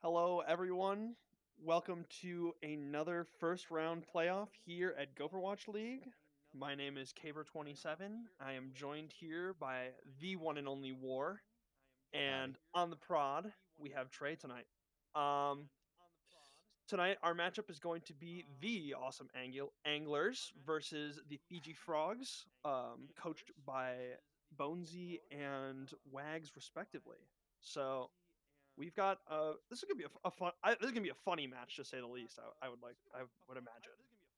Hello, everyone. Welcome to another first round playoff here at Gopherwatch League. My name is Kabr27. I am joined here by the one and only War. Howdy. And on the prod, we have Trey tonight. Um, Tonight, our matchup is going to be the awesome anglers versus the Fiji Frogs, coached by Bonesy and Wags, respectively. So we've got this is gonna be a fun. This is gonna be a funny match to say the least. I would imagine.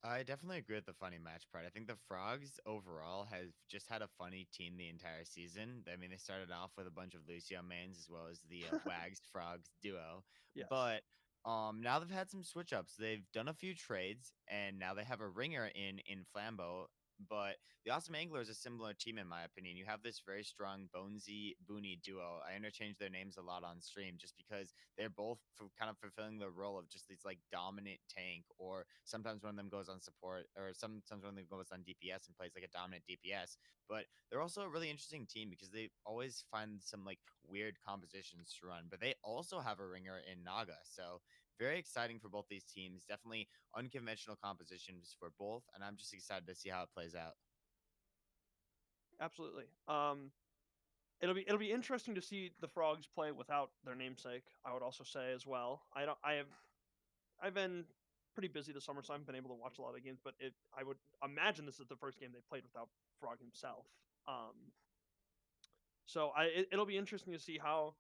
I definitely agree with the funny match part. I think the Frogs overall have just had a funny team the entire season. I mean, they started off with a bunch of Lucio mains as well as the Wags Frogs duo, Yes, but now they've had some switch ups. They've done a few trades, and now they have a ringer in Flambeau. But the Awesome Angler is a similar team in my opinion. You have this very strong Bonesy Booney duo. I interchange their names a lot on stream just because they're both kind of fulfilling the role of just these like dominant tank, or sometimes one of them goes on support, or sometimes one of them goes on DPS and plays like a dominant DPS. But they're also a really interesting team because they always find some like weird compositions to run. But they also have a ringer in Naga, so very exciting for both these teams. Definitely unconventional compositions for both, and I'm just excited to see how it plays out. absolutely. It'll be interesting to see the Frogs play without their namesake. I would also say as well. I don't. I've been pretty busy this summer, so I haven't been able to watch a lot of games. But I would imagine this is the first game they played without Frog himself. It'll be interesting to see how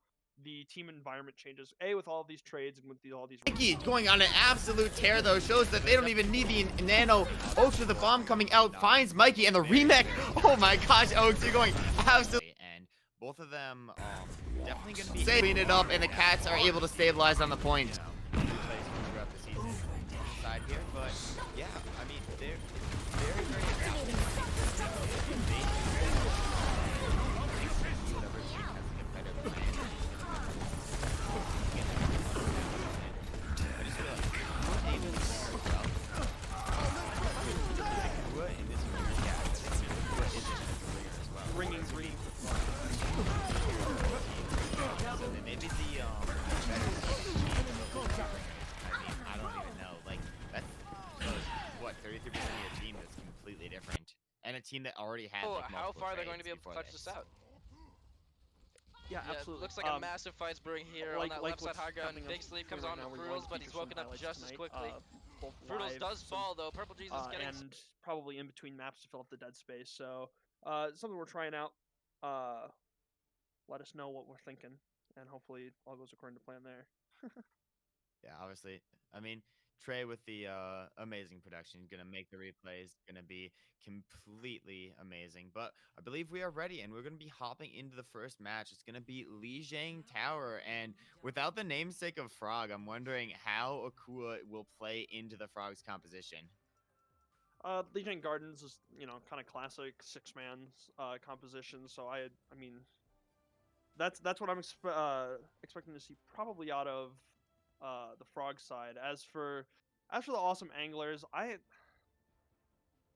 the team environment changes. With all of these trades and with all these. Mikey going on an absolute tear though, shows that they don't even need the nano. Oaks with the bomb coming out, finds Mikey and the remake. Oh my gosh, Oaks, you're going absolutely. And both of them definitely going to be clean it up, and the Cats are able to stabilize on the point. Throughout the season side here, but yeah, I mean they're very adaptable. Whatever team has a competitive plan. I just feel like we're able to work well. Kua in this moment, yeah, I think Kua is just a career as well. Ringing green. So then maybe the better team. I mean, I don't even know. Like that's what 33% of your team that's completely different, and a team that already had Oh, like how multiple far they're going trades to be able to before clutch this out? Yeah, Yeah, absolutely. looks like a massive fight's brewing here on that left side high ground. Big sleep comes on to Fruitles, but he's woken up just as quickly. Fruitles does fall though. Purple Jesus getting and probably in between maps to fill up the dead space. So something we're trying out. Let us know what we're thinking, and hopefully all goes according to plan there. Yeah, obviously. I mean, Trey with the amazing production, gonna make the replays, gonna be completely amazing. But I believe we are ready, and we're gonna be hopping into the first match. It's gonna be Lijiang Tower, and without the namesake of Frog, I'm wondering how Akua will play into the Frog's composition. Legion Gardens is kind of classic six-man composition. So I mean that's what I'm expecting to see probably out of the Frog side. As for the awesome anglers,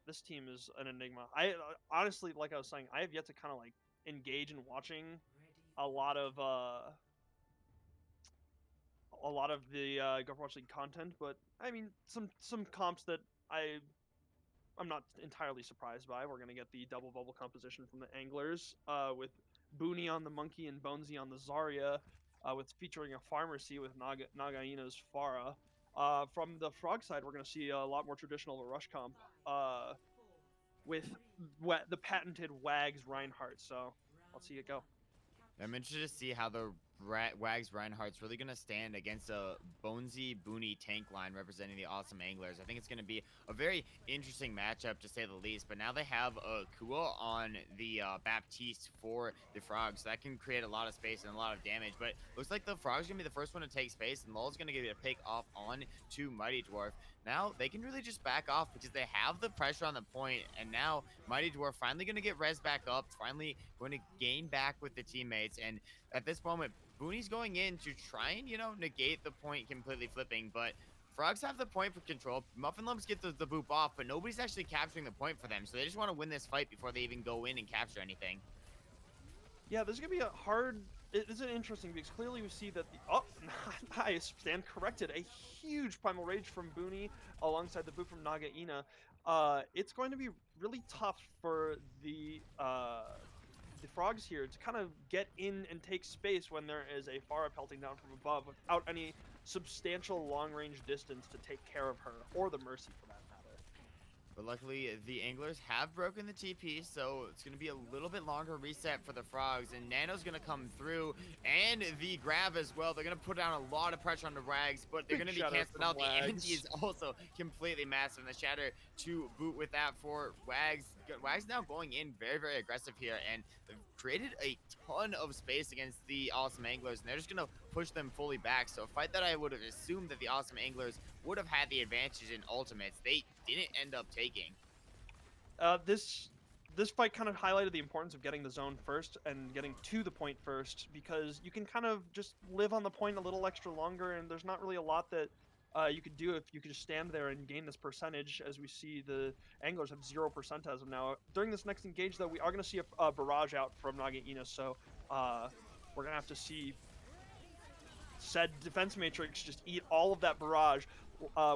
this team is an enigma. I honestly, like I was saying, I have yet to kind of like engage in watching a lot of uh, the Gopherwatch League content, but I mean some comps that I'm not entirely surprised by. We're gonna get the double bubble composition from the anglers, with Booney on the monkey and Bonesy on the Zarya, with featuring a pharmacy with Nagaina's Pharah. From the Frog side, we're gonna see a lot more traditional of a rush comp, with the patented Wags Reinhardt. So let's see it go. I'm interested to see how the Wags Reinhardt's really going to stand against a Bonesy Booney tank line representing the Awesome Anglers. I think it's going to be a very interesting matchup to say the least. But now they have Kua on the Baptiste for the Frogs. So that can create a lot of space and a lot of damage. But looks like the Frogs going to be the first one to take space, and Lol's going to give it a pick off on to Mighty Dwarf. Now they can really just back off because they have the pressure on the point, and now Mighty Dwarf finally going to get res back up, finally going to gain back with the teammates. And at this moment, Booney's going in to try and, negate the point completely flipping, but Frogs have the point for control. Muffin Lumps get the boop off, but nobody's actually capturing the point for them, so they just want to win this fight before they even go in and capture anything. Yeah, this is gonna be a hard it is interesting because clearly we see that the I stand corrected. A huge primal rage from Booney alongside the boot from Nagaina. It's going to be really tough for the Phrogs here to kind of get in and take space when there is a Pharah pelting down from above without any substantial long-range distance to take care of her, or the Mercy for that matter. But luckily, the Anglers have broken the TP, so it's going to be a little bit longer reset for the Phrogs, and Nano's going to come through, and the grab as well. They're going to put down a lot of pressure on the Wags, but they're going to be canceled out. The anti is also completely massive, and the Shatter to boot with that for Wags. Wags now going in very, very aggressive here, and they've created a ton of space against the Awesome Anglers, and they're just going to push them fully back. So a fight that I would have assumed that the Awesome Anglers would have had the advantage in ultimates, they didn't end up taking. This fight kind of highlighted the importance of getting the zone first and getting to the point first, because you can kind of just live on the point a little extra longer, and there's not really a lot that you could do if you could just stand there and gain this percentage. As we see, the Anglers have 0% as of now. During this next engage, though, we are going to see a barrage out from Nagaina, so we're going to have to see said defense matrix just eat all of that barrage.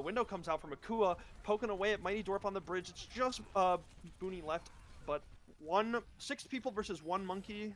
Window comes out from Akua, poking away at Mighty Dwarf on the bridge. It's just Booney left, but 6 people versus 1 monkey.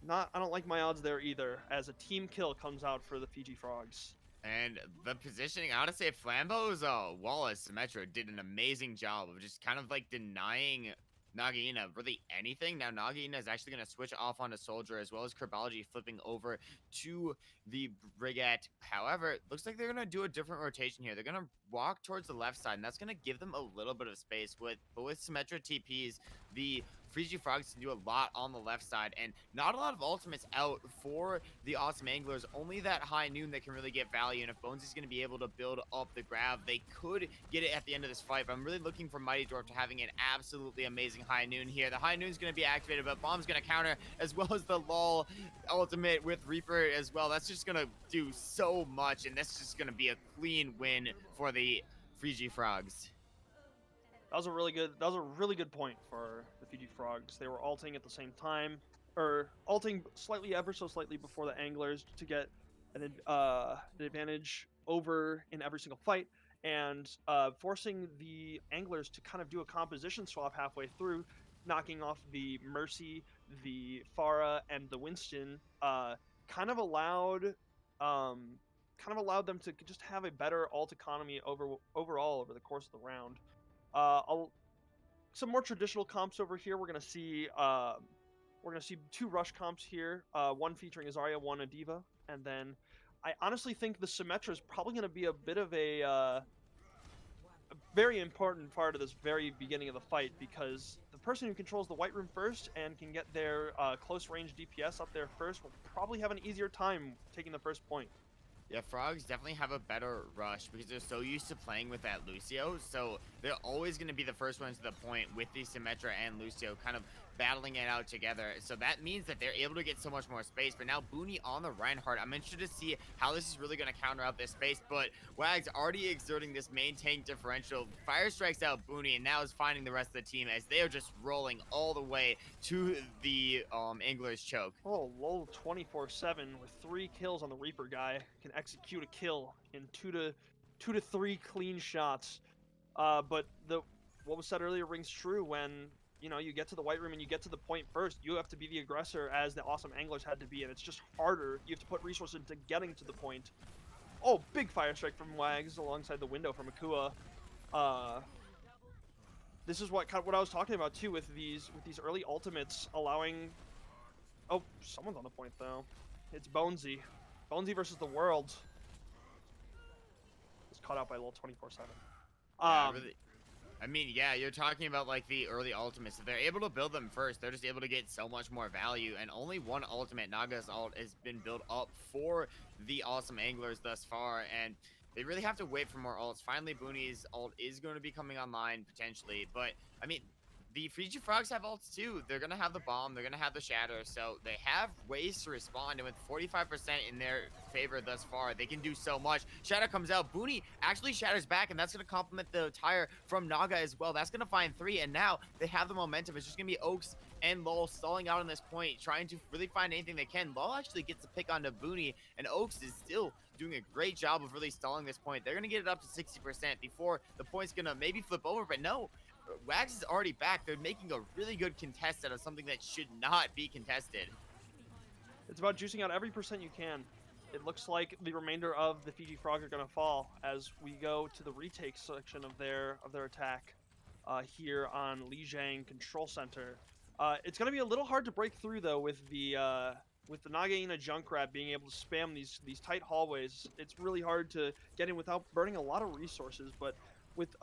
I don't like my odds there either, as a team kill comes out for the Phiji Phrogs. And the positioning, I gotta say, Flambeau's Wallace Symmetra did an amazing job of just kind of like denying Nagaina really anything. Now Nagaina is actually going to switch off onto Soldier, as well as Kerbology flipping over to the Brigette. However, looks like they're going to do a different rotation here. They're going to walk towards the left side, and that's going to give them a little bit of space. But with Symmetra TPs, the Phiji Phrogs can do a lot on the left side, and not a lot of ultimates out for the Awesome Anglers. Only that high noon that can really get value, and if Bonesy's going to be able to build up the grab, they could get it at the end of this fight. But I'm really looking for Mighty Dwarf to having an absolutely amazing high noon here. The high noon is going to be activated, but Bomb's going to counter, as well as the lull ultimate with Reaper as well. That's just going to do so much, and that's just going to be a clean win for the Phiji Phrogs. That was a really good point for the Phiji Phrogs. They were ulting at the same time, or ulting ever so slightly before the Anglers to get an advantage over in every single fight, and forcing the Anglers to kind of do a composition swap halfway through, knocking off the Mercy, the Pharah, and the Winston. Kind of allowed them to just have a better ult economy overall over the course of the round. Some more traditional comps over here. We're gonna see 2 rush comps here. One featuring Azaria, one a D.Va, and then I honestly think the Symmetra is probably gonna be a bit of a very important part of this very beginning of the fight, because the person who controls the White Room first and can get their close range DPS up there first will probably have an easier time taking the first point. Yeah, Phrogs definitely have a better rush because they're so used to playing with that Lucio, so they're always going to be the first ones to the point with the Symmetra and Lucio kind of battling it out together. So that means that they're able to get so much more space. But now Booney on the Reinhardt, I'm interested to see how this is really going to counter out this space. But Wags already exerting this main tank differential. Fire strikes out Booney, and now is finding the rest of the team as they are just rolling all the way to the Anglers choke. Oh, lol, 24/7 with 3 kills on the Reaper guy. Can execute a kill in 2 to 3 clean shots. But what was said earlier rings true. When you get to the White Room and you get to the point first, you have to be the aggressor, as the Awesome Anglers had to be, and it's just harder. You have to put resources into getting to the point. Oh, big fire strike from Wags alongside the window from Akua. This is what I was talking about too, with these early ultimates allowing. Oh, someone's on the point though. It's Bonesy. Bonesy versus the world. It's caught out by little 24/7. I mean, yeah, you're talking about like the early ultimates. If they're able to build them first, they're just able to get so much more value. And only one ultimate, Naga's ult, has been built up for the Awesome Anglers thus far. And they really have to wait for more ults. Finally, Booney's ult is going to be coming online potentially. But, I mean, the Phiji Frogs have ults too. They're going to have the bomb. They're going to have the shatter. So they have ways to respond. And with 45% in their favor thus far, they can do so much. Shatter comes out. Booney actually shatters back. And that's going to complement the tire from Naga as well. That's going to find 3. And now they have the momentum. It's just going to be Oaks and Lol stalling out on this point, trying to really find anything they can. Lol actually gets a pick onto Booney. And Oaks is still doing a great job of really stalling this point. They're going to get it up to 60% before the point's going to maybe flip over. But no. Wags is already back. They're making a really good contest out of something that should not be contested. It's about juicing out every percent you can. It looks like the remainder of the Phiji Frogs are going to fall as we go to the retake section of their attack here on Lijiang Control Center. It's going to be a little hard to break through though with the Nagaina Junkrat being able to spam these tight hallways. It's really hard to get in without burning a lot of resources, but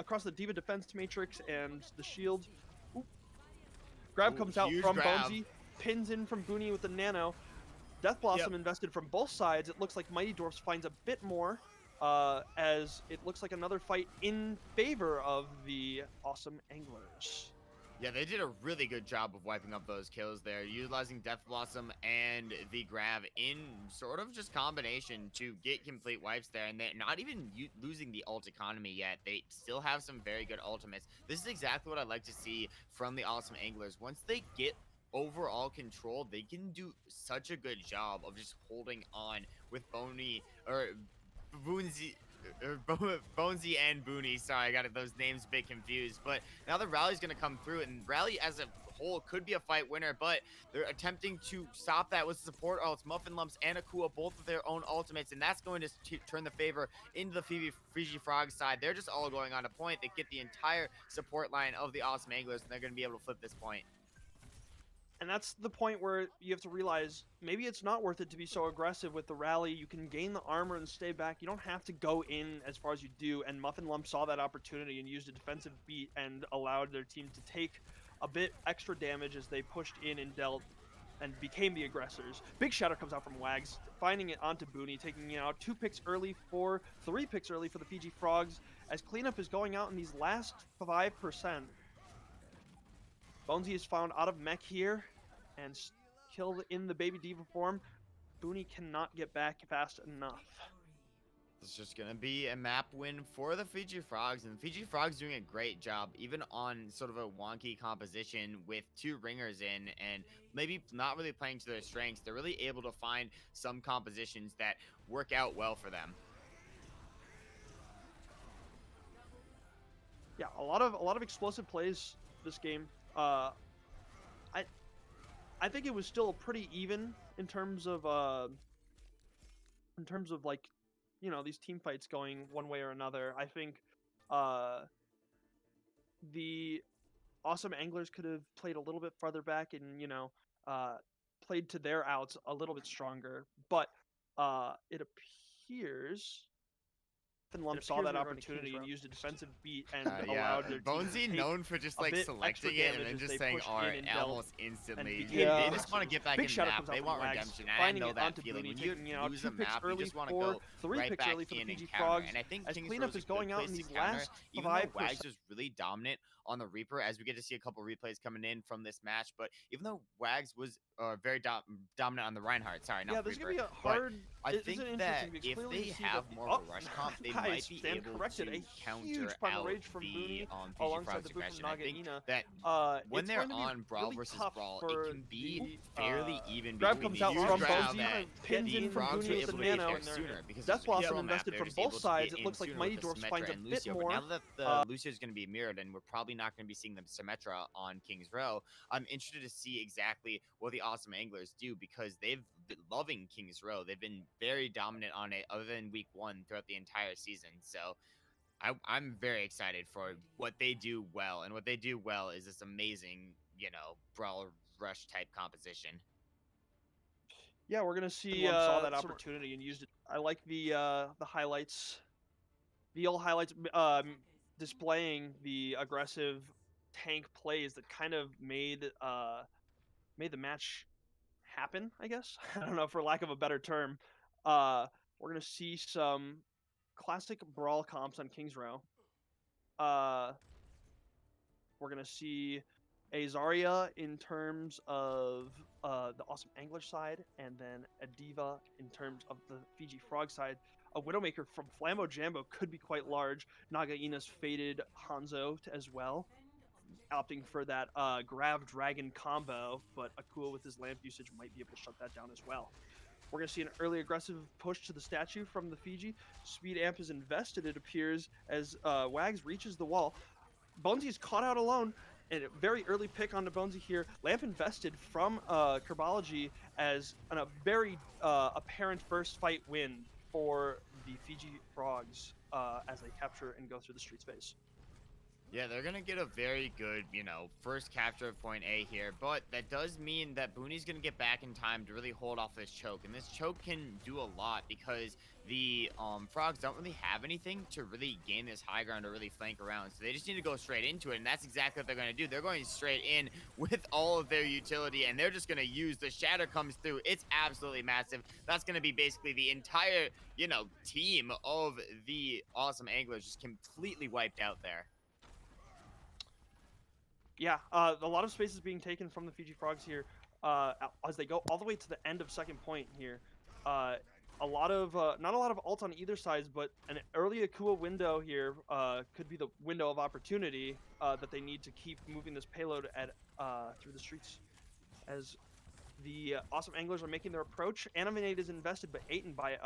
across the D.Va defense matrix and the shield. Grab comes out from Bonesy, pins in from Booney with the nano. Death Blossom invested from both sides. It looks like Mighty Dwarfs finds a bit more, as it looks like another fight in favor of the Awesome Anglers. Yeah, they did a really good job of wiping up those kills there, utilizing Death Blossom and the grab in sort of just combination to get complete wipes there, and they're not even losing the ult economy yet. They still have some very good ultimates. This is exactly what I like to see from the Awesome Anglers. Once they get overall control, they can do such a good job of just holding on with Bonesy and Booney. Sorry, I got those names a bit confused. But now the rally's going to come through, and rally as a whole could be a fight winner, but they're attempting to stop that with support ults. Muffin Lumps and Akua, both of their own ultimates, and that's going to turn the favor into the Phiji Frogs side. They're just all going on a point. They get the entire support line of the Awesome Anglers, and they're going to be able to flip this point. And that's the point where you have to realize maybe it's not worth it to be so aggressive with the rally. You can gain the armor and stay back. You don't have to go in as far as you do. And Muffin Lump saw that opportunity and used a defensive beat and allowed their team to take a bit extra damage as they pushed in and dealt and became the aggressors. Big shatter comes out from Wags, finding it onto Booney, taking it out 3 picks early for the Phiji Frogs as cleanup is going out in these last 5%. Bonesy is found out of mech here and killed in the Baby D.Va form. Booney cannot get back fast enough. It's just going to be a map win for the Phiji Frogs, and the Phiji Frogs doing a great job, even on sort of a wonky composition with 2 ringers in, and maybe not really playing to their strengths. They're really able to find some compositions that work out well for them. Yeah, a lot of explosive plays this game. I think it was still pretty even in terms of like, you know, these team fights going one way or another. I think the Awesome Anglers could have played a little bit farther back and, you know, played to their outs a little bit stronger. But it appears Lump saw that opportunity and used a defensive beat and allowed their team Bonesy to known for just like selecting it and then just saying R almost instantly. Yeah. They just want to get back in the map. They want redemption. And I know that feeling. When you lose a map, you just want to go right back in and counter. And I think cleanup is going out in these last 5%. Even though Wags was really dominant on the Reaper, as we get to see a couple replays coming in from this match, but even though Wags was very dominant on the Reinhardt, sorry, not there's Reaper, gonna be a hard. I think that if they have more of a rush comp, they might be able to counter out the Phiji Frogs aggression. I think that when they're on Brawl versus Brawl, it can be fairly even between the huge grab that the Frogs were able to get there sooner, because Death Blossom invested from both sides. It looks like Mighty Dwarfs finds a bit more. Now that the Lucio is going to be mirrored, and we're probably not going to be seeing the Symmetra on King's Row, I'm interested to see exactly what the Awesome Anglers do, because they've been loving King's Row. They've been very dominant on it other than week 1 throughout the entire season. So I'm very excited for what they do well, and what they do well is this amazing, you know, Brawl Rush type composition. Yeah, we're gonna see saw that opportunity and used it. I like the highlights, the old highlights displaying the aggressive tank plays that kind of made the match happen, I guess. I don't know, for lack of a better term. We're gonna see some classic Brawl comps on King's Row. We're gonna see a Zarya in terms of the Awesome Angler side, and then a Diva in terms of the Fiji Frog side. A Widowmaker from Flambo Jambo could be quite large. Nagaina's faded Hanzo as well, opting for that Grav Dragon combo, but Akua with his lamp usage might be able to shut that down as well. We're going to see an early aggressive push to the statue from the Phiji. Speed amp is invested, it appears, as Wags reaches the wall. Bonesy's caught out alone, and a very early pick onto Bonesy here. Lamp invested from Kabr27 as a very apparent first fight win for the Fiji Frogs as they capture and go through the streets phase. Yeah, they're going to get a very good, first capture of point A here, but that does mean that Booney's going to get back in time to really hold off this choke, and this choke can do a lot because the Frogs don't really have anything to really gain this high ground or really flank around, so they just need to go straight into it, and that's exactly what they're going to do. They're going straight in with all of their utility, and they're just going to use the shatter comes through. It's absolutely massive. That's going to be basically the entire, team of the Awesome Anglers just completely wiped out there. Yeah, a lot of space is being taken from the Fiji Frogs here as they go all the way to the end of second point here. Not a lot of ult on either side, but an early Akua window here could be the window of opportunity that they need to keep moving this payload through the streets. As the Awesome Anglers are making their approach, Animate is invested by Aiden by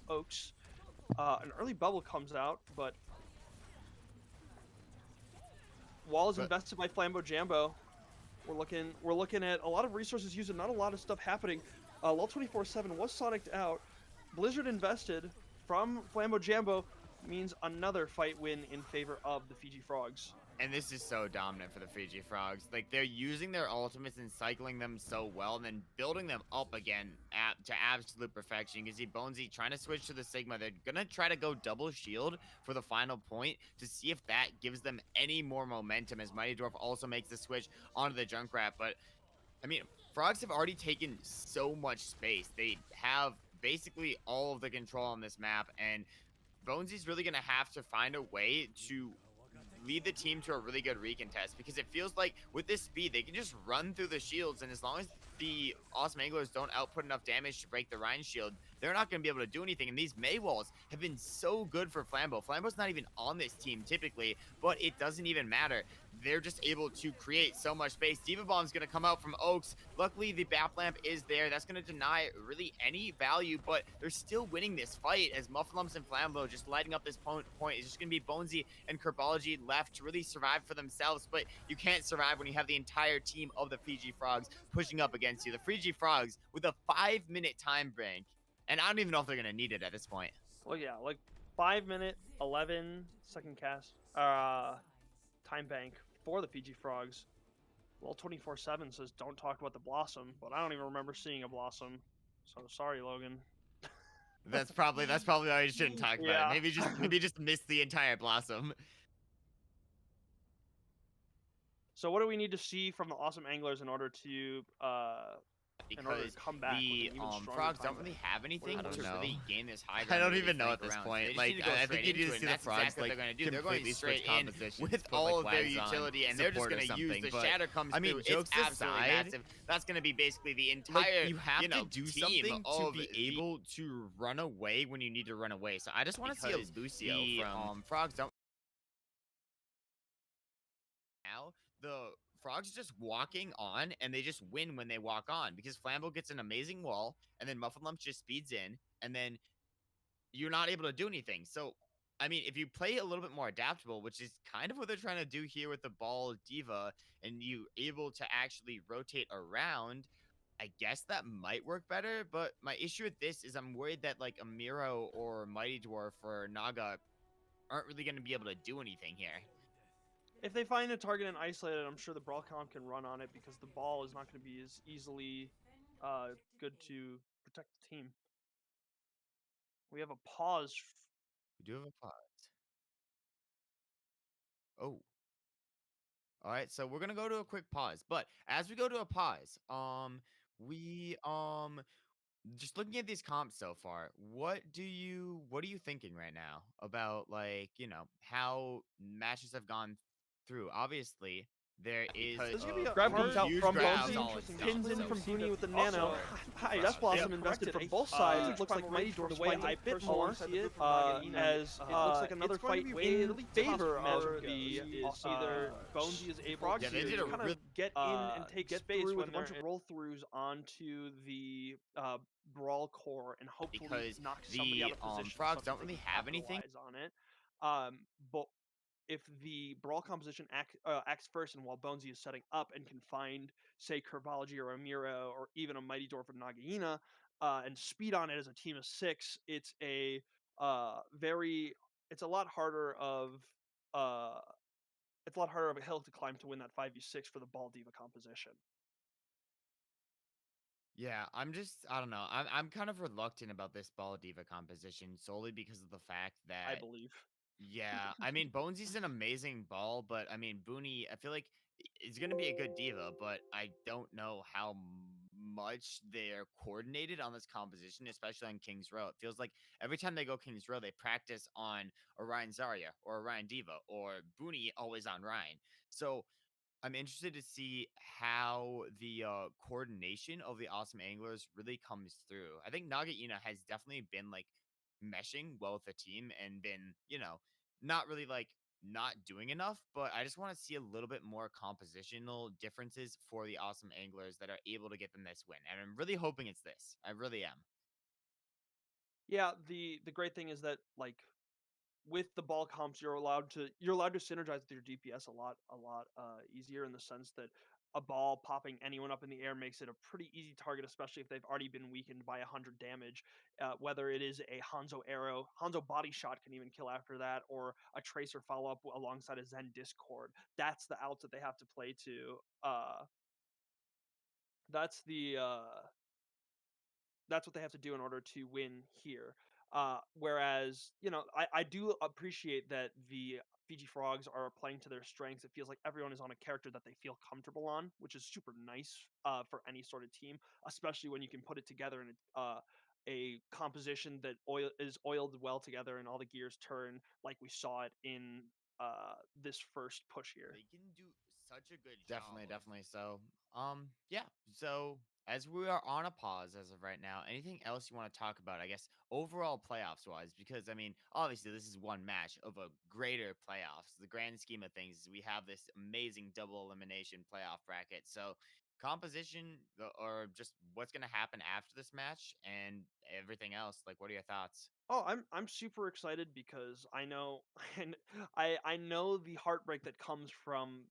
Oaks. An early bubble comes out, but Wall is invested by Flambo Jambo. We're looking at a lot of resources used and not a lot of stuff happening. LOL 24/7 was sonicked out. Blizzard invested from Flambo Jambo means another fight win in favor of the Fiji Frogs. And this is so dominant for the Fiji Frogs. Like, they're using their ultimates and cycling them so well, and then building them up again to absolute perfection. You can see Bonesy trying to switch to the Sigma. They're going to try to go double shield for the final point to see if that gives them any more momentum, as Mighty Dwarf also makes the switch onto the Junkrat. But, I mean, Frogs have already taken so much space. They have basically all of the control on this map, and Bonesy's really going to have to find a way to lead the team to a really good recontest, because it feels like with this speed they can just run through the shields, and as long as the Awesome Anglers don't output enough damage to break the Rhine shield, they're not going to be able to do anything. And these May walls have been so good for Flambo. Flambo's not even on this team typically, but it doesn't even matter. They're just able to create so much space. Diva Bomb's going to come out from Oaks. Luckily, the Bap Lamp is there. That's going to deny really any value, but they're still winning this fight as Muffin Lumps and Flambo just lighting up this point. It's just going to be Bonesy and Kabr27 left to really survive for themselves, but you can't survive when you have the entire team of the Fiji Frogs pushing up against you. The Fiji Frogs with a 5-minute time break, and I don't even know if they're going to need it at this point. Well, yeah, like 5-minute, 11-second cast time bank for the Fiji Frogs. Well, 24/7 says don't talk about the Blossom, but I don't even remember seeing a Blossom. So sorry, Logan. That's probably why you shouldn't talk about it. Maybe just miss the entire Blossom. So what do we need to see from the Awesome Anglers in order to because come back the Frogs don't really have anything to really gain this high ground. I don't even know at this point. Like, I think you need to see the Frogs like they're going straight in with all of their utility, and they're just going to use the shatter comes through. It's absolutely massive. That's going to be basically the entire you have to do something to be able to run away when you need to run away. So I just want to see a Lucio from Frogs don't. Now the Frogs just walking on, and they just win when they walk on, because Flambo gets an amazing wall, and then Muffin Lumps just speeds in, and then you're not able to do anything. So, I mean, if you play a little bit more adaptable, which is kind of what they're trying to do here with the Ball Diva, and you able to actually rotate around, I guess that might work better. But my issue with this is I'm worried that like Amiro or Mighty Dwarf or Naga aren't really going to be able to do anything here. If they find a target and isolate it, I'm sure the Brawl Comp can run on it, because the ball is not going to be as easily good to protect the team. We have a pause. We do have a pause. Oh. All right, so we're gonna go to a quick pause. But as we go to a pause, we just looking at these comps so far, what are you thinking right now about, like, how matches have gone through? Obviously, there is This is a gonna be a grab hard comes out huge from grab. Bonesy. Pins in from Booney with the Also, nano. Hi, Death Blossom invested from both sides. It looks like Mighty Dwarf's fighting a bit more, as it looks like another fight in favor of the is either Bonesy is able Yeah, they to did a kind really of get in and take space with a bunch of roll-throughs onto the Brawl core and hopefully because knock somebody out of position. Frogs such don't that they really can have anything. capitalize on it. But if the Brawl composition acts first, and while Bonesy is setting up and can find, say, Kerbology or Amira or even a Mighty Dwarf of Nagaina, and speed on it as a team of 6, it's a it's a lot harder of a hill to climb to win that 5v6 for the Ball Diva composition. Yeah, I don't know. I'm kind of reluctant about this Ball Diva composition solely because of the fact that I believe. yeah, I mean Bonesy's an amazing ball, but I mean Booney, I feel like is gonna be a good diva, but I don't know how much they're coordinated on this composition, especially on King's Row. It feels like every time they go King's Row, they practice on Orion Zarya or Orion Diva or Booney always on Ryan. So I'm interested to see how the coordination of the awesome anglers really comes through. I think Nagaina has definitely been like meshing well with the team and been, not really like not doing enough, but I just want to see a little bit more compositional differences for the awesome anglers that are able to get them this win. And I'm really hoping it's this. I really am. Yeah, the great thing is that, like, with the ball comps, you're allowed to synergize with your DPS a lot easier, in the sense that a ball popping anyone up in the air makes it a pretty easy target, especially if they've already been weakened by 100 damage. Whether it is a Hanzo arrow, Hanzo body shot can even kill after that, or a tracer follow up alongside a Zen Discord. That's the outs that they have to play to. That's the that's what they have to do in order to win here. Whereas, I do appreciate that the Fiji Frogs are playing to their strengths. It feels like everyone is on a character that they feel comfortable on, which is super nice for any sort of team, especially when you can put it together in a composition that is oiled well together and all the gears turn, like we saw it in this first push here. They can do such a good job. Definitely so. Yeah. So as we are on a pause as of right now, anything else you want to talk about? I guess overall playoffs wise, because I mean, obviously this is one match of a greater playoffs. The grand scheme of things is we have this amazing double elimination playoff bracket. So composition or just what's gonna happen after this match and everything else. Like, what are your thoughts? Oh, I'm super excited because I know and I know the heartbreak that comes from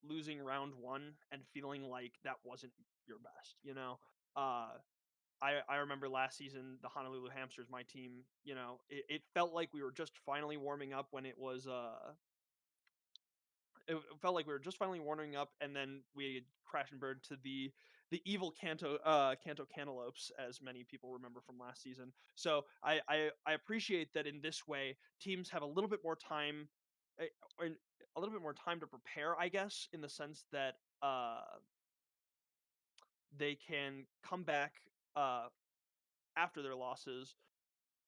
losing round 1 and feeling like that wasn't your best, you know? Uh I remember last season, the Honolulu Hamsters, my team, it felt like we were just finally warming up when it felt like we were just finally warming up, and then we crashed and burned to the evil Kanto Cantaloupes, as many people remember from last season. So I appreciate that in this way, teams have a little bit more time, eh, or a little bit more time to prepare, I guess, in the sense that they can come back uh, after their losses,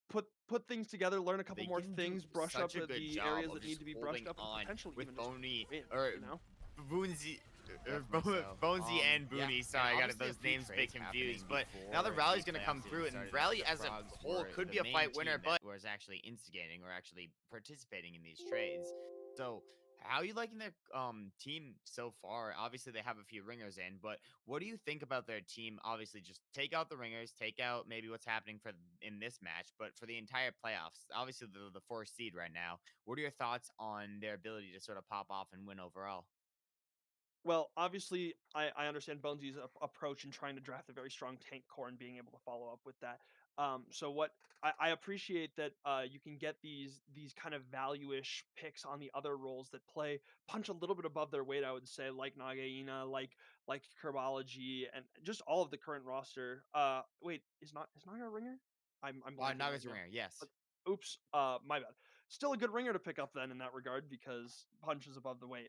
put things together, learn a couple They more can do things, brush up such a good the job areas of that need just to be holding brushed up, and on potentially with even just Boney win. or You know. Boonsy. Definitely so. Bonesy and Yeah, Booney. and Sorry, I got obviously a those few names a bit trades confused. happening But now the before rally's the going to come playoffs through, even and started. rally The as a Frogs whole were could the be a main fight winner, team that but was actually instigating or actually participating in these trades. So how are you liking their team so far? Obviously, they have a few ringers in, but what do you think about their team? Obviously, just take out the ringers, take out maybe what's happening in this match, but for the entire playoffs, obviously the fourth seed right now. What are your thoughts on their ability to sort of pop off and win overall? Well, obviously, I understand Bonesy's approach in trying to draft a very strong tank core and being able to follow up with that. So what I appreciate that you can get these kind of value-ish picks on the other roles that punch a little bit above their weight. I would say, like Nagaina, like Kerbology, and just all of the current roster. Wait, is Naga a ringer? I'm blanking right Naga's a now. ringer, yes. Oops, my bad. Still a good ringer to pick up then in that regard, because punches above the weight.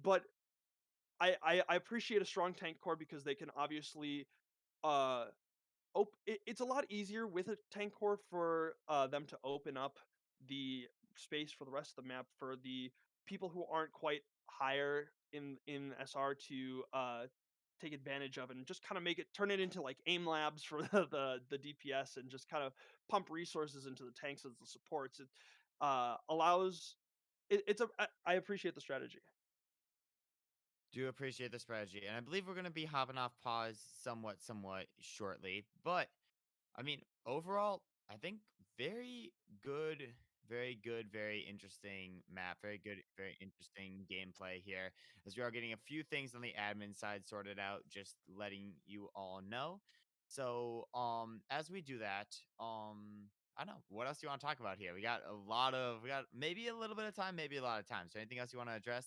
But I appreciate a strong tank core because they can obviously uh it's a lot easier with a tank core for them to open up the space for the rest of the map for the people who aren't quite higher in SR to take advantage of it and just kind of turn it into like aim labs for the DPS and just kind of pump resources into the tanks as the supports. It allows I appreciate the strategy. Do appreciate the strategy, and I believe we're gonna be hopping off pause somewhat shortly. But I mean, overall, I think very good, very good, very interesting map, very good, very interesting gameplay here. As we are getting a few things on the admin side sorted out, just letting you all know. So, as we do that, I don't know what else do you want to talk about here. We got maybe a little bit of time, maybe a lot of time. So, anything else you want to address?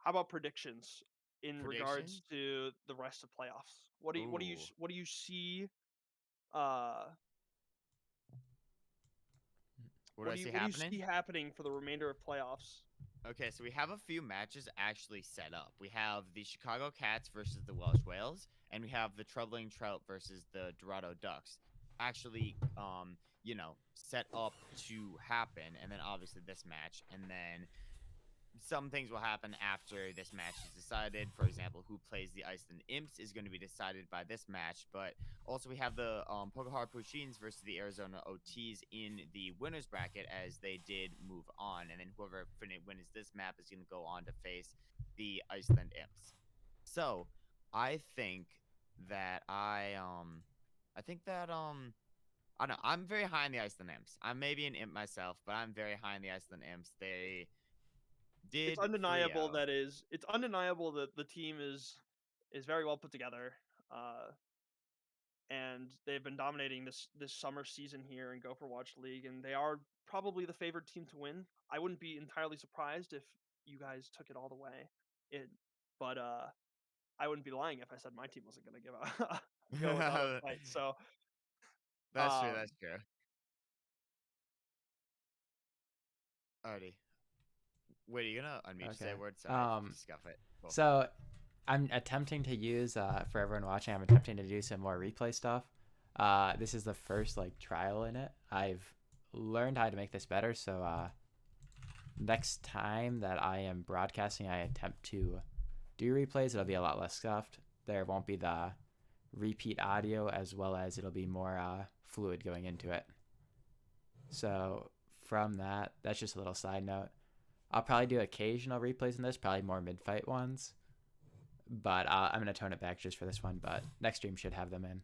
How about predictions in regards Predictions? to the rest of playoffs? What Ooh. do you see? Uh, What do I see what do you happening? see happening for the remainder of playoffs? Okay, so we have a few matches actually set up. We have the Chicago Cats versus the Welsh Whales, and we have the Troubling Trout versus the Dorado Ducks. Actually, set up to happen, and then obviously this match, and then some things will happen after this match is decided. For example, who plays the Iceland Imps is going to be decided by this match. But also we have the Pokehar Pushins versus the Arizona OTs in the winners bracket as they did move on. And then whoever wins this map is going to go on to face the Iceland Imps. So I think that I don't know. I'm very high in the Iceland Imps. I'm maybe an imp myself, but I'm very high in the Iceland Imps. They did 3-0. It's undeniable that the team is very well put together, and they've been dominating this summer season here in Gopherwatch League, and they are probably the favored team to win. I wouldn't be entirely surprised if you guys took it all the way. But I wouldn't be lying if I said my team wasn't going to give a go without a fight. So That's true. um, That's true. Alrighty. Wait, are you gonna unmute to say a word? Sorry, scuff it. Cool. So I'm attempting to use for everyone watching. I'm attempting to do some more replay stuff. This is the first trial in it. I've learned how to make this better. So next time that I am broadcasting, I attempt to do replays. It'll be a lot less scuffed. There won't be the repeat audio, as well as it'll be more fluid going into it. So from that, that's just a little side note. I'll probably do occasional replays in this, probably more mid-fight ones. But I'm going to tone it back just for this one, but next stream should have them in.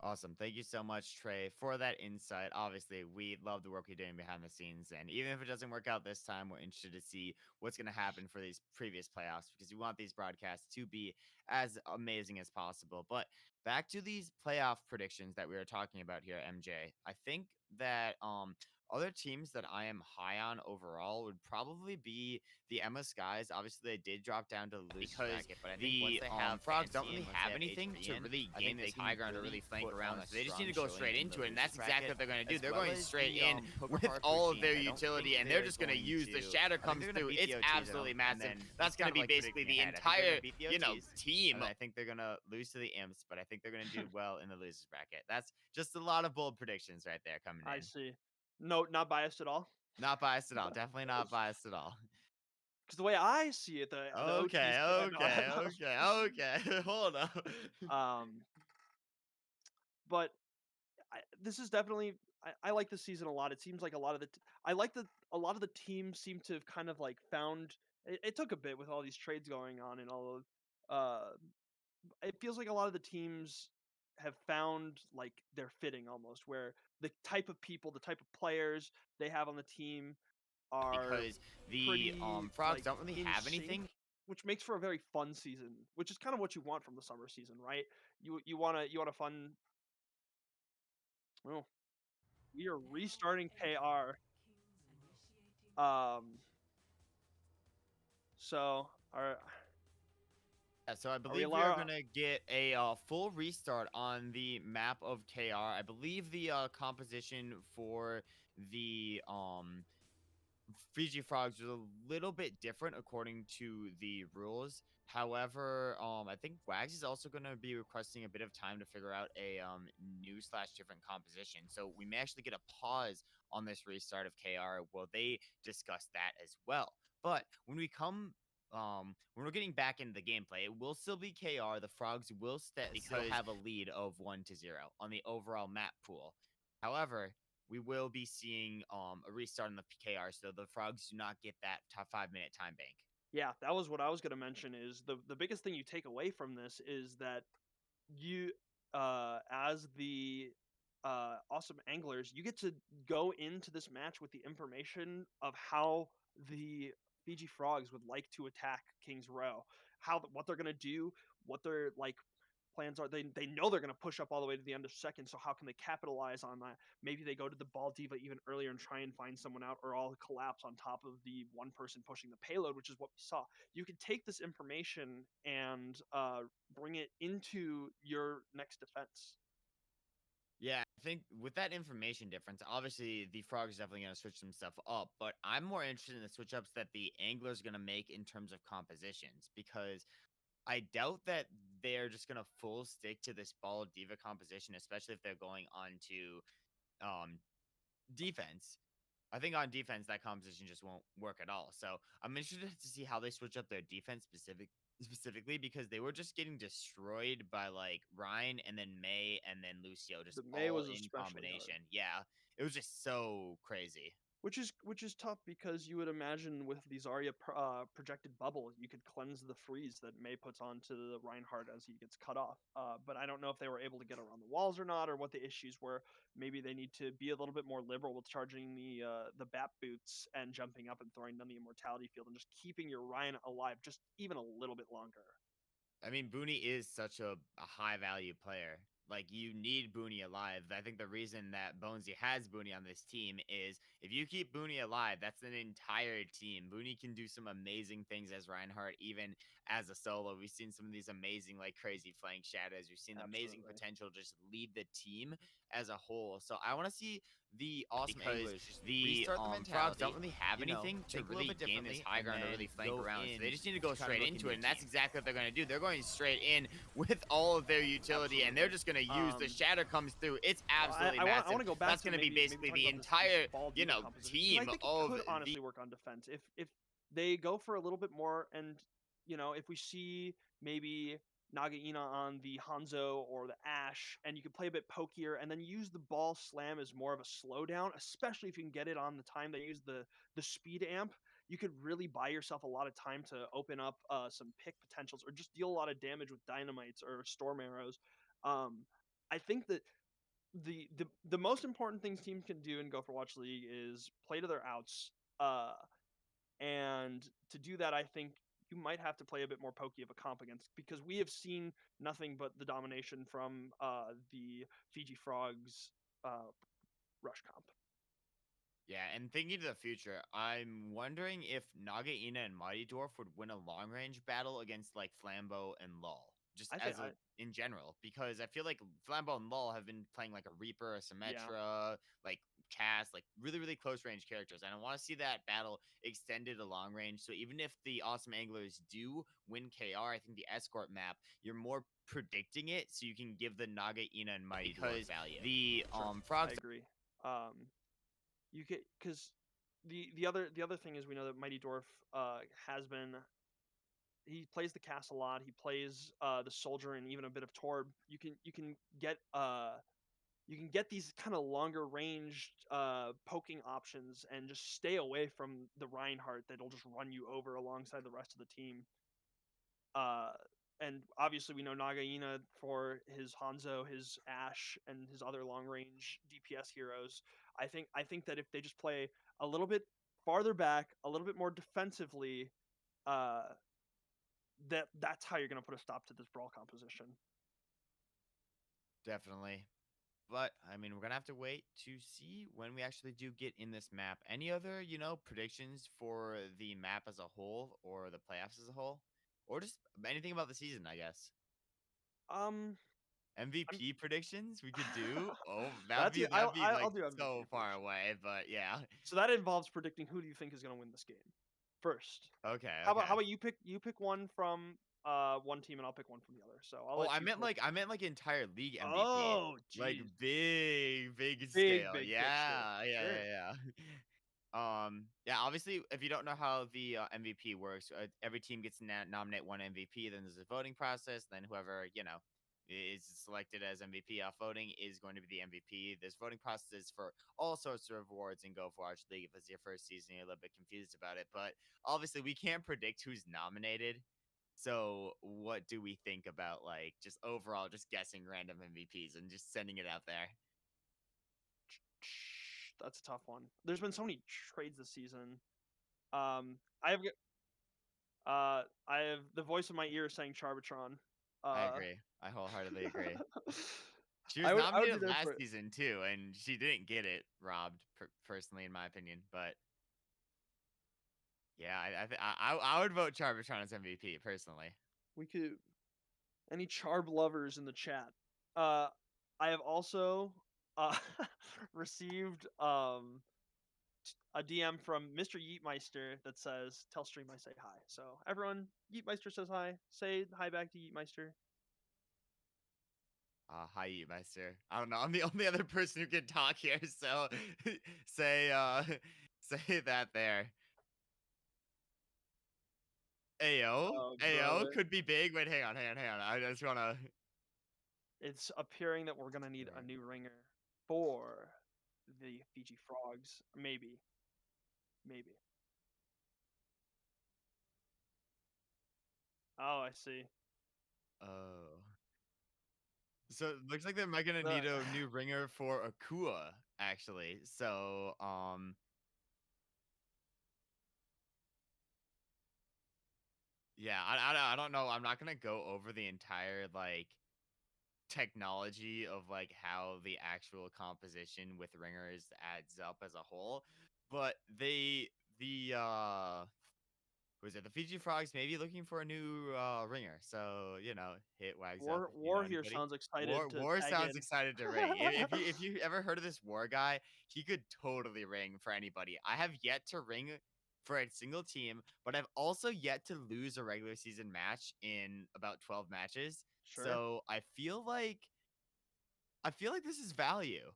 Awesome. Thank you so much, Trey, for that insight. Obviously, we love the work you're doing behind the scenes. And even if it doesn't work out this time, we're interested to see what's going to happen for these previous playoffs because we want these broadcasts to be as amazing as possible. But back to these playoff predictions that we were talking about here, MJ. I think that other teams that I am high on overall would probably be the Emma Skies. Obviously, they did drop down to the losers bracket, but I think once they have Frogs don't Fancy really and have once they anything to in, really I gain think this they high can ground or really flank put around on us. a They just need to strong go straight showing in into the it, and that's losers exactly what they're going to do. bracket, They're as well going as straight the, in Poker with Hard all of Pushing. their I don't utility, think and they're they're just going to going use the shatter I think comes they're gonna through. beat It's the OTs, absolutely and massive. then That's going to be like basically the predicting ahead. I think they're entire, gonna beat the OTs, team. and I think they're going to lose to the Imps, but I think they're going to do well in the losers bracket. That's just a lot of bold predictions right there coming in. I see. No, not biased at all. Not biased at all. Definitely not biased at all. Because the way I see it, the Okay, OTs. okay. Hold up. But this is definitely I like this season a lot. It seems like a lot of I like that a lot of the teams seem to have kind of like found. It took a bit with all these trades going on and all of. It feels like a lot of the teams have found like their fitting almost, where the type of people, the type of players they have on the team are Because the pretty Frogs like don't really in have sync, anything. which makes for a very fun season, which is kind of what you want from the summer season, right? You want a fun. Well, we are restarting KR. So Yeah, so I are we believe we are allowed? gonna get a full restart on the map of KR. I believe the composition for the Phiji Frogs was a little bit different according to the rules. However, I think Wags is also going to be requesting a bit of time to figure out a new slash different composition. So we may actually get a pause on this restart of KR while they discuss that as well. But when we're getting back into the gameplay, it will still be KR. The Frogs will still have a lead of 1-0 on the overall map pool. However, we will be seeing a restart in the KR, so the Frogs do not get that 5-minute time bank. Yeah, that was what I was going to mention. Is the biggest thing you take away from this is that you, as the awesome anglers, you get to go into this match with the information of how the Fiji Frogs would like to attack King's Row, what they're gonna do, what their plans are. They know they're gonna push up all the way to the end of second, so how can they capitalize on that? Maybe they go to the ball diva even earlier and try and find someone out, or all collapse on top of the one person pushing the payload, which is what we saw. You can take this information and bring it into your next defense. Yeah, I think with that information difference, obviously the Frogs are definitely going to switch some stuff up, but I'm more interested in the switch ups that the Anglers are going to make in terms of compositions, because I doubt that they're just going to full stick to this ball diva composition, especially if they're going on to defense. I think on defense that composition just won't work at all. So I'm interested to see how they switch up their defense specifically, because they were just getting destroyed by like Ryan and then May and then Lucio, just May all was in especially combination. hard. Yeah, it was just so crazy. Which is tough, because you would imagine with the Zarya projected bubble, you could cleanse the freeze that May puts onto the Reinhardt as he gets cut off. But I don't know if they were able to get around the walls or not, or what the issues were. Maybe they need to be a little bit more liberal with charging the bat boots and jumping up and throwing down the immortality field and just keeping your Ryan alive just even a little bit longer. I mean, Booney is such a high value player. Like, you need Booney alive. I think the reason that Bonesy has Booney on this team is if you keep Booney alive, that's an entire team. Booney can do some amazing things as Reinhardt, even as a solo. We've seen some of these amazing, like, crazy flank shadows. We've seen amazing potential just lead the team as a whole. So I want to see the awesome anglers just the Frogs don't really have anything to really gain this high ground or really flank around. So they just need to go straight into it, and that's exactly what they're going to do. They're going straight in with all of their utility, and they're just going to use the shatter comes through. It's absolutely massive. I want to go back. That's going to be basically the entire, team. I think it could honestly work on defense if they go for a little bit more, and if we see maybe Nagaina on the Hanzo or the Ashe, and you can play a bit pokier, and then use the ball slam as more of a slowdown, especially if you can get it on the time they use the speed amp. You could really buy yourself a lot of time to open up some pick potentials, or just deal a lot of damage with dynamites or storm arrows. I think that the most important things teams can do in Gopherwatch League is play to their outs. And to do that, I think you might have to play a bit more pokey of a comp against, because we have seen nothing but the domination from the Fiji Frogs rush comp. Yeah, and thinking to the future, I'm wondering if Nagaina and Mighty Dwarf would win a long range battle against like Flambeau and Lull, just in general, because I feel like Flambeau and Lull have been playing like a Reaper, a Symmetra, like Cass, like really, really close range characters. And I want to see that battle extended to long range. So even if the awesome anglers do win KR, I think the escort map, you're more predicting it, so you can give the Nagaina and Mighty Dwarf value. The Frogs. I agree. You get, because the other thing is, we know that Mighty Dwarf he plays the Cass a lot. He plays the soldier and even a bit of Torb. You can get these kind of longer ranged poking options, and just stay away from the Reinhardt that'll just run you over alongside the rest of the team. And obviously we know Nagaina for his Hanzo, his Ashe, and his other long range DPS heroes. I think that if they just play a little bit farther back, a little bit more defensively, that's how you're going to put a stop to this brawl composition. Definitely. But, I mean, we're going to have to wait to see when we actually do get in this map. Any other, predictions for the map as a whole, or the playoffs as a whole? Or just anything about the season, I guess. MVP predictions we could do? Oh, that'd be so far away, but yeah. So that involves predicting who do you think is going to win this game first. Okay. How about you pick one from one team, and I'll pick one from the other. So I meant like entire league MVP. Oh, geez. Like big scale. Big yeah. picture. Sure. Yeah, obviously, if you don't know how the MVP works, every team gets to nominate one MVP. Then there's a voting process. Then whoever is selected as MVP off voting is going to be the MVP. There's voting processes for all sorts of awards in Gopherwatch League. If it's your first season, you're a little bit confused about it, but obviously we can't predict who's nominated. So what do we think about like just overall just guessing random MVPs and just sending it out there? That's a tough one. There's been so many trades this season. I have the voice in my ear saying Charbitron. I agree. I wholeheartedly agree. She was I would nominated be there for last it. season too, and she didn't get it robbed, personally, in my opinion. But yeah, I would vote Charbitron as MVP personally. We could any Charb lovers in the chat. I have also received a DM from Mr. Yeetmeister that says, "Tell stream I say hi." So everyone, Yeetmeister says hi. Say hi back to Yeetmeister. Hi, Meister. I don't know. I'm the only other person who can talk here, so say say that there. Ayo, Oh, Ayo brother. could be big. Wait, hang on. I just wanna. It's appearing that we're gonna need a new ringer for the Phiji Phrogs. Maybe. Oh, I see. Oh. So it looks like they might gonna need a new ringer for Akua, actually. So, yeah, I don't know. I'm not gonna go over the entire like technology of like how the actual composition with ringers adds up as a whole, but the was it the Fiji Frogs maybe looking for a new ringer, so hit Wags up if you know War here anybody. sounds excited to War tag sounds in. excited to ring. If you ever heard of this War guy, he could totally ring for anybody. I have yet to ring for a single team, but I've also yet to lose a regular season match in about 12 matches. Sure. So I feel like this is value,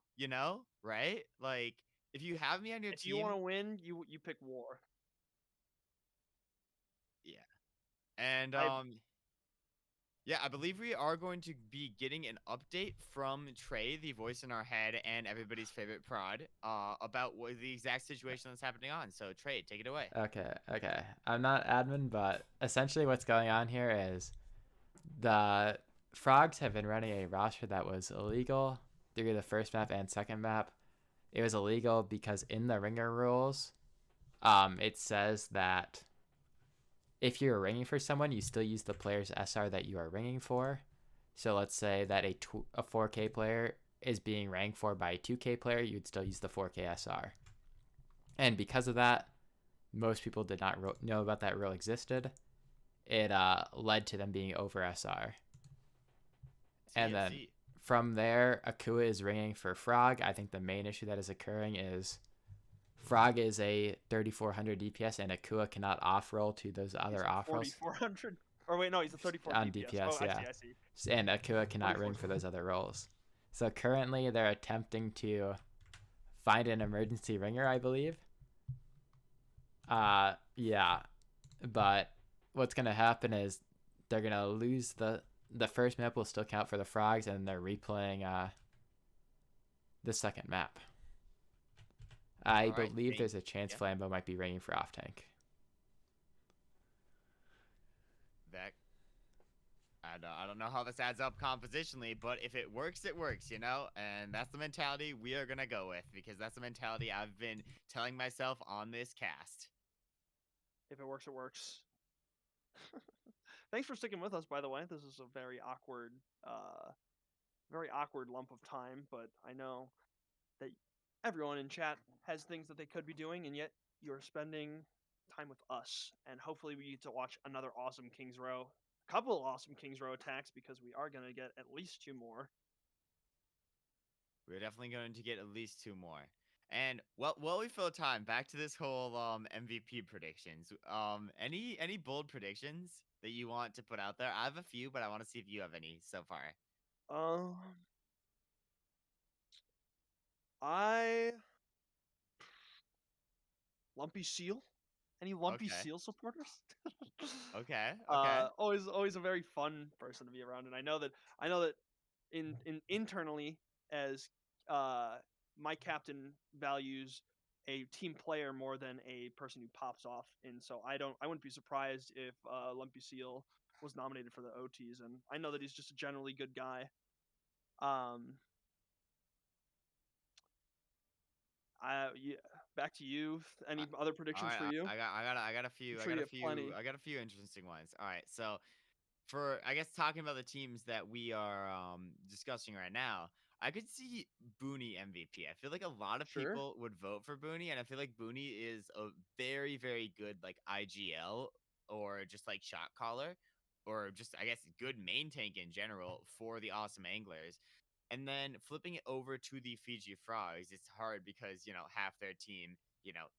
right? Like if you have me on your If team, you want to win, you pick War. yeah. And yeah, I believe we are going to be getting an update from Trey, the voice in our head, and everybody's favorite prod, about what the exact situation that's happening on. So Trey, take it away. Okay. I'm not admin, but essentially what's going on here is the Frogs have been running a roster that was illegal through the first map and second map. It was illegal because in the ringer rules, it says that if you're ringing for someone, you still use the player's SR that you are ringing for. So let's say that a 4K player is being ranked for by a 2K player, you'd still use the 4K SR. And because of that, most people did not know about that rule existed. It led to them being over SR. And then from there, Akua is ringing for Frog. I think the main issue that is occurring is Frog is a 3400 DPS, and Akua cannot off-roll to those other off-rolls. 4400. Or wait, no, he's a 34 on DPS. DPS, Oh, yeah. I see. And Akua cannot ring for those other roles. So currently, they're attempting to find an emergency ringer, I believe. Yeah. But what's going to happen is they're going to lose the first map will still count for the Frogs, and they're replaying the second map. I believe there's a chance Flambeau might be ringing for off tank. I don't know how this adds up compositionally, but if it works, it works, and that's the mentality we are gonna go with, because that's the mentality I've been telling myself on this cast. If it works, it works. Thanks for sticking with us, by the way. This is a very awkward lump of time, but I know that everyone in chat has things that they could be doing, and yet you're spending time with us, and hopefully we get to watch another awesome King's Row, a couple of awesome King's Row attacks, because we are going to get at least 2 more. We're definitely going to get at least 2 more. And while we fill time, back to this whole MVP predictions. Any bold predictions that you want to put out there? I have a few, but I want to see if you have any so far. Lumpy Seal? Any Lumpy Okay. Seal supporters? Okay. Okay. Always a very fun person to be around, and I know that internally as my captain values a team player more than a person who pops off, and so I wouldn't be surprised if Lumpy Seal was nominated for the OTs, and I know that he's just a generally good guy. Yeah, back to you. Any other All predictions right. for you? I got a few. I'm sure you have plenty. I got a few interesting ones. All right. So for I guess talking about the teams that we are discussing right now, I could see Booney MVP. I feel like a lot of Sure. people would vote for Booney, and I feel like Booney is a very, very good like IGL or just like shot caller, or just I guess good main tank in general for the awesome anglers. And then flipping it over to the Fiji Frogs, it's hard because half their team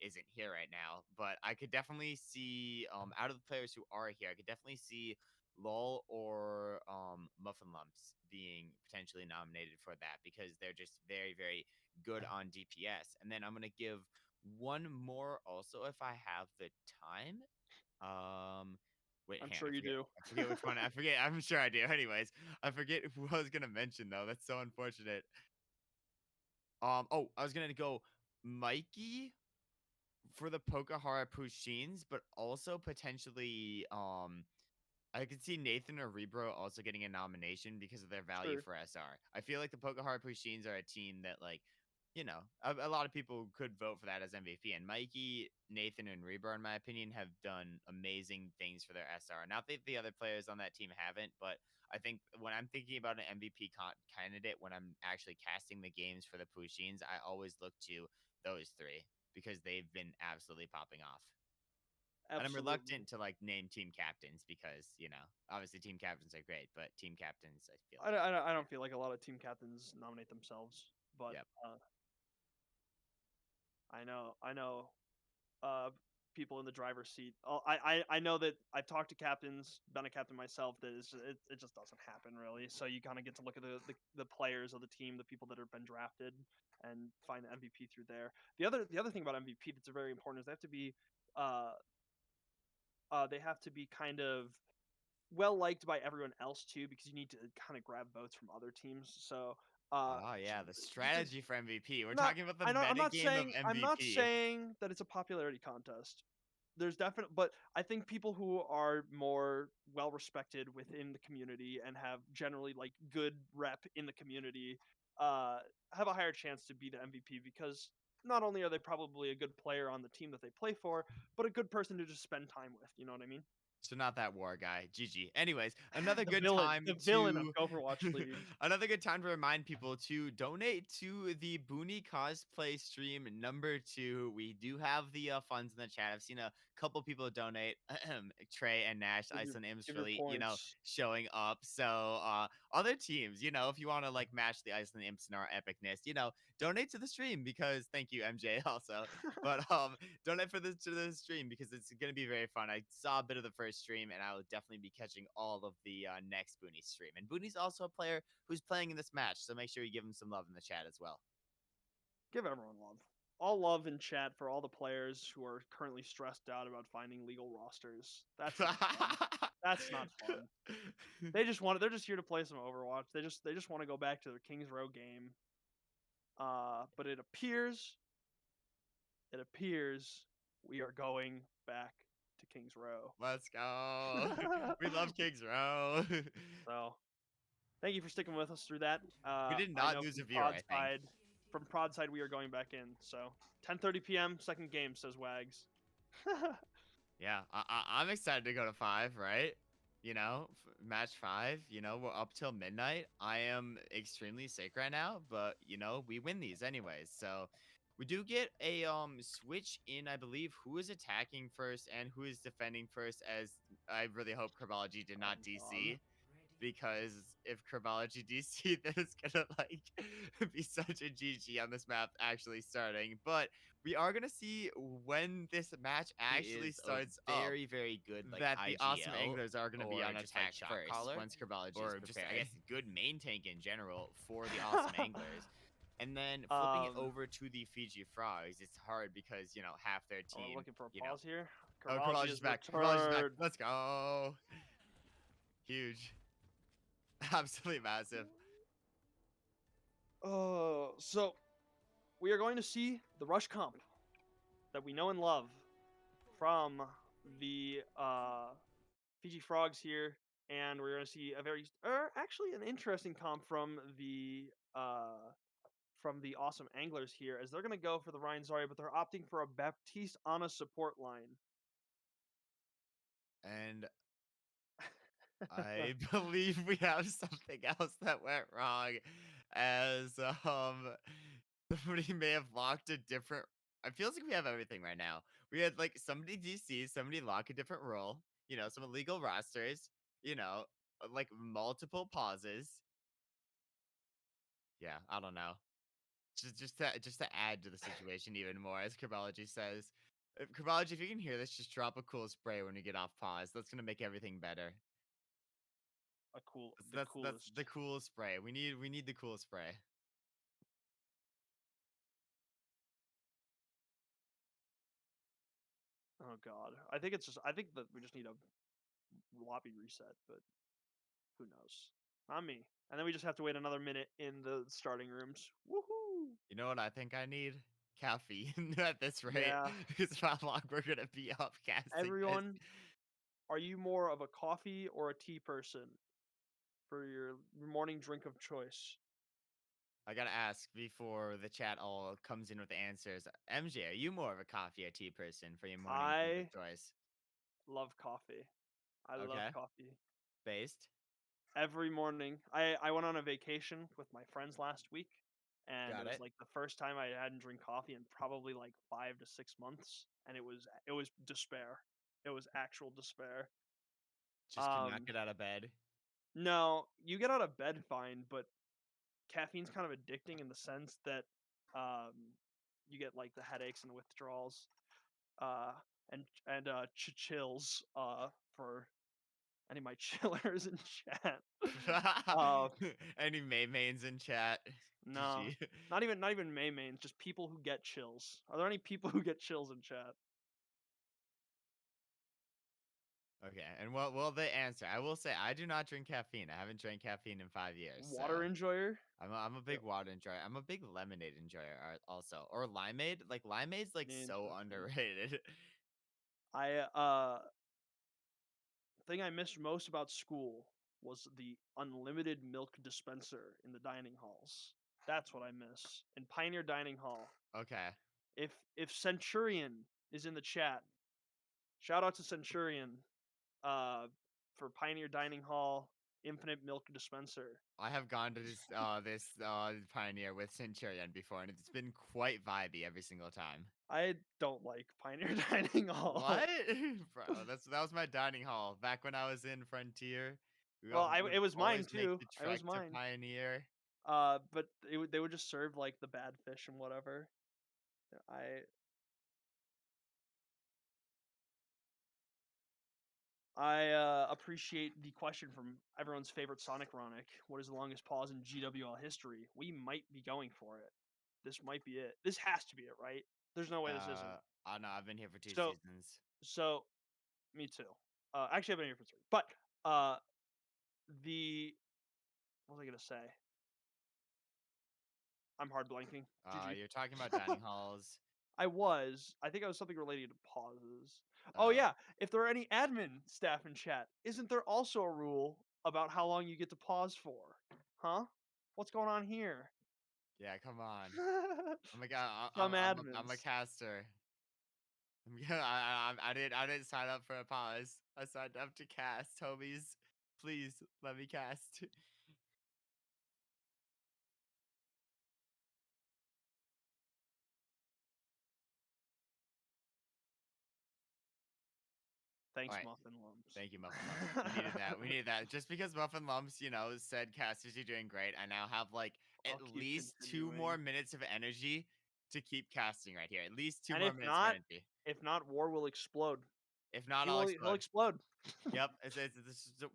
isn't here right now. But I could definitely see out of the players who are here, I could definitely see Lol or Muffin Lumps being potentially nominated for that because they're just very, very good on DPS. And then I'm gonna give one more also if I have the time. Wait, I'm hang sure on, you do. I forget which one. I forget. I'm sure I do. Anyways, I forget who I was gonna mention though. That's so unfortunate. Oh, I was gonna go Mikey for the Pokahara Pushins, but also potentially I could see Nathan or Rebro also getting a nomination because of their value Sure. for SR. I feel like the Pokahara Pushins are a team that, like, a lot of people could vote for that as MVP. And Mikey, Nathan, and Rebro, in my opinion, have done amazing things for their SR. Not that the other players on that team haven't, but I think when I'm thinking about an MVP candidate, when I'm actually casting the games for the Pushins, I always look to those three because they've been absolutely popping off. And I'm Absolutely. reluctant to like name team captains because obviously team captains are great, but team captains I feel like I don't feel like a lot of team captains nominate themselves, but yep. I know people in the driver's seat. I know that I've talked to captains, been a captain myself. That it just doesn't happen really. So you kind of get to look at the players of the team, the people that have been drafted, and find the MVP through there. The other thing about MVP that's very important is they have to be kind of well liked by everyone else too, because you need to kind of grab votes from other teams. So Oh yeah, the strategy for MVP. We're not talking about the I'm not metagame of saying MVP. that it's a popularity contest. There's definitely, but I think people who are more well respected within the community and have generally like good rep in the community have a higher chance to be the MVP because not only are they probably a good player on the team that they play for, but a good person to just spend time with. You know what I mean? So not that war guy. GG. Anyways, another good time the to villain of Gopherwatch League. another good time to remind people to donate to the Booney cosplay stream #2. We do have the funds in the chat. I've seen a couple people donate. Trey and Nash, Iceland Imps Give your really, points. showing up. So other teams, if you want to like match the Iceland Imps in our epicness, donate to the stream because thank you, MJ, also. But donate to the stream because it's gonna be very fun. I saw a bit of the first stream, and I will definitely be catching all of the next Booney stream. And Booney's also a player who's playing in this match, so make sure you give him some love in the chat as well. Give everyone love. All love in chat for all the players who are currently stressed out about finding legal rosters. That's not fun. That's not fun. They're just here to play some Overwatch. They just want to go back to their Kings Row game. But it appears we are going back to Kings Row. Let's go. We love Kings Row. So, thank you for sticking with us through that. We did not lose a viewer, I think. From Prod side, we are going back in. So, 10:30 p.m. second game, says Wags. Yeah, I'm excited to go to 5, right? Match 5, we're up till midnight. I am extremely sick right now, but, we win these anyways. So we do get a switch in, I believe, who is attacking first and who is defending first, as I really hope Herbology did not DC. Because if Herbology DC, then it's gonna be such a GG on this map actually starting. But we are gonna see when this match actually starts very, very good. Like that the IGL, awesome anglers are gonna be on attack shot first caller, once Herbology or is just, prepared. I guess, good main tank in general for the awesome anglers. And then flipping it over to the Phiji Frogs, it's hard because, you know, half their team, we're looking for a you know. pause here. Oh, Kabr27 is back. returned. Kabr27 back. Let's go. Huge. Absolutely massive. So we are going to see the rush comp that we know and love from the Fiji Frogs here, and we're going to see a actually an interesting comp from the awesome anglers here, as they're going to go for the Ryan Zarya, but they're opting for a Baptiste on a support line. And I believe we have something else that went wrong, as somebody may have locked a different. It feels like we have everything right now. We had like somebody DC, somebody lock a different role. You know, some illegal rosters. You know, like multiple pauses. Yeah, I don't know. Just to add to the situation even more, as Kabr27 says. Kabr27, if you can hear this, just drop a cool spray when you get off pause. That's gonna make everything better. That's the cool spray. We need the cool spray. Oh god. I think that we just need a lobby reset, but who knows? Not me. And then we just have to wait another minute in the starting rooms. Woohoo! You know what I think I need? Caffeine at this rate. Yeah. Because how long we're gonna be up casting Everyone, this. are you more of a coffee or a tea person for your morning drink of choice? I gotta ask before the chat all comes in with the answers. MJ, are you more of a coffee or tea person for your morning drink of choice? Love coffee. I love Okay. coffee. Based? Every morning. I went on a vacation with my friends last week, and Got it was it. like the first time I hadn't drank coffee in probably like 5 to 6 months, and it was despair. It was actual despair. Just could not get out of bed. No, you get out of bed fine, but caffeine's kind of addicting in the sense that you get like the headaches and the withdrawals, uh, and chills for any of my chillers in chat. Any mains in chat? No, GG. not even mains, just people who get chills. Are there any people who get chills in chat? Okay, and well, the answer. I will say I do not drink caffeine. I haven't drank caffeine in 5 years. Water enjoyer? I'm a big water enjoyer. I'm a big lemonade enjoyer also, or limeade. Like limeade's like so underrated. Thing I missed most about school was the unlimited milk dispenser in the dining halls. That's what I miss in Pioneer Dining Hall. Okay. If Centurion is in the chat, shout out to Centurion, for Pioneer Dining Hall infinite milk dispenser. I have gone to this Pioneer with Centurion before, and it's been quite vibey every single time. I don't like Pioneer Dining Hall. What? Bro, that was my dining hall back when I was in Frontier. Well, it was mine too. It was mine. To Pioneer. But they would just serve like the bad fish and whatever. I appreciate the question from everyone's favorite Sonic Ronic. What is the longest pause in GWL history? We might be going for it. This might be it. This has to be it, right? There's no way this isn't. I know. I've been here for 2 seasons. So, me too. Actually, I've been here for 3. But what was I gonna say? I'm hard blanking. You're talking about dining halls. I think I was something related to pauses. Oh yeah, if there are any admin staff in chat, isn't there also a rule about how long you get to pause for? Huh? What's going on here? Yeah, come on. Oh my god, I'm a caster. I didn't sign up for a pause. I signed up to cast, homies. Please let me cast. Thanks, Muffin Lumps. Thank you, Muffin Lumps. We needed that. We needed that. Just because Muffin Lumps, you know, said casters, you're doing great. I now have like at least 2 more minutes of energy to keep casting right here. At least 2 more minutes of energy. If not, War will explode. If not, he'll explode. Yep,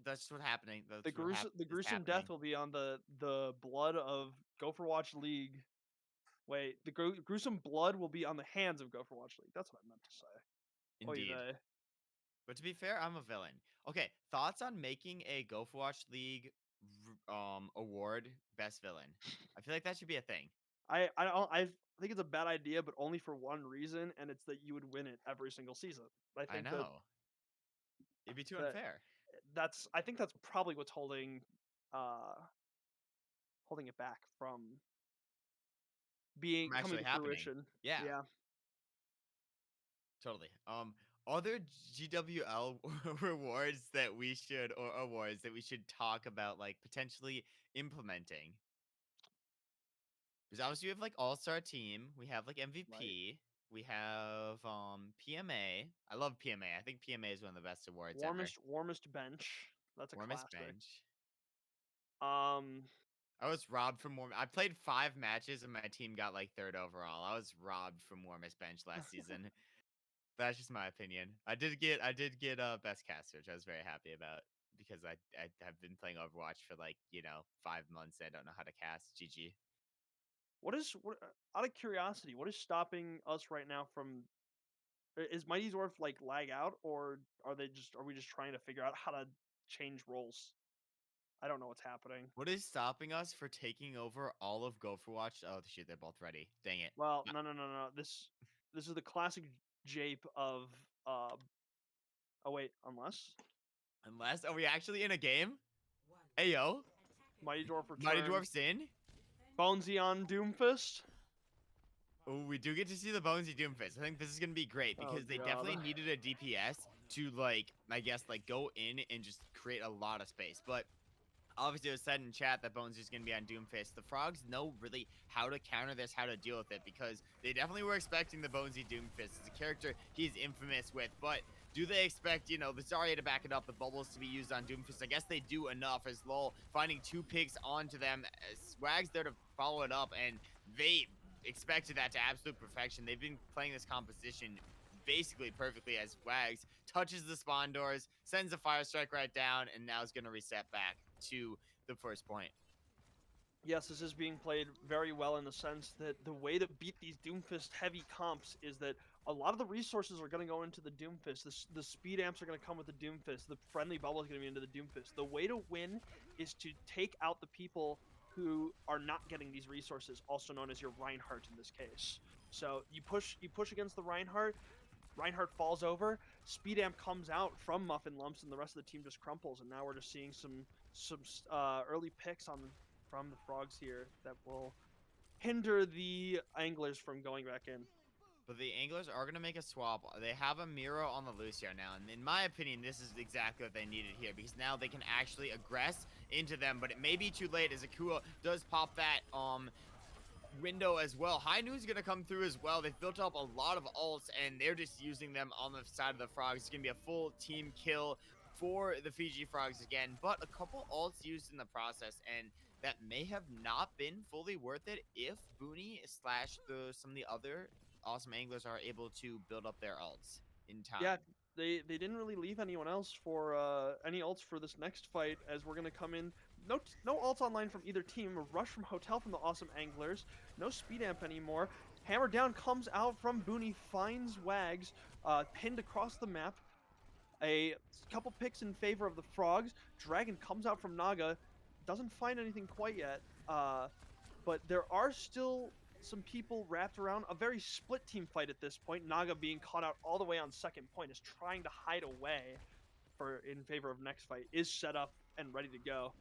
that's what's happening. The gruesome death will be on the blood of Gopherwatch League. Wait, the gruesome blood will be on the hands of Gopherwatch League. That's what I meant to say. Oy Indeed. vey. But to be fair, I'm a villain. Okay, thoughts on making a Gopherwatch League award best villain? I feel like that should be a thing. I think it's a bad idea, but only for one reason, and it's that you would win it every single season. I know. It'd be too unfair. I think that's probably what's holding it back from coming to fruition. Yeah. Yeah. Totally. Other GWL rewards that we should, or awards that we should talk about, like potentially implementing. Because obviously we have like All-Star Team, we have like MVP, Right. we have PMA. I love PMA. I think PMA is one of the best awards Warmest bench. That's a Warmest classic. bench. I was robbed from I played 5 matches and my team got like 3rd overall. I was robbed from warmest bench last season. That's just my opinion. I did get best caster, which I was very happy about because I have been playing Overwatch for like 5 months. I don't know how to cast. GG. What out of curiosity, what is stopping us right now from? Is Mighty Dwarf like lag out, or are we just trying to figure out how to change roles? I don't know what's happening. What is stopping us for taking over all of Gopherwatch? Oh shoot, they're both ready. Dang it. Well, no. This is the classic jape of oh wait, unless are we actually in a game? Hey yo. Mighty Dwarf returns. Mighty Dwarf's in. Bonesy on Doomfist. Oh, we do get to see the Bonesy Doomfist. I think this is gonna be great because they definitely needed a DPS to I guess go in and just create a lot of space. But obviously it was said in chat that Bonesy's gonna be on Doomfist. The Phrogs know really how to counter this, how to deal with it, because they definitely were expecting the Bonesy Doomfist. It's a character he's infamous with, but do they expect, the Zarya to back it up, the bubbles to be used on Doomfist? I guess they do enough, as LOL finding 2 picks onto them. Swag's there to follow it up, and they expected that to absolute perfection. They've been playing this composition basically perfectly as Wags touches the spawn doors, sends a fire strike right down, and now is going to reset back to the first point. Yes, this is being played very well in the sense that the way to beat these Doomfist heavy comps is that a lot of the resources are going to go into the Doomfist. The speed amps are going to come with the Doomfist. The friendly bubble is going to be into the Doomfist. The way to win is to take out the people who are not getting these resources, also known as your Reinhardt in this case. So you push against the Reinhardt falls over, speed amp comes out from Muffin Lumps, and the rest of the team just crumples. And now we're just seeing some early picks from the Phrogs here that will hinder the Anglers from going back in. But the Anglers are going to make a swap. They have a Miro on the Lucio now, and in my opinion, this is exactly what they needed here, because now they can actually aggress into them, but it may be too late as Akua does pop that window as well. High Noon's going to come through as well. They've built up a lot of ults, and they're just using them on the side of the Phrogs. It's going to be a full team kill for the Phiji Phrogs again, but a couple ults used in the process, and that may have not been fully worth it if Booney / some of the other awesome anglers are able to build up their ults in time. Yeah, they didn't really leave anyone else for any ults for this next fight, as we're gonna come in. No ults online from either team. A rush from Hotel from the awesome anglers. No speed amp anymore. Hammer down comes out from Booney, finds Wags, pinned across the map. A couple picks in favor of the Phrogs. Dragon comes out from Naga. Doesn't find anything quite yet, but there are still some people wrapped around. A very split team fight at this point. Naga being caught out all the way on second point is trying to hide away in favor of next fight. Is set up and ready to go.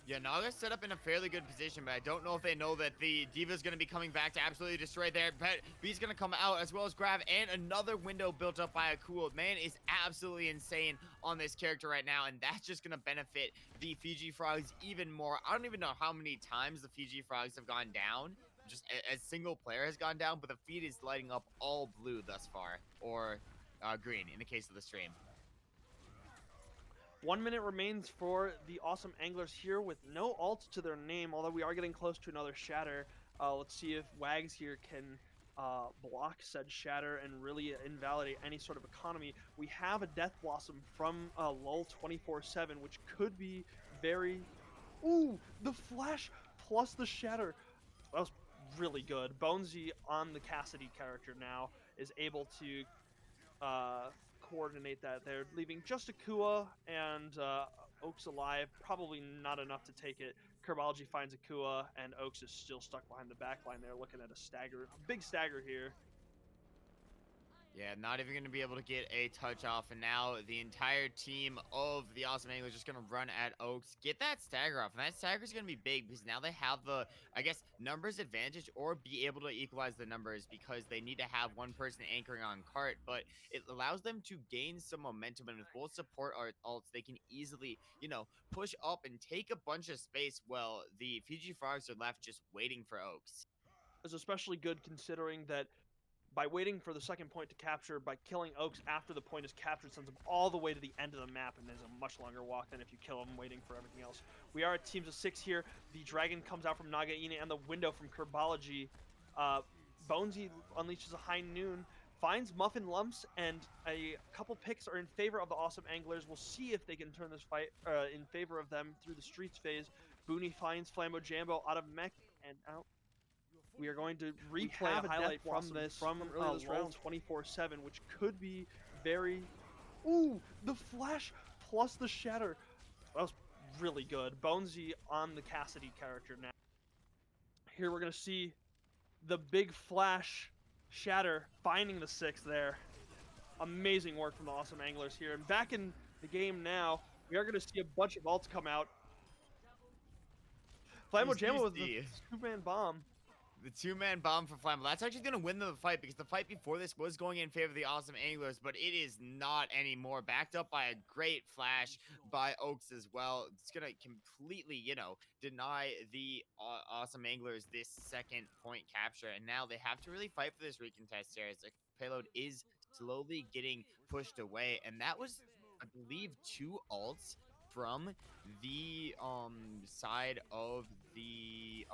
Yeah, Naga's set up in a fairly good position, but I don't know if they know that the D.Va's going to be coming back to absolutely destroy there. But B's going to come out as well as grab, and another window built up by Akua. Man is absolutely insane on this character right now, and that's just going to benefit the Phiji Phrogs even more. I don't even know how many times the Phiji Phrogs have gone down, just as single player has gone down, but the feed is lighting up all blue thus far, or green in the case of the stream. 1 minute remains for the awesome anglers here with no ults to their name, although we are getting close to another shatter. Let's see if Wags here can block said shatter and really invalidate any sort of economy. We have a Death Blossom from LOL 24/7, which could be very... Ooh, the flash plus the shatter. That was really good. Bonesy on the Cassidy character now is able to coordinate that. They're leaving just Akua and Oaks alive. Probably not enough to take it. Kabr27 finds Akua, and Oaks is still stuck behind the back line. They're looking at a big stagger here. Yeah, not even going to be able to get a touch off, and now the entire team of the Awesome Anglers just going to run at Oaks, get that stagger off, and that stagger is going to be big because now they have the, I guess, numbers advantage or be able to equalize the numbers because they need to have one person anchoring on cart, but it allows them to gain some momentum, and with both support alts, they can easily, you know, push up and take a bunch of space while the Phiji Phrogs are left just waiting for Oaks. It's especially good considering that by waiting for the second point to capture, by killing Oaks after the point is captured, sends him all the way to the end of the map, and there's a much longer walk than if you kill him waiting for everything else. We are at teams of 6 here. The dragon comes out from Nagaine and the window from Kabr27. Bonesy unleashes a high noon, finds Muffin Lumps, and a couple picks are in favor of the Awesome Anglers. We'll see if they can turn this fight in favor of them through the streets phase. Booney finds Flambo Jambo out of mech and out. We are going to replay a highlight from earlier this round 24/7, which could be very... Ooh, the flash plus the shatter. That was really good. Bonesy on the Cassidy character now. Here we're going to see the big flash shatter finding the 6 there. Amazing work from the Awesome Anglers here. And back in the game now, we are going to see a bunch of ults come out. Flambo Jambo with the 2-man bomb. The 2-man bomb for Flambo. That's actually going to win the fight because the fight before this was going in favor of the Awesome Anglers, but it is not anymore. Backed up by a great flash by Oaks as well. It's going to completely, you know, deny the Awesome Anglers this second point capture, and now they have to really fight for this recontest here as the payload is slowly getting pushed away, and that was, I believe, 2 ults from the side of the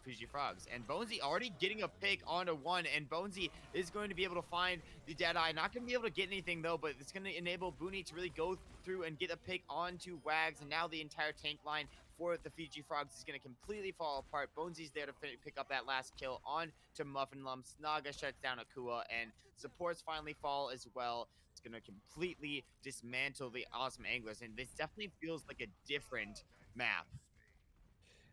Phiji Phrogs, and Bonesy already getting a pick onto 1, and Bonesy is going to be able to find the Deadeye. Not going to be able to get anything though, but it's going to enable Booney to really go through and get a pick onto Wags, and now the entire tank line for the Phiji Phrogs is going to completely fall apart. Bonesy's there to pick up that last kill on to Muffin Lumps. Naga shuts down Akua, and supports finally fall as well. It's going to completely dismantle the Awesome Anglers, and this definitely feels like a different map.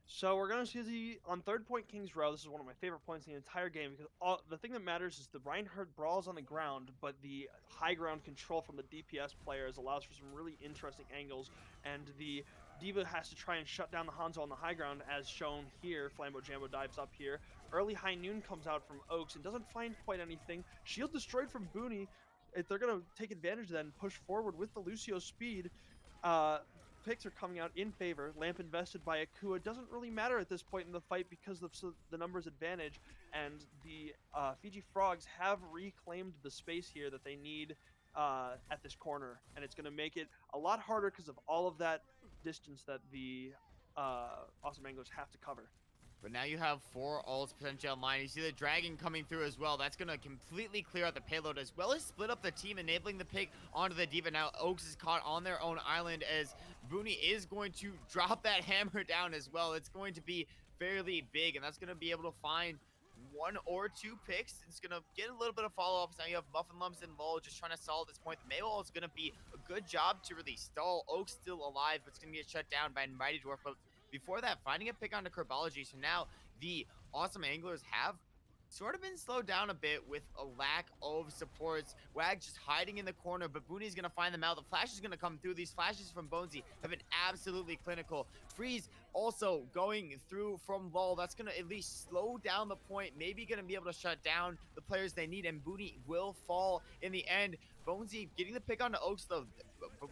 So we're going to see on 3rd point King's Row. This is one of my favorite points in the entire game because the thing that matters is the Reinhardt brawls on the ground, but the high ground control from the DPS players allows for some really interesting angles, and the D.Va has to try and shut down the Hanzo on the high ground as shown here. Flambo Jambo dives up here. Early High Noon comes out from Oaks and doesn't find quite anything. Shield destroyed from Booney. If they're going to take advantage of that and push forward with the Lucio speed, picks are coming out in favor. Lamp invested by Akua doesn't really matter at this point in the fight because of the numbers advantage, and the Phiji Phrogs have reclaimed the space here that they need at this corner, and it's going to make it a lot harder because of all of that distance that the Awesome Anglers have to cover. But now you have 4 ults potentially online. You see the Dragon coming through as well. That's going to completely clear out the payload as well as split up the team, enabling the pick onto the D.Va. Now Oaks is caught on their own island as Booney is going to drop that hammer down as well. It's going to be fairly big, and that's going to be able to find 1 or 2 picks. It's going to get a little bit of follow-ups. Now you have Muffin Lumps and Lol just trying to stall at this point. The Maywall is going to be a good job to really stall. Oaks still alive, but it's going to get shut down by Mighty Dwarf. But before that, finding a pick onto Kabr27. So now the Awesome Anglers have sort of been slowed down a bit with a lack of supports. Wag just hiding in the corner, but Booney's going to find them out. The flash is going to come through. These flashes from Bonesy have been absolutely clinical. Freeze also going through from Lol. That's going to at least slow down the point. Maybe going to be able to shut down the players they need, and Booney will fall in the end. Bonesy getting the pick onto Oaks, though.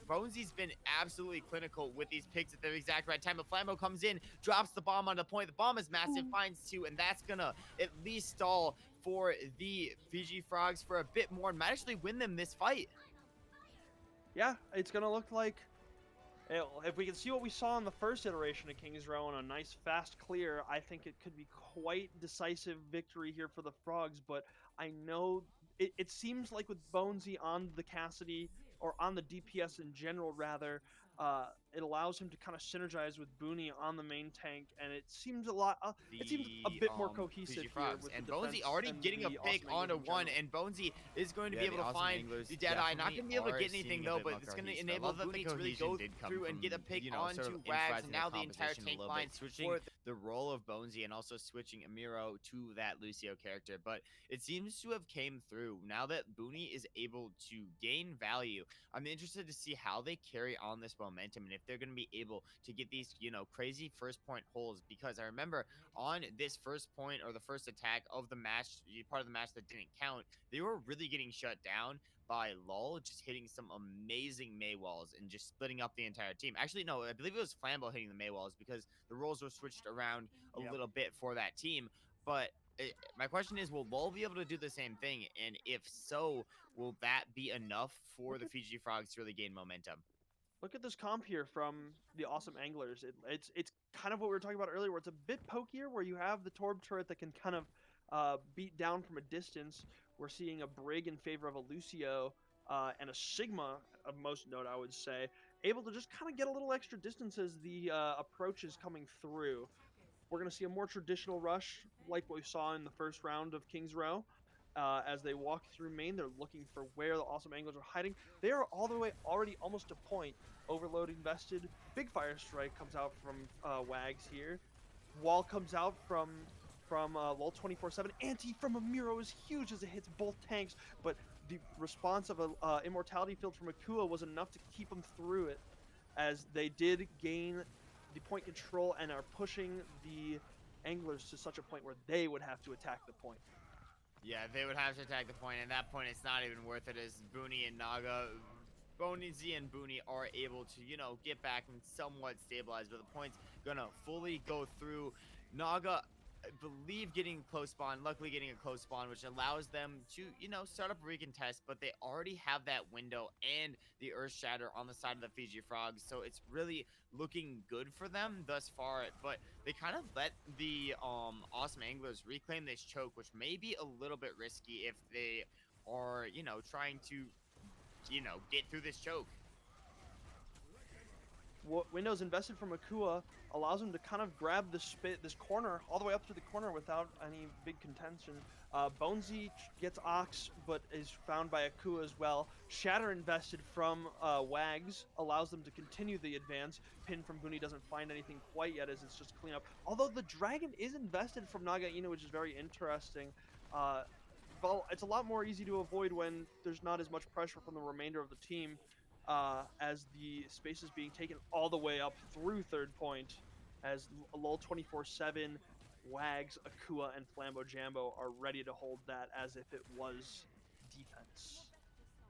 Bonesy's been absolutely clinical with these picks at the exact right time. But Flambo comes in, drops the bomb on the point. The bomb is massive, finds 2, and that's gonna at least stall for the Phiji Phrogs for a bit more and might actually win them this fight. Yeah, it's gonna look like, if we can see what we saw in the first iteration of King's Row on a nice fast clear, I think it could be quite decisive victory here for the Frogs. But I know it seems like with Bonesy on the Cassidy, or on the DPS in general rather, it allows him to kind of synergize with Booney on the main tank, and it seems a lot. It seems a bit more cohesive Phiji here Frogs. with And the Bonesy defense already and getting a the pick awesome onto Anglers in one, general. and Bonesy is going to Yeah, be able the to awesome find anglers the Deadeye. Not going to be able to definitely get are seeing anything a though, bit but more it's going to cohesive. I enable love that the Booney to really cohesion go did come through and from, get a pick you know, sort of onto Wags, influencing and the now the entire composition a tank little line bit switching for the role of Bonesy and also switching Amiro to that Lucio character. But it seems to have came through. Now that Booney is able to gain value, I'm interested to see how they carry on this momentum and if they're going to be able to get these, you know, crazy first point holes. Because I remember on this first point or the first attack of the match, part of the match that didn't count, they were really getting shut down by Lull just hitting some amazing May walls and just splitting up the entire team. Actually, no, I believe it was Flambeau hitting the May walls because the roles were switched around a little bit for that team. But my question is, will Lull be able to do the same thing? And if so, will that be enough for the Fiji Frogs to really gain momentum? Look at this comp here from the awesome Anglers. It's kind of what we were talking about earlier, where it's a bit pokier, where you have the Torb turret that can kind of beat down from a distance. We're seeing a Brig in favor of a Lucio and a Sigma of most note, I would say, able to just kind of get a little extra distance as the approach is coming through. We're going to see a more traditional rush, like what we saw in the first round of King's Row. As they walk through main, they're looking for where the awesome Anglers are hiding. They are all the way already almost to point. Overload invested. Big Fire Strike comes out from Wags here. Wall comes out from Lol 24/7. Anti from Amiro is huge as it hits both tanks, but the response of a Immortality Field from Akua was enough to keep them through it, as they did gain the point control and are pushing the Anglers to such a point where they would have to attack the point. Yeah, they would have to attack the point, and at that point, it's not even worth it as Booney and Naga, Bonesy and Booney are able to, you know, get back and somewhat stabilize, but the point's gonna fully go through. Naga, I believe, getting close spawn, luckily getting a close spawn, which allows them to, you know, start up a recontest, but they already have that window and the Earth Shatter on the side of the Fiji Frogs, so it's really looking good for them thus far. But they kind of let the awesome Anglers reclaim this choke, which may be a little bit risky if they are, you know, trying to, you know, get through this choke. What Windows invested from Akua allows him to kind of grab this corner all the way up to the corner without any big contention. Bonesy gets Ox, but is found by Akua as well. Shatter invested from Wags allows them to continue the advance. Pin from Booney doesn't find anything quite yet, as it's just cleanup. Although the Dragon is invested from Nagaina, which is very interesting. Well, it's a lot more easy to avoid when there's not as much pressure from the remainder of the team. As the space is being taken all the way up through third point, as Lull 24/7, Wags, Akua, and Flambeau Jambo are ready to hold that as if it was defense.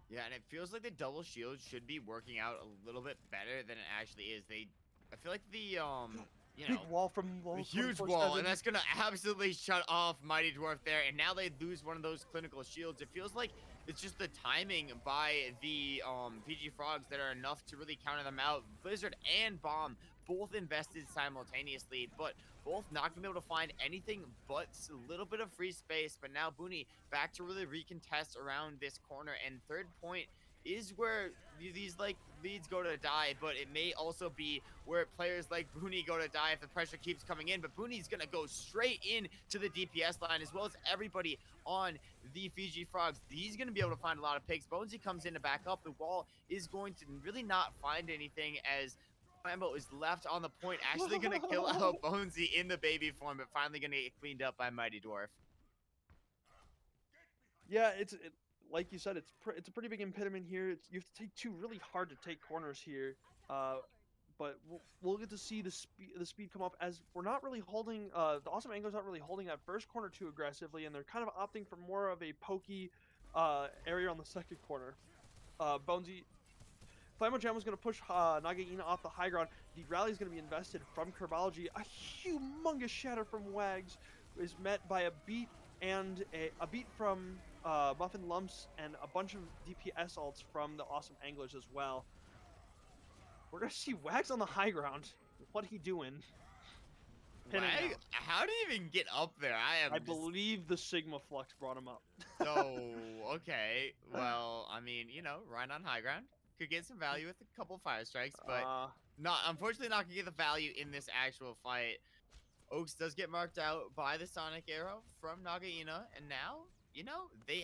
Yeah, and it feels like the double shield should be working out a little bit better than it actually is. I feel like the you know, big wall from Lull, the huge wall, and that's gonna absolutely shut off Mighty Dwarf there. And now they lose one of those clinical shields. It feels like it's just the timing by the PG Frogs that are enough to really counter them out. Blizzard and Bomb both invested simultaneously, but both not gonna be able to find anything but a little bit of free space. But now Booney back to really recontest around this corner, and third point is where these like leads go to die, but it may also be where players like Booney go to die if the pressure keeps coming in. But Booney's gonna go straight in to the DPS line, as well as everybody on the Fiji Frogs. He's gonna be able to find a lot of picks. Bonesy comes in to back up. The wall is going to really not find anything, as Flambeau is left on the point, actually gonna kill out Bonesy in the baby form, but finally gonna get cleaned up by Mighty Dwarf. Yeah, like you said, it's a pretty big impediment here. You have to take two really hard to take corners here, but we'll get to see the speed come up, as we're not really holding. The awesome Anglers not really holding that first corner too aggressively, and they're kind of opting for more of a pokey area on the second corner. Bonesy. Flammo Jam was going to push Nagaina off the high ground. The rally is going to be invested from Kerbology. A humongous shatter from Wags is met by a beat and a beat from Muffin Lumps and a bunch of DPS ults from the awesome Anglers as well. We're going to see Wags on the high ground. What he doing? Wag? How did he even get up there? I believe the Sigma Flux brought him up. Oh, okay. Well, I mean, you know, right on high ground. could get some value with a couple fire strikes, but unfortunately not gonna get the value in this actual fight. Oaks does get marked out by the Sonic Arrow from Nagaina, and now, you know, the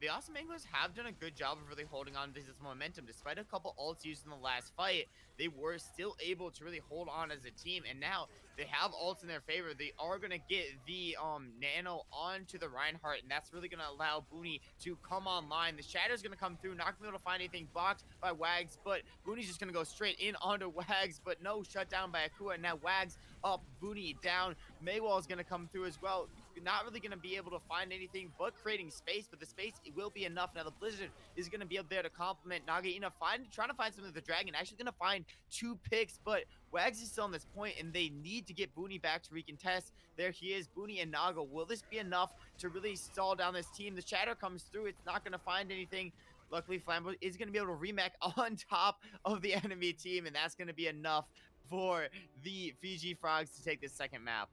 Awesome Anglers have done a good job of really holding on to this momentum. Despite a couple ults used in the last fight, they were still able to really hold on as a team, and now they have ults in their favor. They are going to get the nano onto the Reinhardt, and that's really going to allow Booney to come online. The Shatter's going to come through, not going to be able to find anything blocked by Wags, but Booney's just going to go straight in onto Wags, but no, shut down by Akua, and now Wags up, Booney down. Maywall is going to come through as well. Not really going to be able to find anything but creating space, but the space it will be enough. Now the Blizzard is going to be up there to complement Nagaina, trying to find something with the Dragon, actually going to find 2 picks, but Wags is still on this point, and they need to get Booney back to recontest. There he is, Booney and Naga. Will this be enough to really stall down this team? The Shatter comes through, it's not going to find anything. Luckily, Flambo is going to be able to remake on top of the enemy team, and that's going to be enough for the Phiji Phrogs to take this second map.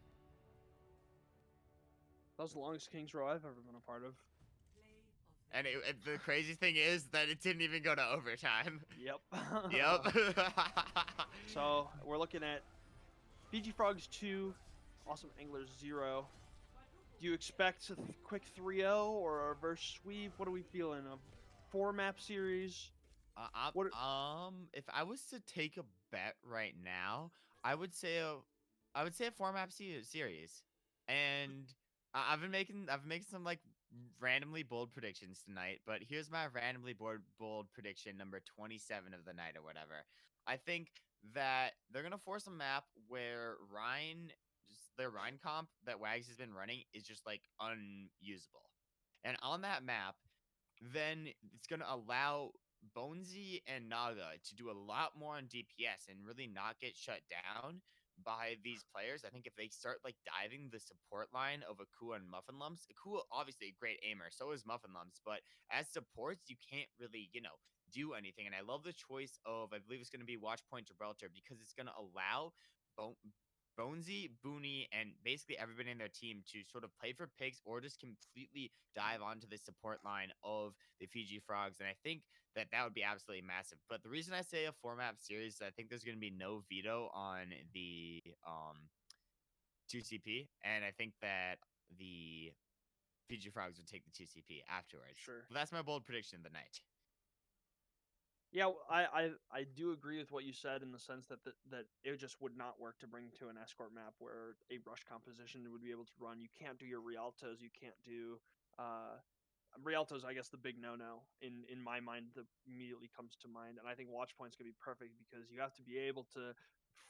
That was the longest Kings Row I've ever been a part of. And the crazy thing is that it didn't even go to overtime. Yep. Yep. So we're looking at Phiji Phrogs 2, Awesome Anglers 0. Do you expect a quick 3-0 or a reverse sweep? What are we feeling? A 4-map series? If I was to take a bet right now, I would say a 4-map series. And I've been making some like randomly bold predictions tonight, but here's my randomly bold prediction number 27 of the night or whatever. I think that they're gonna force a map where their Rhine comp that Wags has been running is just like unusable, and on that map, then it's gonna allow Bonesy and Naga to do a lot more on DPS and really not get shut down by these players. I think if they start like diving the support line of Akua and Muffin Lumps, Akua obviously a great aimer, so is Muffin Lumps, but as supports you can't really, you know, do anything. And I love the choice of, I believe it's going to be Watchpoint Gibraltar, because it's going to allow Bonesy, Booney, and basically everybody in their team to sort of play for picks or just completely dive onto the support line of the Phiji Phrogs. And I think that would be absolutely massive. But the reason I say a 4-map series is I think there's going to be no veto on the 2CP, and I think that the Phiji Phrogs would take the 2CP afterwards. Sure. But that's my bold prediction of the night. Yeah, I do agree with what you said in the sense that that it just would not work to bring to an escort map where a rush composition would be able to run. You can't do your Rialtos. You can't do Rialto's, I guess, the big no-no in my mind that immediately comes to mind. And I think Watchpoint's going to be perfect because you have to be able to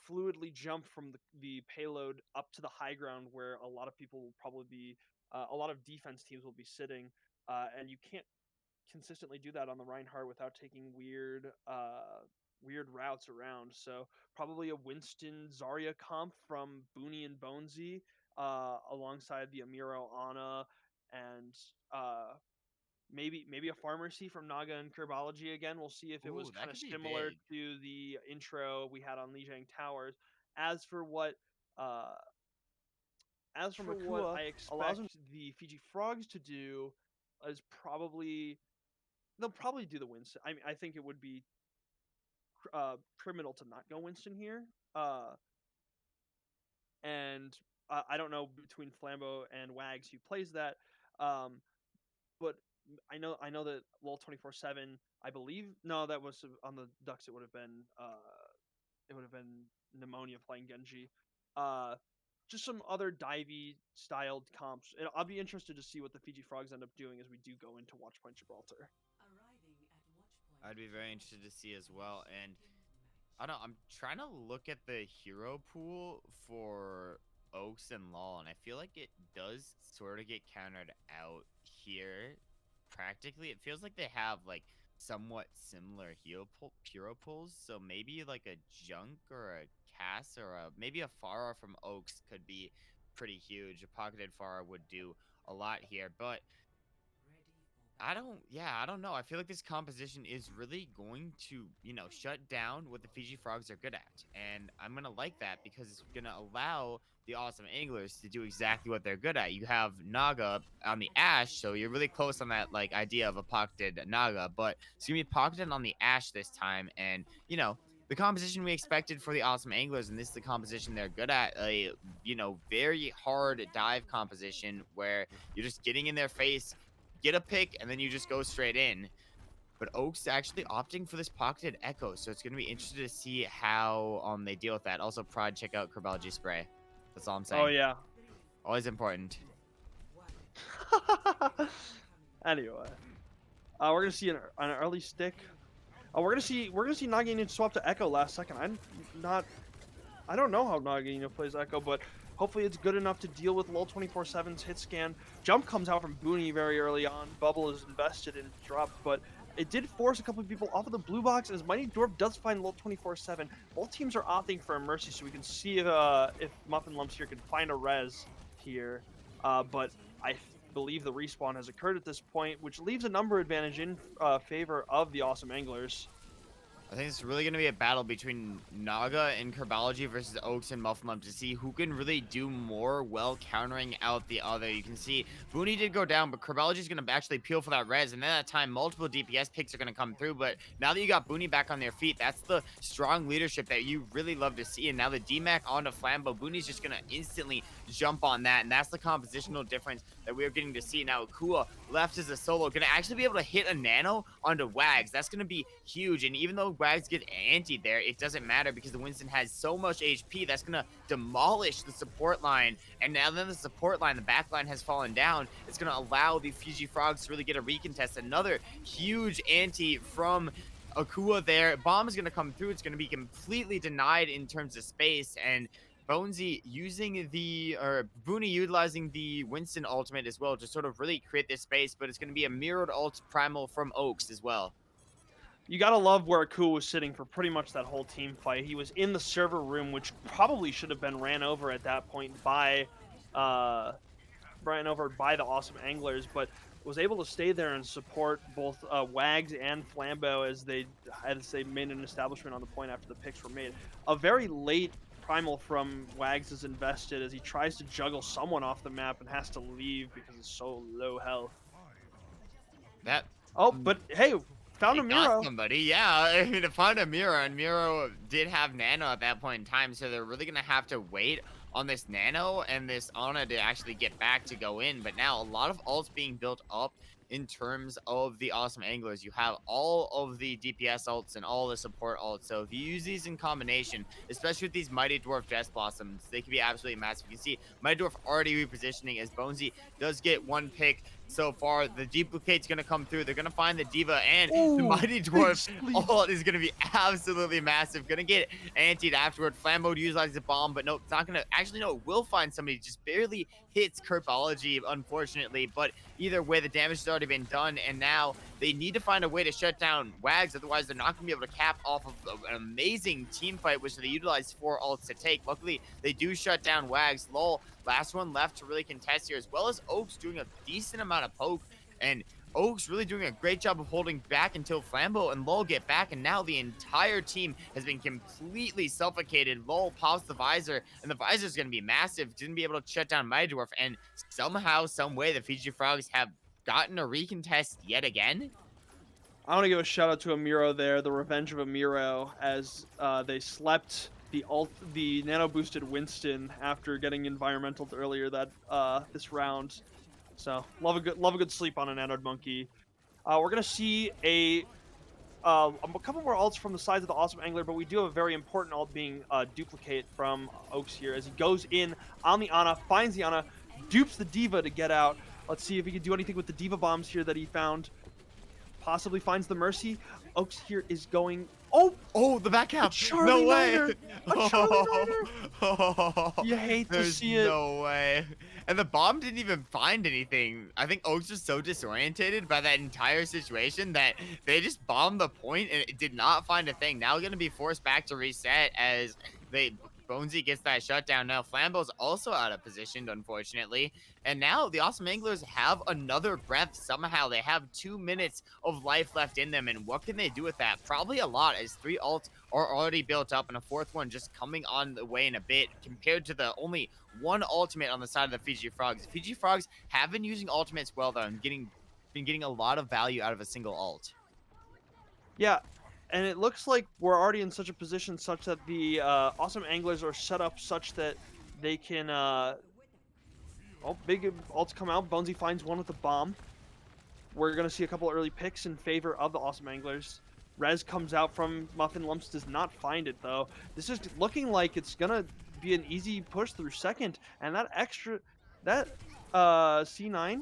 fluidly jump from the payload up to the high ground where a lot of people will probably be, a lot of defense teams will be sitting, and you can't consistently do that on the Reinhardt without taking weird routes around. So probably a Winston Zarya comp from Booney and Bonesy, alongside the Amiro Ana, and maybe a Pharmacy from Naga and Kerbology again. We'll see if it was kind of similar to the intro we had on Lijiang Towers. As for what Akua I expect the Phiji Phrogs to do is they'll probably do the Winston. I mean, I think it would be criminal to not go Winston here. And I don't know between Flambo and Wags who plays that, but I know that LOL 24/7. I believe that was on the Ducks. It would have been Pneumonia playing Genji. Just some other divey styled comps. I'll be interested to see what the Phiji Phrogs end up doing as we do go into Watchpoint Gibraltar. I'd be very interested to see as well. And I don't know, I'm trying to look at the hero pool for Oaks and LOL, and I feel like it does sort of get countered out here. Practically, it feels like they have like somewhat similar hero pools, so maybe like a Junk or a Cass or maybe a Pharah from Oaks could be pretty huge. A pocketed Pharah would do a lot here, but I don't know. I feel like this composition is really going to, you know, shut down what the Phiji Phrogs are good at. And I'm going to like that because it's going to allow the Awesome Anglers to do exactly what they're good at. You have Naga on the Ash, so you're really close on that like idea of a pocketed Naga, but it's gonna be pocketed on the Ash this time, and you know, the composition we expected for the Awesome Anglers, and this is the composition they're good at, a very hard dive composition where you're just getting in their face, get a pick, and then you just go straight in. But Oaks actually opting for this pocketed Echo, so it's going to be interesting to see how they deal with that. Also, Prod, check out Herbology Spray. That's all I'm saying. Oh yeah. Always important. Anyway, we're gonna see an early stick. We're gonna see Nagaino swap to Echo last second. I don't know how Nagaino plays Echo, but hopefully it's good enough to deal with LOL 24/7's hit scan. Jump comes out from Booney very early on. Bubble is invested in drop, but it did force a couple of people off of the blue box, as Mighty Dwarf does find LOL 24/7. Both teams are opting for a Mercy, so we can see if Muffin Lumps here can find a res here. But I believe the respawn has occurred at this point, which leaves a number advantage in favor of the Awesome Anglers. I think it's really going to be a battle between Naga and Herbology versus Oaks and Muffin Lump to see who can really do more while countering out the other. You can see Booney did go down, but Herbology is going to actually peel for that res, and then at that time, multiple DPS picks are going to come through. But now that you got Booney back on their feet, that's the strong leadership that you really love to see. And now the DMAC onto Flambeau, Booney's just going to instantly jump on that, and that's the compositional difference that we're getting to see. Now Akua left as a solo, going to actually be able to hit a nano onto Wags. That's going to be huge, and even though Wags get anti there, it doesn't matter because the Winston has so much HP that's going to demolish the support line. And now then the support line, the back line has fallen down. It's going to allow the Phiji Phrogs to really get a recontest. Another huge anti from Akua there. Bomb is going to come through. It's going to be completely denied in terms of space, and Bonesy using Booney utilizing the Winston ultimate as well to sort of really create this space, but it's going to be a mirrored ult primal from Oaks as well. You gotta love where Akua was sitting for pretty much that whole team fight. He was in the server room, which probably should have been ran over at that point by the Awesome Anglers, but was able to stay there and support both Wags and Flambeau as they made an establishment on the point after the picks were made. A very late primal from Wags is invested as he tries to juggle someone off the map and has to leave because it's so low health. But hey, found a Miro. Somebody, yeah. I mean, to find a Miro, and Miro did have Nano at that point in time, so they're really gonna have to wait on this Nano and this Ana to actually get back to go in. But now a lot of ults being built up in terms of the Awesome Anglers. You have all of the DPS ults and all the support ults. So if you use these in combination, especially with these Mighty Dwarf Jess Blossoms, they can be absolutely massive. You can see Mighty Dwarf already repositioning as Bonesy does get one pick so far. The duplicate's going to come through. They're going to find the Diva, and the Mighty Dwarf ult is going to be absolutely massive. Going to get antied afterward. Flambeau utilizes the bomb, but no, it's not going to. Actually, no, it will find somebody. Just barely hits Herbology, unfortunately. But either way, the damage has already been done, and now they need to find a way to shut down Wags. Otherwise, they're not going to be able to cap off of an amazing team fight, which they utilized 4 ults to take. Luckily, they do shut down Wags. Lol, last one left to really contest here, as well as Oaks doing a decent amount of poke, and Oaks really doing a great job of holding back until Flambeau and Lol get back, and now the entire team has been completely suffocated. Lol pops the visor, and the visor is going to be massive. Didn't be able to shut down Mighty Dwarf, and somehow, some way, the Phiji Phrogs have gotten a recontest yet again. I want to give a shout out to Amiro there, the revenge of Amiro, as they slept the nano boosted Winston after getting environmental earlier this round. So love a good sleep on a nanoed monkey. We're gonna see a couple more ults from the sides of the Awesome Angler, but we do have a very important ult being duplicate from Oaks here as he goes in on the Ana, finds the Ana, dupes the Diva to get out. Let's see if he can do anything with the Diva bombs here that he found. Possibly finds the Mercy. Oaks here is going. Oh, the back cap. No way. You hate to see it. No way. And the bomb didn't even find anything. I think Oaks was so disorientated by that entire situation that they just bombed the point and it did not find a thing. Now going to be forced back to reset as they Bonesy gets that shutdown. Now Flambeau's also out of position, unfortunately. And now the Awesome Anglers have another breath somehow. They have 2 minutes of life left in them. And what can they do with that? Probably a lot, as 3 ults are already built up and a 4th one just coming on the way in a bit, compared to the only 1 ultimate on the side of the Phiji Phrogs. The Phiji Phrogs have been using ultimates well, though, and been getting a lot of value out of a single ult. Yeah, and it looks like we're already in such a position such that the Awesome Anglers are set up such that they can... big ults come out. Bonesy finds one with a bomb. We're going to see a couple early picks in favor of the Awesome Anglers. Rez comes out from Muffin Lumps, does not find it, though. This is looking like it's going to be an easy push through second. And that extra... That C9...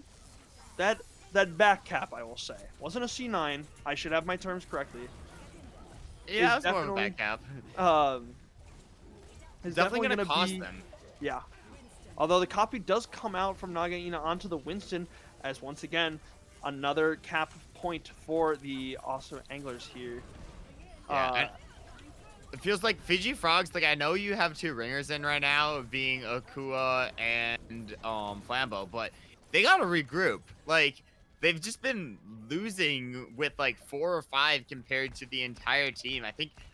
That back cap, I will say, wasn't a C9. I should have my terms correctly. Yeah, it's more of a back cap. It's definitely going to cost them. Yeah. Although the copy does come out from Nagaina onto the Winston, as once again, another cap point for the Awesome Anglers here. Yeah, it feels like Phiji Phrogs, like, I know you have 2 ringers in right now, being Akua and Flambeau, but they got to regroup. Like, they've just been losing with like 4 or 5 compared to the entire team. I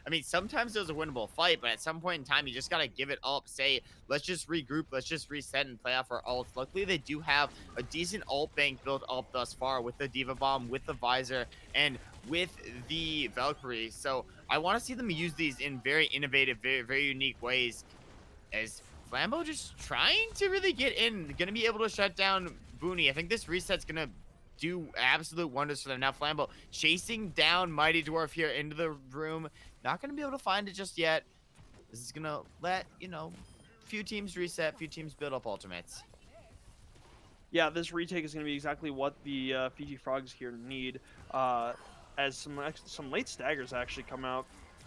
mean, sometimes there's a winnable fight, but at some point in time, you just got to give it up. Say, let's just regroup, let's just reset and play off our ults. Luckily, they do have a decent ult bank built up thus far with the Diva Bomb, with the Visor, and with the Valkyrie. So I want to see them use these in very innovative, very, very unique ways. As Flambeau just trying to really get in, going to be able to shut down Booney. I think this reset's going to do absolute wonders for them. Now Flambeau chasing down Mighty Dwarf here into the room. Not going to be able to find it just yet. This is going to let, few teams reset, few teams build up ultimates. Yeah, this retake is going to be exactly what the Phiji Phrogs here need. As some late staggers actually come out.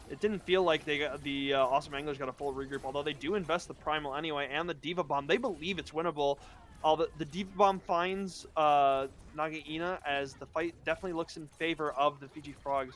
It didn't feel like they got the Awesome Anglers got a full regroup, although they do invest the Primal anyway and the Diva Bomb. They believe it's winnable. The Diva Bomb finds Nagaina, as the fight definitely looks in favor of the Phiji Phrogs.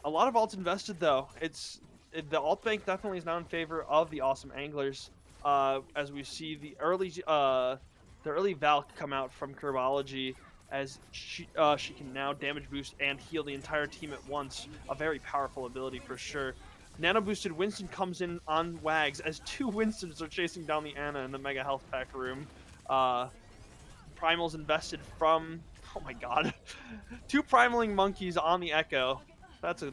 A lot of ults invested, though. The ult bank definitely is now in favor of the Awesome Anglers, as we see the early Valk come out from Kabr27, as she can now damage boost and heal the entire team at once. A very powerful ability for sure. Nano boosted Winston comes in on Wags, as 2 Winstons are chasing down the Ana in the Mega Health Pack room. Primal's invested from... Oh my god. 2 Primaling monkeys on the Echo. That's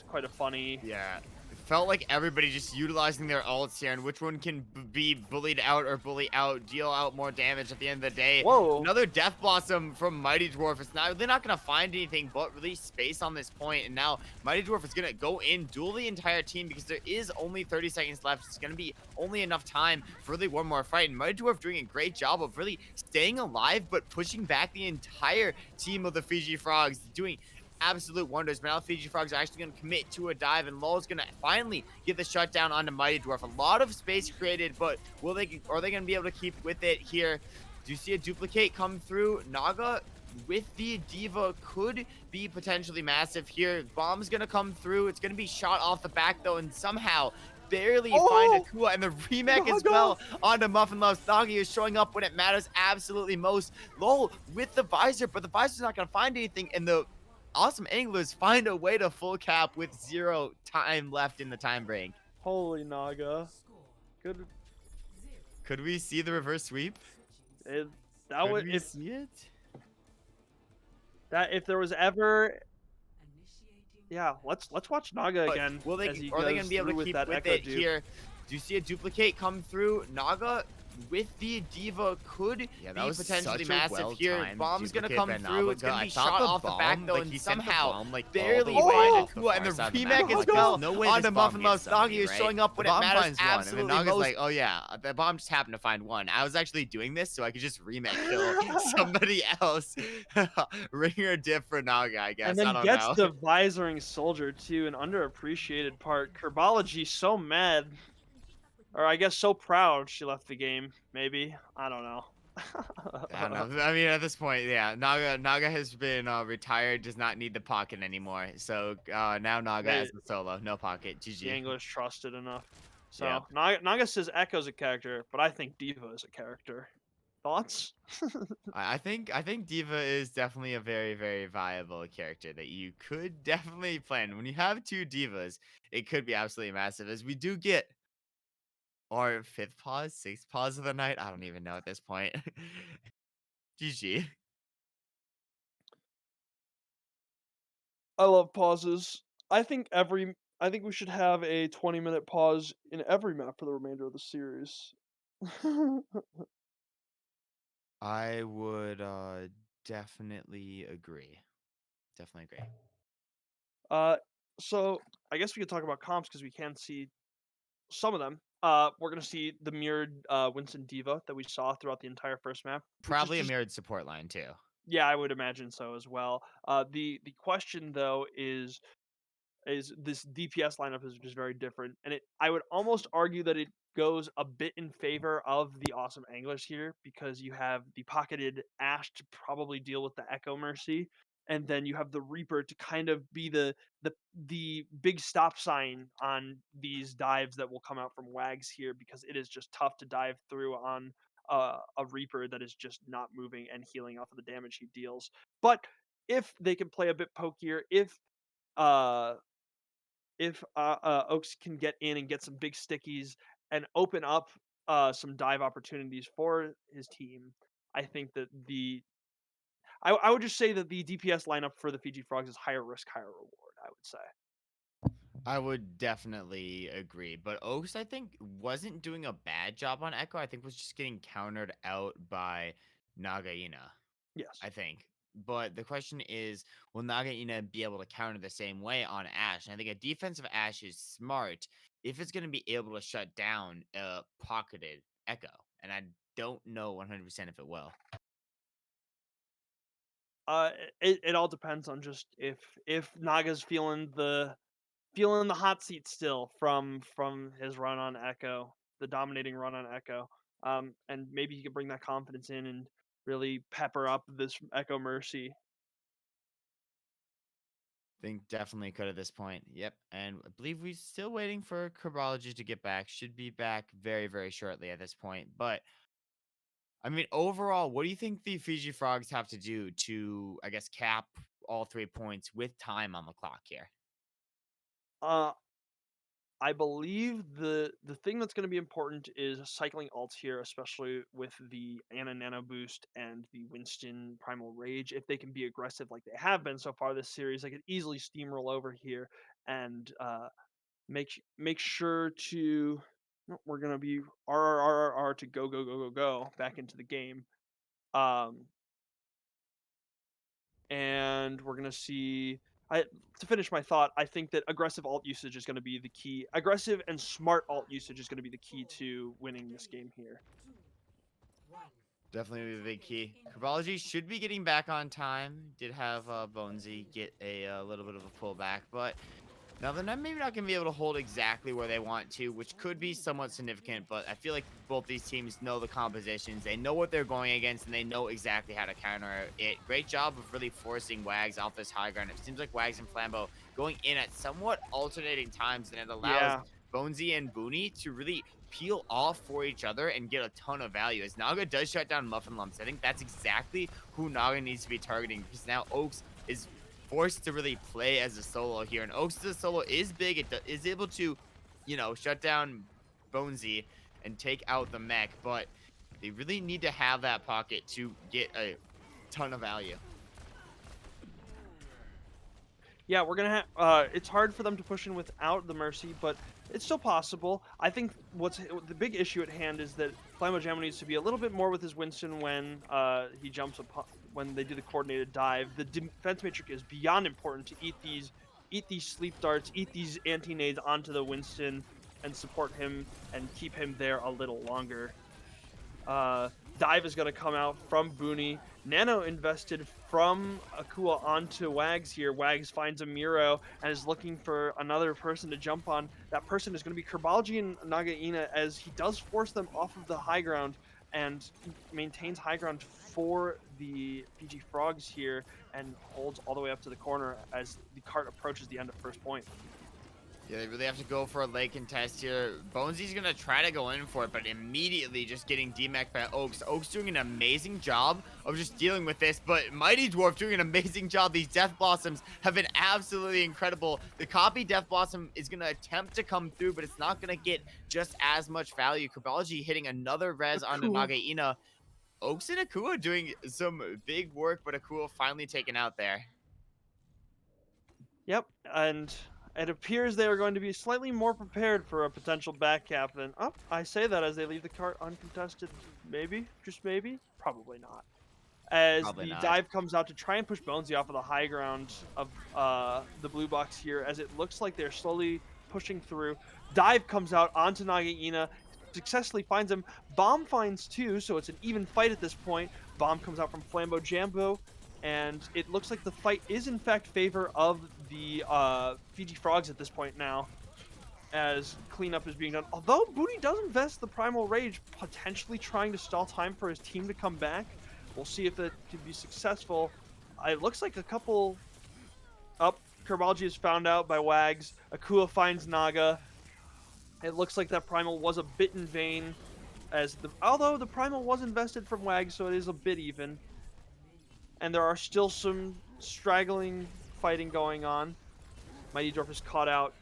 quite a funny... Yeah. Felt like everybody just utilizing their ults here, and which one can be bullied out or bully out, deal out more damage at the end of the day. Whoa. Another Death Blossom from Mighty Dwarf. They're not going to find anything but release space on this point, and now Mighty Dwarf is going to go in, duel the entire team, because there is only 30 seconds left. It's going to be only enough time for really one more fight, and Mighty Dwarf doing a great job of really staying alive, but pushing back the entire team of the Phiji Phrogs, doing absolute wonders. But now Phiji Phrogs are actually going to commit to a dive, and Lowell's going to finally get the shutdown onto Mighty Dwarf. A lot of space created, but are they going to be able to keep with it here? Do you see a duplicate come through? Naga with the Diva could be potentially massive here. Bomb's going to come through. It's going to be shot off the back, though, and somehow barely find Akua, and the remake as well onto Muffin Loves. Nagi is showing up when it matters absolutely most. Lowell with the Visor, but the Visor's not going to find anything, and the Awesome Anglers find a way to full cap with 0 time left in the time break. Holy Naga. Good. Could we see the reverse sweep? If there was ever... Yeah, let's watch Naga again. Are they going to be able to keep with it here? Do you see a duplicate come through? Naga with the Diva could be potentially massive here. Bomb's gonna come through. It's gonna be shot off the back though, and somehow barely find Akua, and the remake as well onto Muffin Loves. Nagi is showing up when it matters absolutely most. Naga's like, oh yeah, the bomb just happened to find one. I was actually doing this so I could just remake kill somebody else. Ringer diff for Naga, I guess. And then gets the Visoring Soldier too, an underappreciated part. Kabr27 so mad. Or I guess so proud she left the game, maybe. I don't know. I don't know. I mean, at this point, yeah, Naga has been retired, does not need the pocket anymore. So now Naga as a solo, no pocket. The GG. anglers trusted enough. So Yeah. Naga says Echo's a character, but I think Diva is a character. Thoughts? I think Diva is definitely a very, very viable character that you could definitely plan. When you have two Divas, it could be absolutely massive. As we do get our 5th pause, 6th pause of the night. I don't even know at this point. GG. I love pauses. I think we should have a 20-minute pause in every map for the remainder of the series. I would definitely agree. Definitely agree. So I guess we could talk about comps because we can see some of them. We're gonna see the mirrored Winston Diva that we saw throughout the entire first map. Probably a mirrored support line too. Yeah, I would imagine so as well. The question though is this DPS lineup is just very different, and I would almost argue that it goes a bit in favor of the awesome anglers here because you have the pocketed Ash to probably deal with the Echo Mercy, and then you have the Reaper to kind of be the big stop sign on these dives that will come out from Wags here because it is just tough to dive through on a Reaper that is just not moving and healing off of the damage he deals. But if they can play a bit pokier, uh if Oaks can get in and get some big stickies and open up some dive opportunities for his team, I think that I would just say that the DPS lineup for the Fiji Frogs is higher risk, higher reward. I would say. I would definitely agree. But Oaks, I think, wasn't doing a bad job on Echo. I think was just getting countered out by Nagaina. Yes. I think. But the question is, will Nagaina be able to counter the same way on Ashe? And I think a defensive Ashe is smart if it's going to be able to shut down a pocketed Echo. And I don't know 100% if it will. It all depends on just if Naga's feeling the hot seat still from his run on Echo, the dominating run on Echo. And maybe he could bring that confidence in and really pepper up this Echo Mercy. Think definitely could at this point. Yep. And I believe we're still waiting for Kabr27 to get back. Should be back very, very shortly at this point. But I mean, overall, what do you think the Fiji Frogs have to do to, I guess, cap all 3 points with time on the clock here? I believe the thing that's going to be important is cycling ults here, especially with the Ana Nano boost and the Winston Primal Rage. If they can be aggressive like they have been so far this series, they could easily steamroll over here and make sure to. We're gonna be RRRR to go back into the game. And we're gonna see. To finish my thought, I think that aggressive alt usage is going to be the key. Aggressive and smart alt usage is going to be the key to winning this game here. Definitely the big key. Kabr27 should be getting back on time. Did have Bonesy get a little bit of a pullback, but now they're maybe not going to be able to hold exactly where they want to, which could be somewhat significant, but I feel like both these teams know the compositions. They know what they're going against, and they know exactly how to counter it. Great job of really forcing Wags off this high ground. It seems like Wags and Flambeau going in at somewhat alternating times, and it allows Bonesy and Booney to really peel off for each other and get a ton of value. As Naga does shut down Muffin Lumps, I think that's exactly who Naga needs to be targeting, because now Oaks is forced to really play as a solo here, and Oaks as a solo is big. It is able to, shut down Bonesy and take out the mech, but they really need to have that pocket to get a ton of value. Yeah, we're gonna have. It's hard for them to push in without the Mercy, but it's still possible. I think the big issue at hand is that Flammo Jammo needs to be a little bit more with his Winston when he jumps up, when they do the coordinated dive. The defense matrix is beyond important to eat these sleep darts, eat these anti-nades onto the Winston, and support him and keep him there a little longer. Dive is going to come out from Booney. Nano invested from Akua onto Wags here. Wags finds a Miro and is looking for another person to jump on. That person is going to be Kabr27 and Nagaina, as he does force them off of the high ground. and maintains high ground for the Phiji Phrogs here and holds all the way up to the corner as the cart approaches the end of first point. Yeah, they really have to go for a late contest here. Bonesy's going to try to go in for it, but immediately just getting DMAC'd by Oaks. Oaks doing an amazing job of just dealing with this, but Mighty Dwarf doing an amazing job. These Death Blossoms have been absolutely incredible. The copy Death Blossom is going to attempt to come through, but it's not going to get just as much value. Kabr27 hitting another res onto Nagaina. Oaks and Akua doing some big work, but Akua finally taken out there. Yep, and it appears they are going to be slightly more prepared for a potential back cap than... Oh, I say that as they leave the cart uncontested. Maybe, just maybe, probably not. As the dive comes out to try and push Bonesy off of the high ground of the blue box here, as it looks like they're slowly pushing through. Dive comes out onto Nagaina, successfully finds him. Bomb finds two, so it's an even fight at this point. Bomb comes out from Flambeau Jambo, and it looks like the fight is in fact favor of the Phiji Phrogs at this point now, as cleanup is being done. Although Booty does invest the Primal Rage, potentially trying to stall time for his team to come back. We'll see if that can be successful. It looks like a couple up. Kabr27 is found out by Wags. Akua finds Naga. It looks like that Primal was a bit in vain, although the Primal was invested from Wags, so it is a bit even. And there are still some straggling fighting going on. Mighty Dwarf is caught out,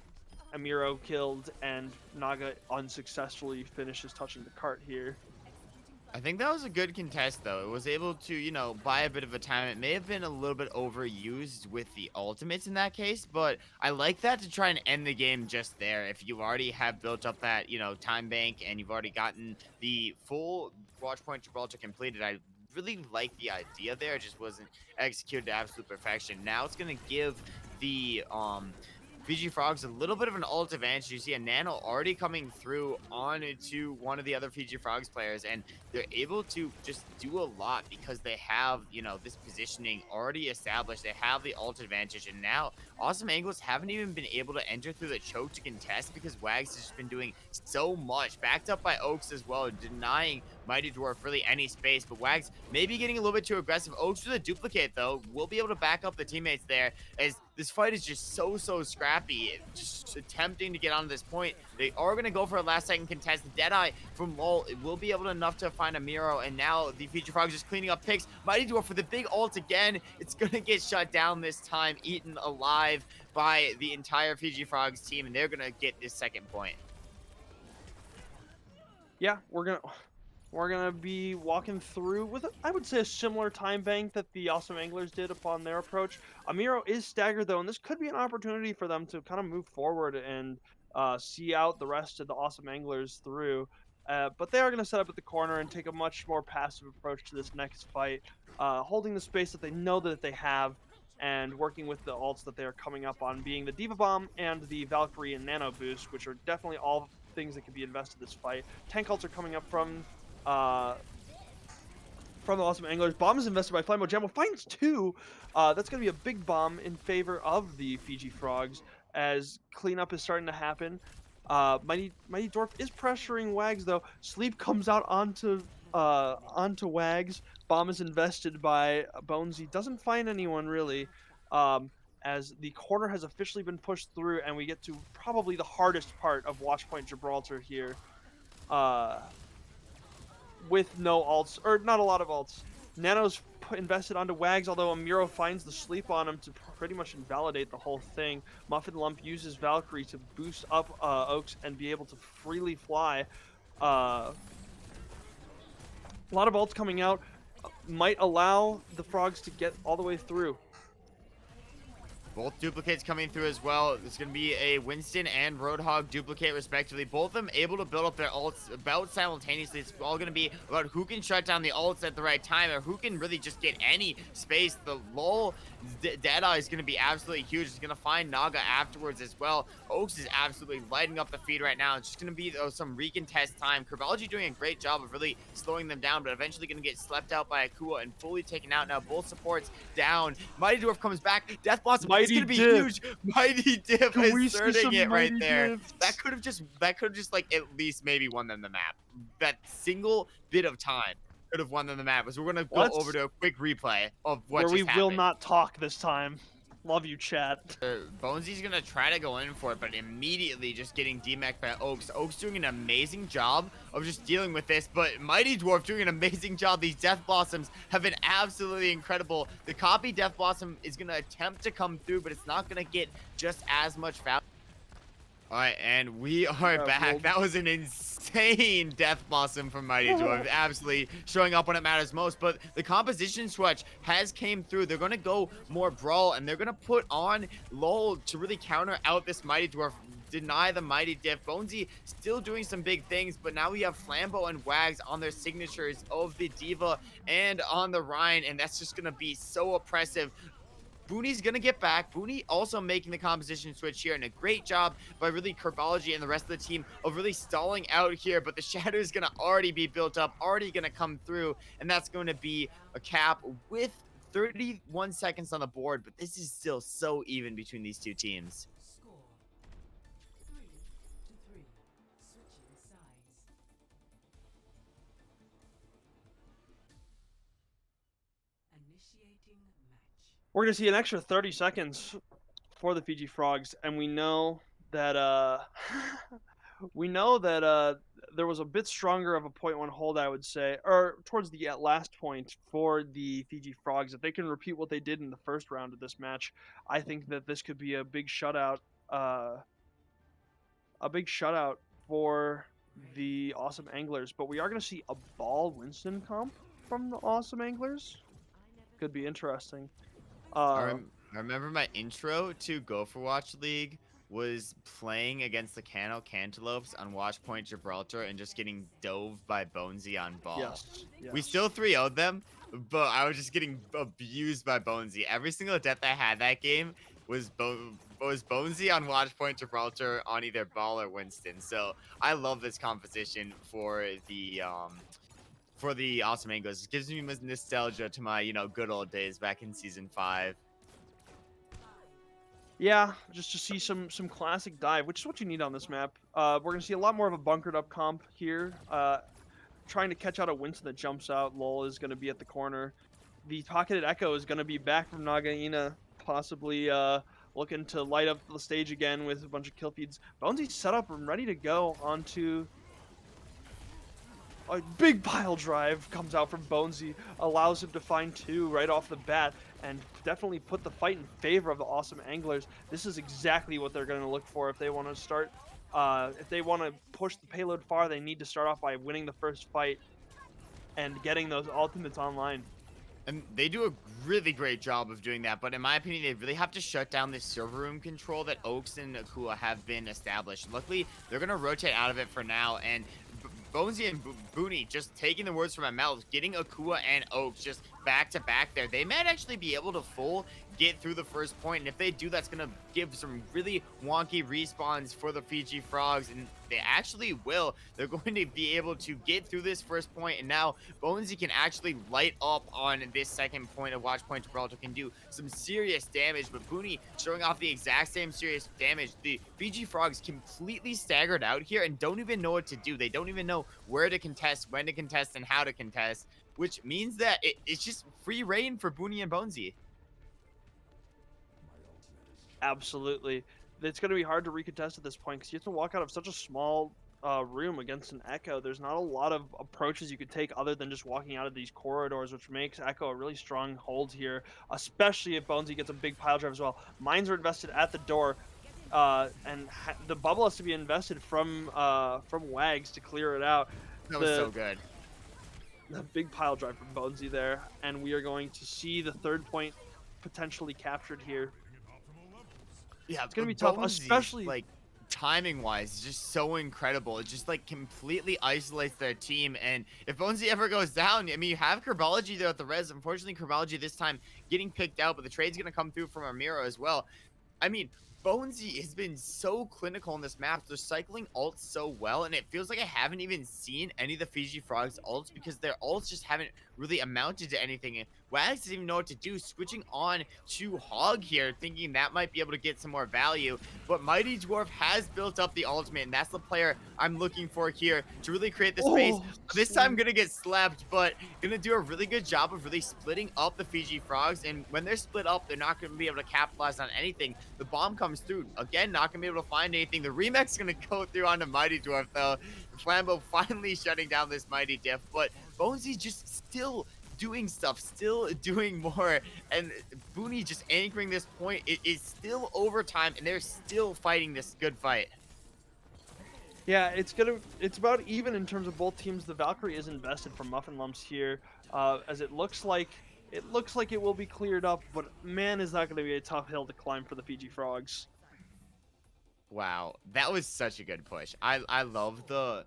Amiro killed, and Naga unsuccessfully finishes touching the cart here. I think that was a good contest, though. It was able to, you know, buy a bit of a time. It may have been a little bit overused with the ultimates in that case, but I like that to try and end the game just there. If you already have built up that, you know, time bank and you've already gotten the full Watchpoint Gibraltar completed, I really like the idea there. It just wasn't executed to absolute perfection. Now it's going to give the Phiji Phrogs a little bit of an ult advantage. You see a Nano already coming through onto one of the other Phiji Phrogs players, and they're able to just do a lot because they have, you know, this positioning already established. They have the ult advantage, and now Awesome Anglers haven't even been able to enter through the choke to contest because Wags has just been doing so much, backed up by Oaks as well, denying Mighty Dwarf really any space. But Wags maybe getting a little bit too aggressive. Oaks with a duplicate, though, will be able to back up the teammates there, as this fight is just so scrappy, just attempting to get onto this point. They are going to go for a last-second contest. Deadeye from LoL will be able to enough to find a Miro, and now the Phiji Phrogs just cleaning up picks. Mighty Dwarf for the big ult again. It's going to get shut down this time, eaten alive by the entire Phiji Phrogs team, and they're going to get this second point. Yeah, we're gonna be walking through with, I would say, a similar time bank that the Awesome Anglers did upon their approach. Amiro is staggered, though, and this could be an opportunity for them to kind of move forward and see out the rest of the Awesome Anglers through. But they are going to set up at the corner and take a much more passive approach to this next fight, holding the space that they know that they have, and working with the ults that they are coming up on, being the Diva Bomb and the Valkyrie and Nano Boost, which are definitely all things that can be invested in this fight. Tank ults are coming up from the Awesome Anglers. Bomb is invested by Flambeau Jambo. Finds two. That's going to be a big bomb in favor of the Phiji Phrogs, as cleanup is starting to happen. Mighty Dwarf is pressuring Wags, though. Sleep comes out onto Wags. Bomb is invested by Bonesy. Doesn't find anyone, really, as the corner has officially been pushed through, and we get to probably the hardest part of Watchpoint Gibraltar here. With no ults, or not a lot of ults. Nano's invested onto Wags, although Amiro finds the sleep on him to pretty much invalidate the whole thing. Muffin Lump uses Valkyrie to boost up Oaks and be able to freely fly. A lot of ults coming out might allow the Frogs to get all the way through. Both duplicates coming through as well. It's going to be a Winston and Roadhog duplicate, respectively. Both of them able to build up their ults about simultaneously. It's all going to be about who can shut down the ults at the right time, or who can really just get any space. The LoL Deadeye is going to be absolutely huge. It's going to find Naga afterwards as well. Oaks is absolutely lighting up the feed right now. It's just going to be some recontest time. Kabr27 doing a great job of really slowing them down, but eventually going to get slept out by Akua and fully taken out. Now both supports down. Mighty Dwarf comes back. Death Blossom. It's going to be huge. Mighty Dip asserting it right there. That could have just like at least maybe won them the map. that single bit of time could have won them the map. So we're gonna go over to a quick replay of what just happened. Where we will not talk this time. Love you, chat. Bonesy's gonna try to go in for it, but immediately just getting DMAC'd by Oaks. Oaks doing an amazing job of just dealing with this, but Mighty Dwarf doing an amazing job. These Death Blossoms have been absolutely incredible. The copy Death Blossom is gonna attempt to come through, but it's not gonna get just as much value. All right, and we are back. That was an insane Death Blossom from Mighty Dwarf. Absolutely showing up when it matters most. But the composition switch has came through. They're going to go more Brawl, and they're going to put on LOL to really counter out this Mighty Dwarf, deny the Mighty Diff. Bonesy still doing some big things, but now we have Flambeau and Wags on their signatures of the Diva and on the Rhine, and that's just going to be so oppressive. Booney's gonna get back. Booney also making the composition switch here, and a great job by really Kerbology and the rest of the team of really stalling out here, but the shadow is gonna already be built up, already gonna come through, and that's going to be a cap with 31 seconds on the board, but this is still so even between these two teams. Score 3-3. Switching sides. Initiating match. We're going to see an extra 30 seconds for the Phiji Phrogs, and we know that there was a bit stronger of a 0.1 hold, I would say, or towards the last point for the Phiji Phrogs. If they can repeat what they did in the first round of this match, I think that this could be a big shutout, for the Awesome Anglers. But we are going to see a Ball Winston comp from the Awesome Anglers. Could be interesting. I remember my intro to Gopherwatch League was playing against the Cantaloupes on Watchpoint Gibraltar and just getting dove by Bonesy on Ball. Yes. We still 3-0'd them, but I was just getting abused by Bonesy. Every single death I had that game was Bonesy on Watchpoint Gibraltar on either Ball or Winston. So I love this composition for the Awesome Anglers. It gives me nostalgia to my, good old days back in Season 5. Yeah, just to see some classic dive, which is what you need on this map. We're going to see a lot more of a bunkered up comp here. Trying to catch out a Winston that jumps out. LOL is going to be at the corner. The Pocketed Echo is going to be back from Nagaina, possibly looking to light up the stage again with a bunch of kill feeds. Bonesy's set up and ready to go onto... A big pile drive comes out from Bonesy, allows him to find two right off the bat, and definitely put the fight in favor of the Awesome Anglers. This is exactly what they're going to look for if they want to start. If they want to push the payload far, they need to start off by winning the first fight and getting those ultimates online. And they do a really great job of doing that, but in my opinion, they really have to shut down this server room control that Oaks and Akua have been established. Luckily, they're going to rotate out of it for now, and Bonesy and Booney just taking the words from my mouth, getting Akua and Oaks just back to back there. They might actually be able to get through the first point, and if they do, that's going to give some really wonky respawns for the Phiji Phrogs, and they actually will. They're going to be able to get through this first point, and now Bonesy can actually light up on this second point of Watchpoint Gibraltar, can do some serious damage, but Booney showing off the exact same serious damage. The Phiji Phrogs completely staggered out here and don't even know what to do. They don't even know where to contest, when to contest, and how to contest, which means that it's just free reign for Booney and Bonesy. Absolutely. It's going to be hard to recontest at this point because you have to walk out of such a small room against an Echo. There's not a lot of approaches you could take other than just walking out of these corridors, which makes Echo a really strong hold here, especially if Bonesy gets a big pile drive as well. Mines are invested at the door, and the bubble has to be invested from Wags to clear it out. That was so good. The big pile drive from Bonesy there, and we are going to see the third point potentially captured here. Yeah, it's gonna be tough, Bonesy, especially like timing wise, is just so incredible. It just like completely isolates their team, and if Bonesy ever goes down, I mean, you have Kerbology there at the res. Unfortunately, Kerbology this time getting picked out, but the trade's gonna come through from Amiro as well. I mean, Bonesy has been so clinical on this map. They're cycling ults so well, and it feels like I haven't even seen any of the Phiji Frogs ults because their ults just haven't really amounted to anything. And Wags doesn't even know what to do, switching on to Hog here, thinking that might be able to get some more value. But Mighty Dwarf has built up the ultimate, and that's the player I'm looking for here to really create the space. This time I'm gonna get slapped, but gonna do a really good job of really splitting up the Phiji Frogs. And when they're split up, they're not gonna be able to capitalize on anything. The bomb comes through. Again, not gonna be able to find anything. The remix is gonna go through onto Mighty Dwarf though. Flambo finally shutting down this Mighty Diff, but Bonesy's just still doing stuff, still doing more, and Booney just anchoring this point. It is still overtime, and they're still fighting this good fight. Yeah, it's about even in terms of both teams. The Valkyrie is invested for Muffin Lumps here, as it looks like it will be cleared up, but man, is that going to be a tough hill to climb for the Phiji Frogs. Wow, that was such a good push. I love the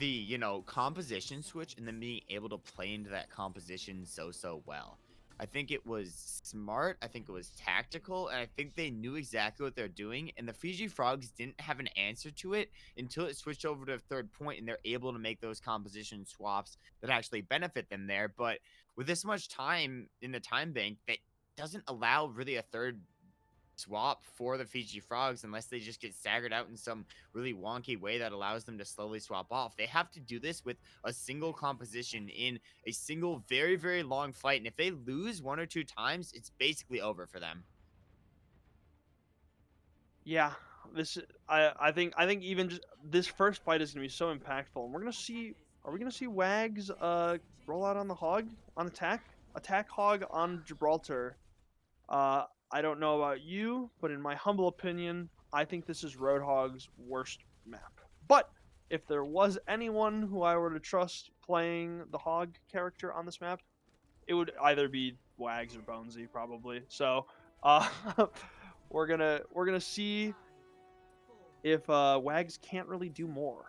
you know, composition switch and then being able to play into that composition so well. I think it was smart, I think it was tactical, and I think they knew exactly what they're doing, and the Phiji Frogs didn't have an answer to it until it switched over to a third point, and they're able to make those composition swaps that actually benefit them there. But with this much time in the time bank, that doesn't allow really a third swap for the Phiji Frogs unless they just get staggered out in some really wonky way that allows them to slowly swap off. They have to do this with a single composition in a single very long fight, and if they lose one or two times, it's basically over for them. Yeah, I think even just this first fight is going to be so impactful, and we're going to see. Are we going to see Wags roll out on the Hog on attack Hog on Gibraltar? I don't know about you, but in my humble opinion, I think this is Roadhog's worst map. But if there was anyone who I were to trust playing the Hog character on this map, it would either be Wags or Bonesy, probably. So, we're gonna see if Wags can't really do more.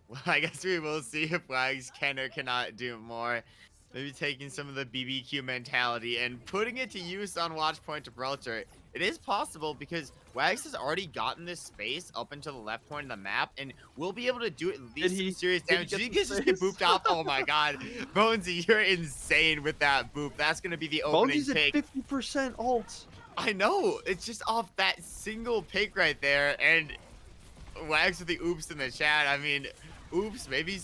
Well, I guess we will see if Wags can or cannot do more. Maybe taking some of the BBQ mentality and putting it to use on Watchpoint Gibraltar. It is possible because Wags has already gotten this space up into the left point of the map and will be able to do at least some serious damage. Did he just get booped off? Oh my god. Bonesy, you're insane with that boop. That's going to be the opening Bonesy's pick. at 50% ult. I know. It's just off that single pick right there. And Wags with the oops in the chat. I mean, oops, maybe...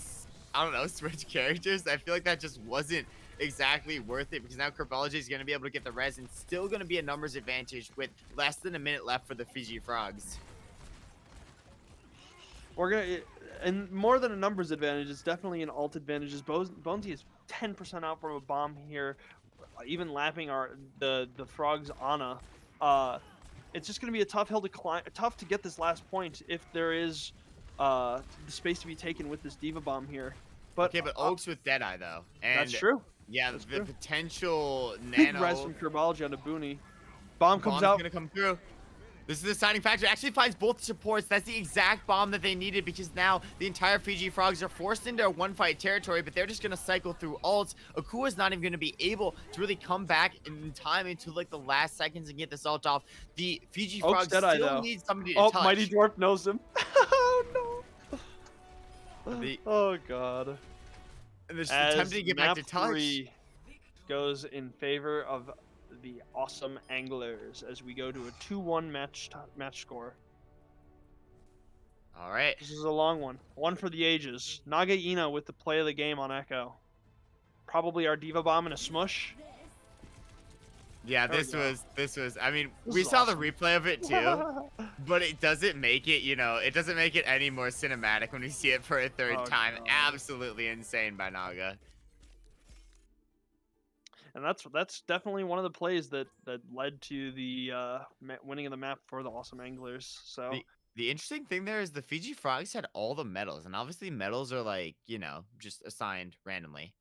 I don't know, switch characters. I feel like that just wasn't exactly worth it because now Kabr27 is going to be able to get the res and still going to be a numbers advantage with less than a minute left for the Phiji Frogs. We're gonna, and more than a numbers advantage, it's definitely an ult advantage. Bonesy is 10% out from a bomb here, even lapping the Frogs Ana. It's just gonna be a tough hill to climb, tough to get this last point if there is the space to be taken with this Diva bomb here. But okay, but Oaks with Deadeye though, and that's true. Yeah, that's the true. Potential Big nano res from Kabr27 onto Booney. Bomb comes out. Gonna come through. This is the deciding factor. It actually finds both supports. That's the exact bomb that they needed because now the entire Phiji Frogs are forced into a one-fight territory, but they're just going to cycle through ults. Akua's not even going to be able to really come back in time until like the last seconds and get this ult off. The Phiji Frogs still need somebody to touch. Oh, Mighty Dwarf knows him. Oh, no. Oh, God. And they're just attempting to get back to touch. 3 goes in favor of the awesome Anglers as we go to a 2-1 match score. All right. This is a long one. One for the ages. Naga Ina with the play of the game on Echo. Probably our Diva Bomb and a smush. Yeah, this was, I mean, we saw awesome. The replay of it too, but it doesn't make it, you know, it doesn't make it any more cinematic when we see it for a third time. God. Absolutely insane by Naga. And that's definitely one of the plays that led to the winning of the map for the awesome Anglers. So the interesting thing there is the Phiji Frogs had all the medals, and obviously medals are like, you know, just assigned randomly.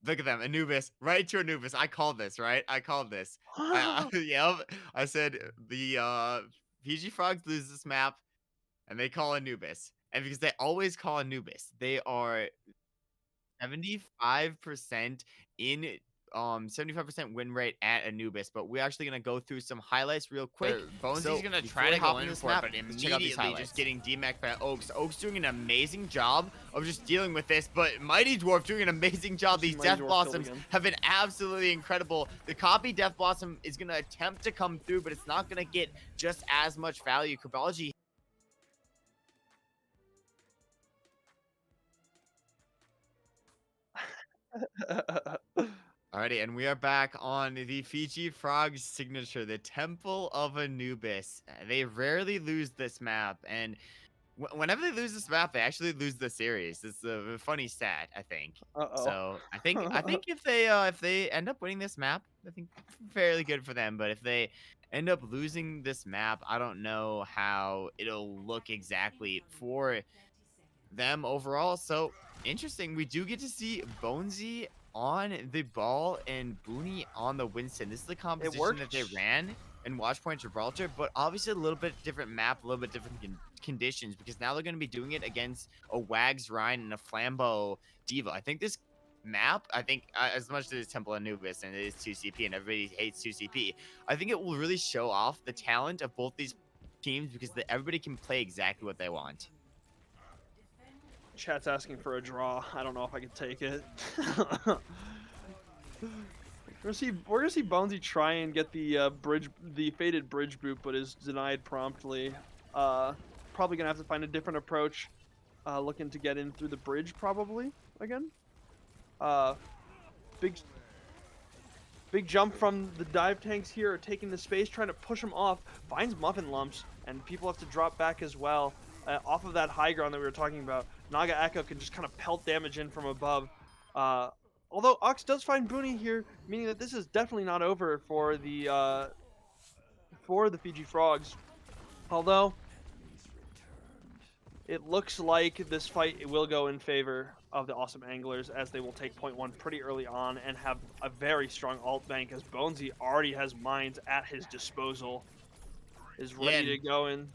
Look at them, Anubis, right to Anubis. I called this, right? I called this. Yep. I said the Phiji Frogs lose this map, and they call Anubis, and because they always call Anubis, they are 75% in 75% win rate at Anubis, but we're actually gonna go through some highlights real quick. Bonesy's gonna before try we to hop go on in this for it, map, but let's check out these immediately highlights. just getting DMAC by Oaks. Oaks doing an amazing job of just dealing with this, but Mighty Dwarf doing an amazing job. These Mighty Death Dwarf Blossoms killed again. have been absolutely incredible. The copy Death Blossom is gonna attempt to come through, but it's not gonna get just as much value. Kabr27 Alrighty, and we are back on the Phiji Phrogs signature, the Temple of Anubis. They rarely lose this map, and whenever they lose this map, they actually lose the series. It's a funny stat, I think. Uh-oh. So I think if they end up winning this map, I think fairly good for them. But if they end up losing this map, I don't know how it'll look exactly for them overall. So interesting. We do get to see Bonesy on the ball and Booney on the Winston. This is the composition that they ran in Watchpoint Gibraltar, but obviously a little bit different map, a little bit different conditions, because now they're going to be doing it against a Wags Rhine and a Flambeau Diva. I think this map, as much as it's Temple Anubis and it is 2CP and everybody hates 2CP, I think it will really show off the talent of both these teams, because everybody can play exactly what they want. Chat's asking for a draw. I don't know if I can take it. We're gonna see Bonesy try and get the faded bridge boot, but is denied promptly. Probably gonna have to find a different approach. Looking to get in through the bridge probably again. Big jump from the dive tanks here, taking the space, trying to push him off. Finds muffin lumps, and people have to drop back as well. Off of that high ground that we were talking about, Naga Echo can just kind of pelt damage in from above. Although Ox does find Booney here, meaning that this is definitely not over for the Phiji Phrogs. Although it looks like this fight will go in favor of the Awesome Anglers, as they will take point 1 pretty early on and have a very strong alt bank, as Bonesy already has mines at his disposal. Is ready to go in.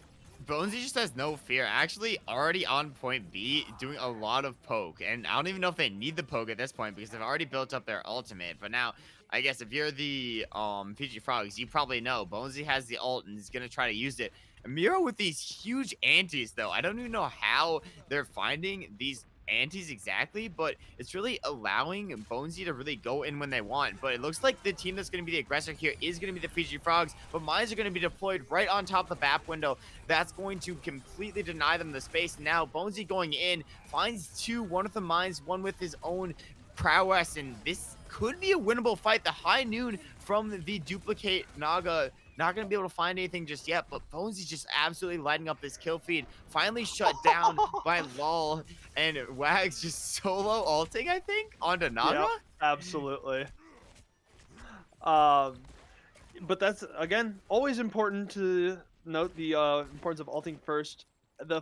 Bonesy just has no fear. Actually, already on point B, doing a lot of poke. And I don't even know if they need the poke at this point, because they've already built up their ultimate. But now, I guess if you're the Phiji Phrogs, you probably know Bonesy has the ult and is going to try to use it. Miro with these huge antis, though. I don't even know how they're finding these antis exactly, but it's really allowing Bonesy to really go in when they want. But it looks like the team that's going to be the aggressor here is going to be the Phiji Phrogs, but mines are going to be deployed right on top of the BAP window. That's going to completely deny them the space. Now Bonesy going in, finds one of the mines, one with his own prowess, and this could be a winnable fight. The high noon from the duplicate Naga, not going to be able to find anything just yet, but Bonesy's just absolutely lighting up this kill feed. Finally shut down by LOL, and Wags just solo ulting, I think, onto Naga? Yep, absolutely. But that's, again, always important to note the importance of ulting first. The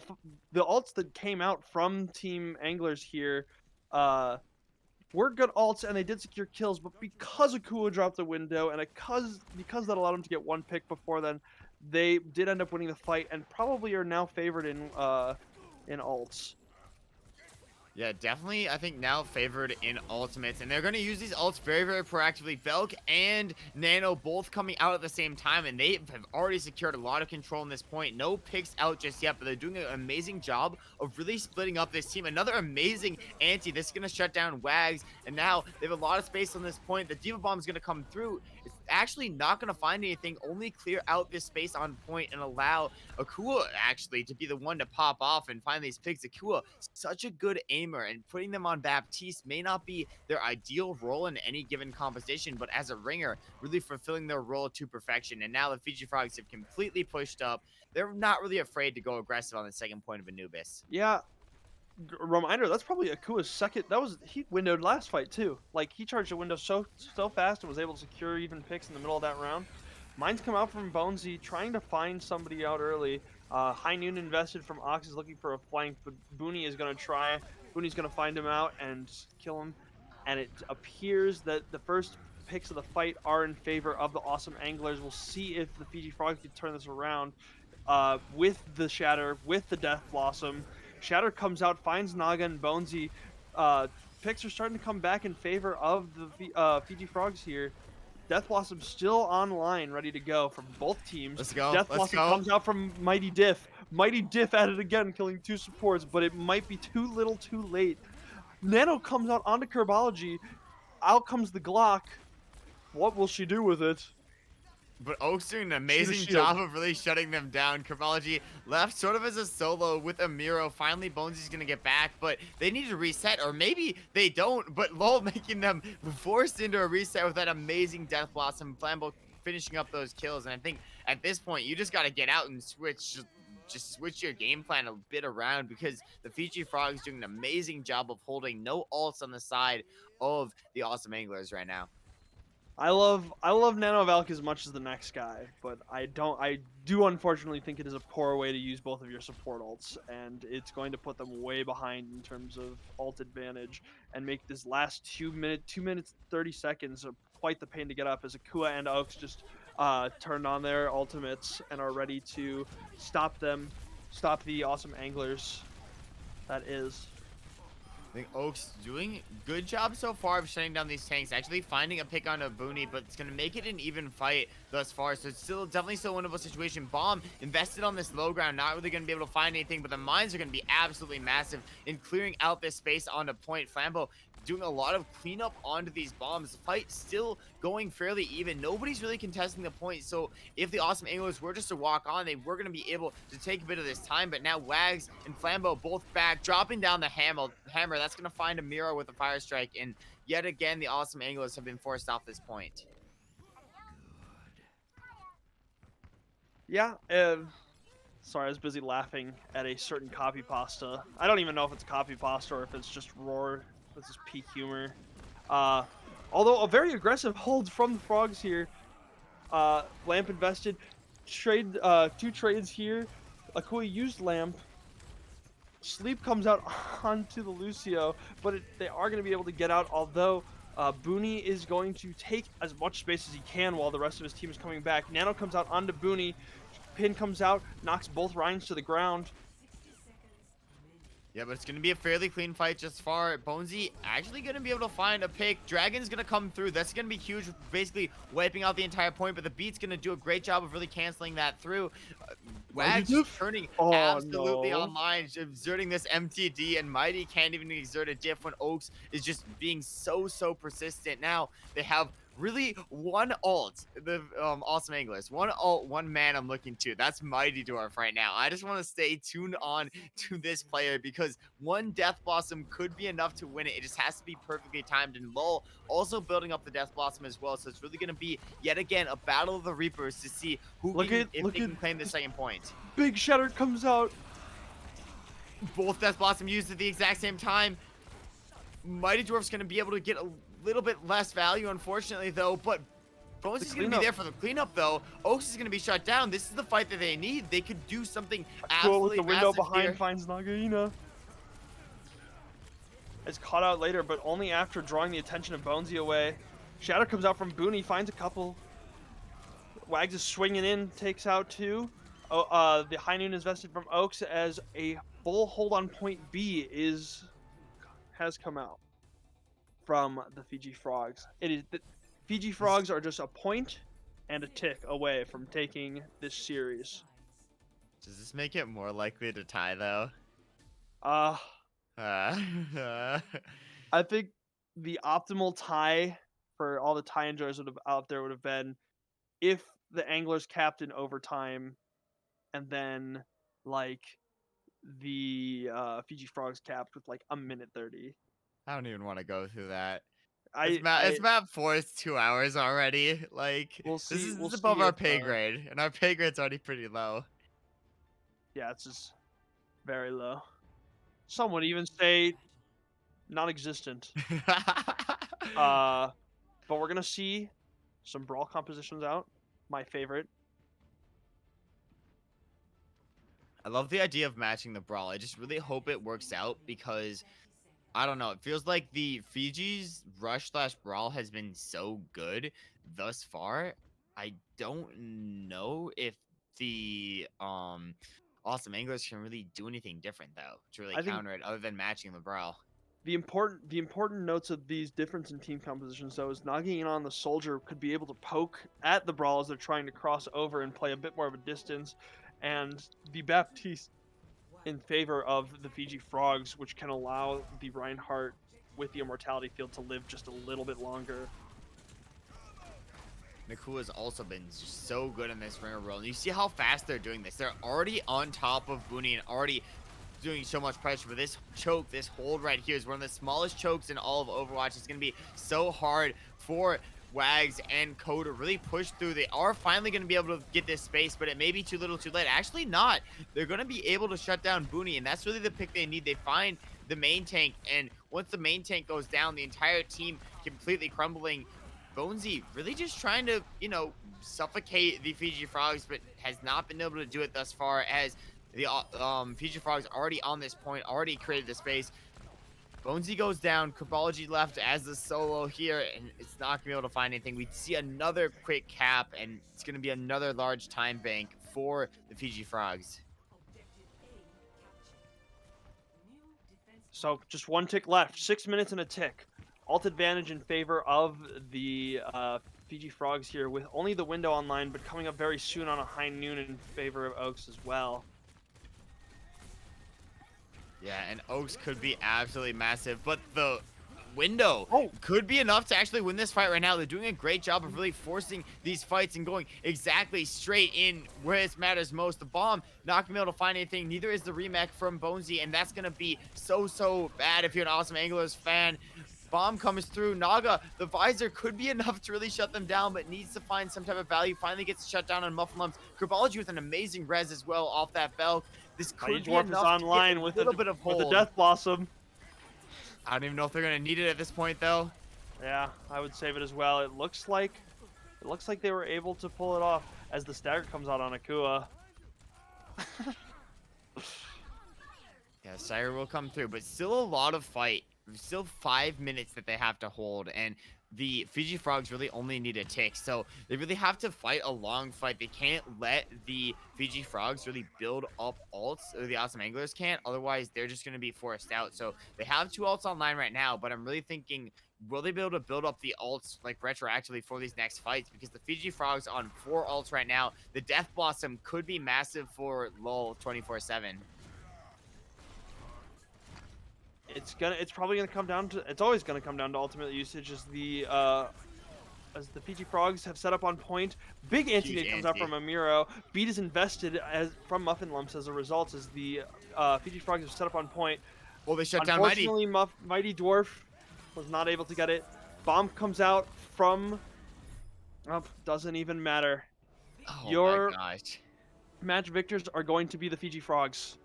ults that came out from Team Anglers here were good ults, and they did secure kills, but because Akua dropped the window, and because that allowed them to get one pick before then, they did end up winning the fight, and probably are now favored in ults. Yeah, definitely, I think now favored in ultimates, and they're going to use these ults very, very proactively. Belk and Nano both coming out at the same time, and they have already secured a lot of control in this point. No picks out just yet, but they're doing an amazing job of really splitting up this team. Another amazing anti. This is going to shut down Wags, and now they have a lot of space on this point. The Diva Bomb is going to come through. It's actually not going to find anything, only clear out this space on point and allow Akua actually to be the one to pop off and find these picks. Akua, such a good aimer, and putting them on Baptiste may not be their ideal role in any given composition, but as a ringer, really fulfilling their role to perfection. And now the Phiji Phrogs have completely pushed up. They're not really afraid to go aggressive on the second point of Anubis. Yeah. Reminder, that's probably Akua's second. He windowed last fight too. Like, he charged the window so fast and was able to secure even picks in the middle of that round. Mines come out from Bonesy, trying to find somebody out early. High noon invested from Ox is looking for a flank, but Booney is going to try. Booney's going to find him out and kill him. And it appears that the first picks of the fight are in favor of the Awesome Anglers. We'll see if the Phiji Phrogs can turn this around with the Shatter, with the Death Blossom. Shatter comes out, finds Naga and Bonesy, picks are starting to come back in favor of the Fiji Frogs here. Death Blossom still online, ready to go from both teams. Let's go. Death Let's Blossom go. comes out from Mighty Diff. Mighty Diff at it again, killing 2 supports, but it might be too little too late. Nano comes out onto Kerbology. Out comes the Glock. What will she do with it? But Oak's doing an Shoot a amazing shield. job of really shutting them down. Kerbology left sort of as a solo with a Miro. Finally, Bonesy's going to get back, but they need to reset, or maybe they don't. But LOL making them forced into a reset with that amazing Death Blossom. Flambeau finishing up those kills. And I think at this point, you just got to get out and switch. Just switch your game plan a bit around, because the Phiji Frogs doing an amazing job of holding no ults on the side of the Awesome Anglers right now. I love Nano Valk as much as the next guy, but I do unfortunately think it is a poor way to use both of your support ults, and it's going to put them way behind in terms of ult advantage and make this last 2 minutes 30 seconds quite the pain to get up, as Akua and Oaks just turned on their ultimates and are ready to stop the Awesome Anglers. That is. I think Oak's doing a good job so far of shutting down these tanks, actually finding a pick on a Booney, but it's going to make it an even fight thus far. So it's definitely still a winnable situation. Bomb invested on this low ground, not really going to be able to find anything, but the mines are going to be absolutely massive in clearing out this space onto point. Flambeau doing a lot of cleanup onto these bombs. The fight still going fairly even. Nobody's really contesting the point. So if the Awesome Anglers were just to walk on, they were going to be able to take a bit of this time. But now Wags and Flambeau both back, dropping down the hammer. That's going to find a Miro with a fire strike. And yet again, the Awesome Anglers have been forced off this point. Yeah, sorry, I was busy laughing at a certain copy pasta. I don't even know if it's copy pasta or if it's just roar. This is peak humor. Although a very aggressive hold from the Frogs here. Lamp invested. 2 trades here. Akui used Lamp. Sleep comes out onto the Lucio, but they are going to be able to get out, although Booney is going to take as much space as he can while the rest of his team is coming back. Nano comes out onto Booney. Pin comes out, knocks both Rhines to the ground. Yeah, but it's going to be a fairly clean fight just far. Bonesy actually going to be able to find a pick. Dragon's going to come through. That's going to be huge, basically wiping out the entire point, but the Beat's going to do a great job of really canceling that through. Wags turning absolutely online, exerting this MTD, and Mighty can't even exert a diff when Oaks is just being so persistent. Now they have really one ult, the Awesome Anglers. One ult, one man I'm looking to. That's Mighty Dwarf right now. I just want to stay tuned on to this player, because one Death Blossom could be enough to win it. It just has to be perfectly timed. And LOL also building up the Death Blossom as well. So it's really going to be, yet again, a battle of the Reapers to see who they can claim the second point. Big Shatter comes out. Both Death Blossom used at the exact same time. Mighty Dwarf's going to be able to get a little bit less value, unfortunately, though, but Bones is going to be there for the cleanup, though. Oaks is going to be shut down. This is the fight that they need. They could do something absolutely With the window massive behind here. finds Nagaina. It's caught out later, but only after drawing the attention of Bonesy away. Shadow comes out from Booney, finds a couple. Wags is swinging in, takes out 2. The High Noon is vested from Oaks as a full hold on point B has come out from the Fiji Frogs. The Fiji Frogs are just a point and a tick away from taking this series. Does this make it more likely to tie, though? I think the optimal tie for all the tie enjoyers out there would have been if the Anglers capped in overtime, and then like the Fiji Frogs capped with like a minute 30. I don't even want to go through that. It's It's map 4. It's 2 hours already. Like, we'll see. This is We'll above see our if, pay grade, and our pay grade's already pretty low. Yeah, it's just very low. Some would even say non-existent. But we're gonna see some brawl compositions out. My favorite. I love the idea of matching the brawl. I just really hope it works out, because I don't know. It feels like the Fiji's rush/brawl has been so good thus far. I don't know if the Awesome Anglers can really do anything different, though, to really counter it other than matching the brawl. The important notes of these difference in team compositions, though, is knocking in on the soldier could be able to poke at the brawl as they're trying to cross over and play a bit more of a distance, and the Baptiste in favor of the Phiji Phrogs, which can allow the Reinhardt with the Immortality Field to live just a little bit longer. Nakua has also been just so good in this ringer role. And you see how fast they're doing this. They're already on top of Booney and already doing so much pressure. But this choke, this hold right here is one of the smallest chokes in all of Overwatch. It's going to be so hard for Wags and Co to really push through. They are finally going to be able to get this space, but it may be too little too late. Actually not. They're going to be able to shut down Booney, and that's really the pick they need. They find the main tank, and once the main tank goes down, the entire team completely crumbling. Bonesy really just trying to, you know, suffocate the Phiji Phrogs, but has not been able to do it thus far, as the Phiji Phrogs already on this point, already created the space. Bonesy goes down, Kabr27 left as the solo here, and it's not going to be able to find anything. We see another quick cap, and it's going to be another large time bank for the Phiji Phrogs. So just one tick left, 6 minutes and a tick. Alt advantage in favor of the Phiji Phrogs here, with only the window online, but coming up very soon on a high noon in favor of Oaks as well. Yeah, and Oaks could be absolutely massive, but the window Oh. could be enough to actually win this fight right now. They're doing a great job of really forcing these fights and going exactly straight in where it matters most. The bomb not gonna be able to find anything. Neither is the remake from Bonesy, and that's gonna be so bad if you're an Awesome Anglers fan. Bomb comes through. Naga, the visor could be enough to really shut them down, but needs to find some type of value. Finally gets shut down on Muffin Lumps. Kabr27 with an amazing res as well off that Belk. This could be Dwarf is enough online to get with a little bit of hold. with the Death Blossom. I don't even know if they're gonna need it at this point, though. Yeah, I would save it as well. It looks like they were able to pull it off as the stagger comes out on Akua. Yeah, Sire will come through, but still a lot of fight. Still 5 minutes that they have to hold, and the Phiji Phrogs really only need a tick, so they really have to fight a long fight. They can't let the Phiji Phrogs really build up ults, or the Awesome Anglers can't, otherwise they're just going to be forced out. So they have 2 ults online right now, but I'm really thinking, will they be able to build up the ults like retroactively for these next fights? Because the Phiji Phrogs on 4 ults right now, the Death Blossom could be massive for LoL 24/7. It's probably gonna come down to, it's always gonna come down to ultimate usage, as the Phiji Phrogs have set up on point. Big anti-nade comes out from Amiro. Beat is invested as from Muffin Lumps as a result, as the Phiji Phrogs have set up on point. Well, they shut down Mighty. Unfortunately, Mighty Dwarf was not able to get it. Bomb comes out from, doesn't even matter. Oh Your my gosh. match victors are going to be the Phiji Phrogs.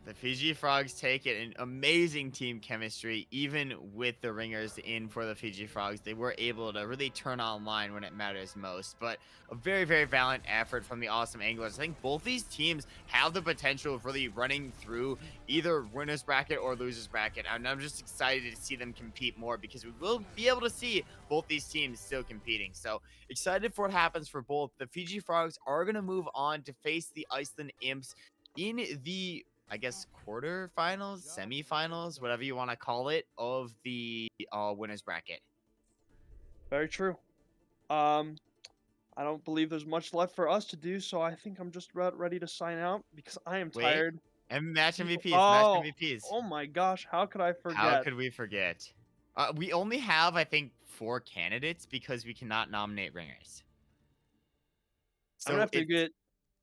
The Phiji Phrogs take it. An amazing team chemistry, even with the ringers in for the Phiji Phrogs. They were able to really turn online when it matters most. But a very valiant effort from the Awesome Anglers. I think both these teams have the potential of really running through either winner's bracket or loser's bracket. And I'm just excited to see them compete more, because we will be able to see both these teams still competing. So excited for what happens for both. The Phiji Phrogs are going to move on to face the Iceland Imps in the, I guess, quarterfinals, semifinals, whatever you want to call it, of the winners bracket. Very true. I don't believe there's much left for us to do, so I think I'm just ready to sign out, because I am tired. And match MVPs, Oh, match MVPs. Oh my gosh, how could I forget? How could we forget? We only have, I think, 4 candidates because we cannot nominate ringers. So I'm gonna have to get,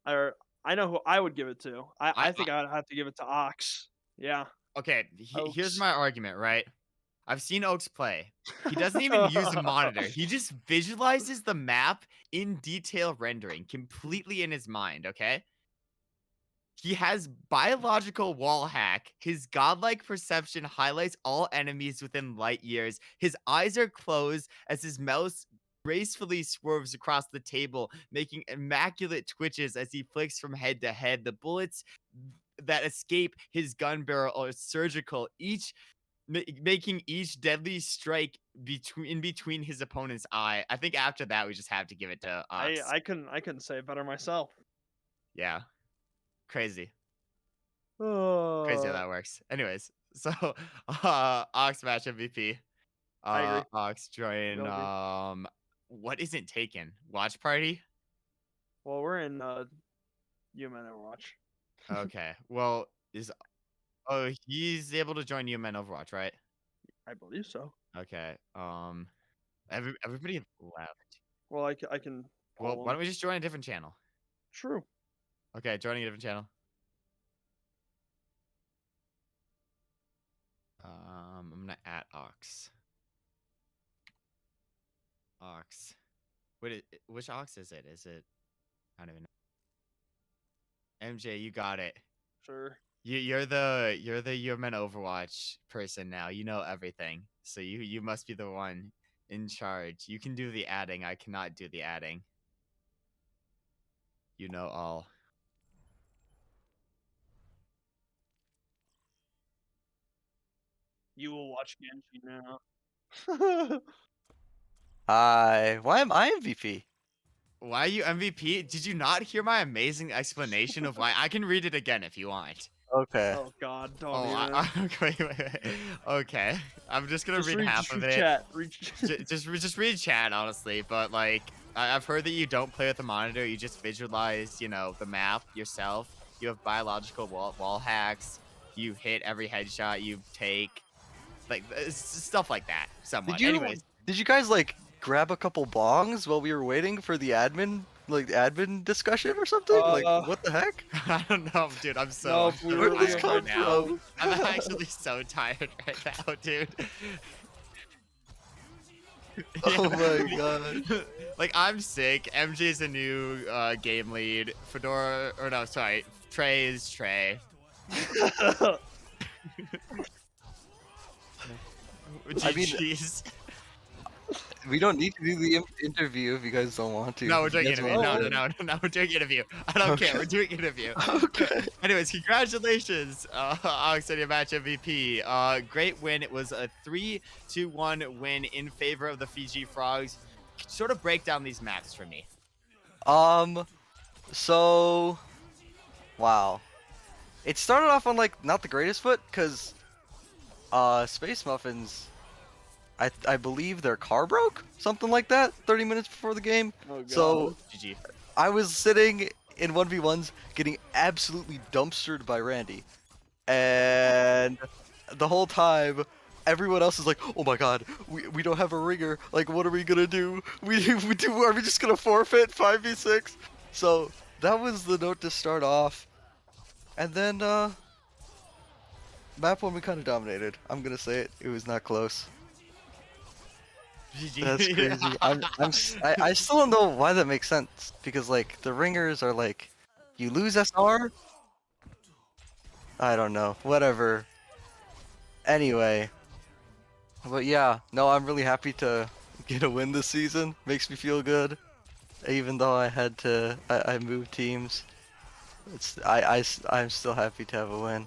or I know who I would give it to. I think I'd have to give it to Ox. Yeah. Okay, here's my argument, right? I've seen Oaks play. He doesn't even use a monitor. He just visualizes the map in detail rendering completely in his mind, okay? He has biological wall hack. His godlike perception highlights all enemies within light years. His eyes are closed as his mouse gracefully swerves across the table, making immaculate twitches as he flicks from head to head. The bullets that escape his gun barrel are surgical, each making each deadly strike in between his opponent's eye. I think after that, we just have to give it to Ox. I couldn't say it better myself. Yeah. Crazy. Oh. Crazy how that works. Anyways, So, Ox match MVP. I agree. Ox join. We all agree. What isn't taken? Watch party. Well, we're in UMN Overwatch. Okay. Well, he's able to join UMN Overwatch, right? I believe so. Okay. Everybody left. Well, I can. Well, Call why him. don't we just join a different channel? True. Okay, joining a different channel. I'm gonna add Ox. Ox. Which Ox is it? Is it? I don't even know. MJ, you got it. Sure. You're the UMN Overwatch person now. You know everything. So you must be the one in charge. You can do the adding. I cannot do the adding. You know all. You will watch Genji now. Why am I MVP? Why are you MVP? Did you not hear my amazing explanation of why? I can read it again if you want. Okay. Oh God, don't even. Wait. Okay, I'm just gonna read half of it. Chat. Just read chat, honestly. But like, I've heard that you don't play with the monitor. You just visualize, the map yourself. You have biological wall hacks. You hit every headshot you take, like stuff like that. Somewhat. Anyways, Did you guys like grab a couple bongs while we were waiting for the admin discussion or something? Like, what the heck? I don't know, dude. I'm so Where did this come from? I'm actually so tired right now, dude. Oh my god. Like, I'm sick. MJ's a new game lead. Trey is Trey. I mean, GG's. we don't need to do the interview if you guys don't want to. No, we're doing You guys interview. want No, we're doing interview. I don't care. We're doing interview. Okay. Anyways, congratulations, Ox on your match MVP. Great win. It was a 3-1 win in favor of the Phiji Phrogs. Sort of break down these maps for me. So, wow. It started off on like not the greatest foot, cause Space Muffins, I believe their car broke, something like that, 30 minutes before the game. Oh, God. So GG. I was sitting in 1v1s getting absolutely dumpstered by Randy. And the whole time, everyone else is like, oh my god, we don't have a ringer. Like, what are we gonna do? Are we just gonna forfeit 5v6? So that was the note to start off. And then, map 1 we kind of dominated. I'm gonna say it. It was not close. GG. That's crazy. I still don't know why that makes sense, because like the ringers are like, you lose SR. I don't know. Whatever. Anyway. But yeah, no, I'm really happy to get a win this season. Makes me feel good. Even though I moved teams. I'm still happy to have a win.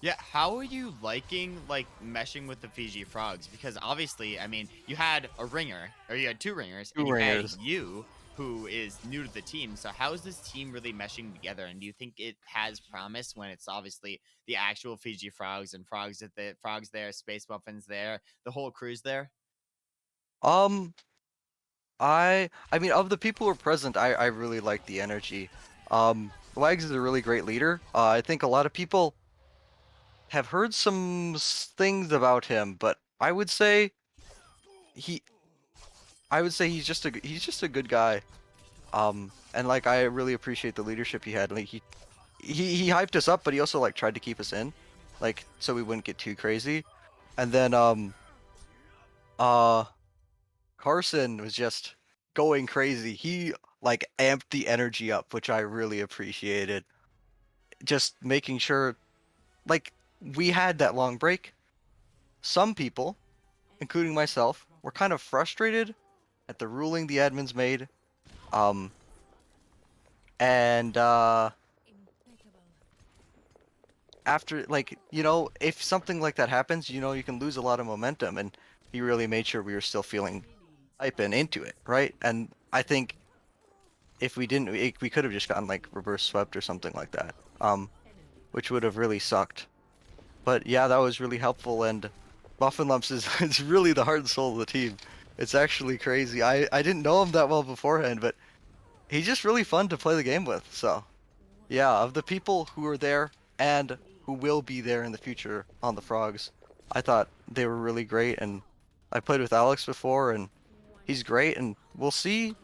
Yeah, how are you liking like meshing with the Phiji Phrogs? Because obviously, I mean, you had a ringer, or you had two ringers, and you had you, who is new to the team. So how is this team really meshing together? And do you think it has promise when it's obviously the actual Phiji Phrogs and Frogs there, Space Muffins there, the whole crew's there? I mean, of the people who are present, I really like the energy. Wags is a really great leader. I think a lot of people have heard some things about him, but I would say he's just a good guy. And like I really appreciate the leadership he had. Like he hyped us up, but he also like tried to keep us in, like so we wouldn't get too crazy. And then Carson was just going crazy. He like amped the energy up, which I really appreciated. Just making sure, like, we had that long break. Some people, including myself, were kind of frustrated at the ruling the admins made. And after, like, if something like that happens, you can lose a lot of momentum, and he really made sure we were still feeling hype and into it, right? And I think if we didn't, we could have just gotten like reverse swept or something like that, which would have really sucked. But yeah, that was really helpful, and Muffin Lumps is really the heart and soul of the team. It's actually crazy. I didn't know him that well beforehand, but he's just really fun to play the game with. So yeah, of the people who are there and who will be there in the future on the Frogs, I thought they were really great, and I played with Alex before, and he's great, and we'll see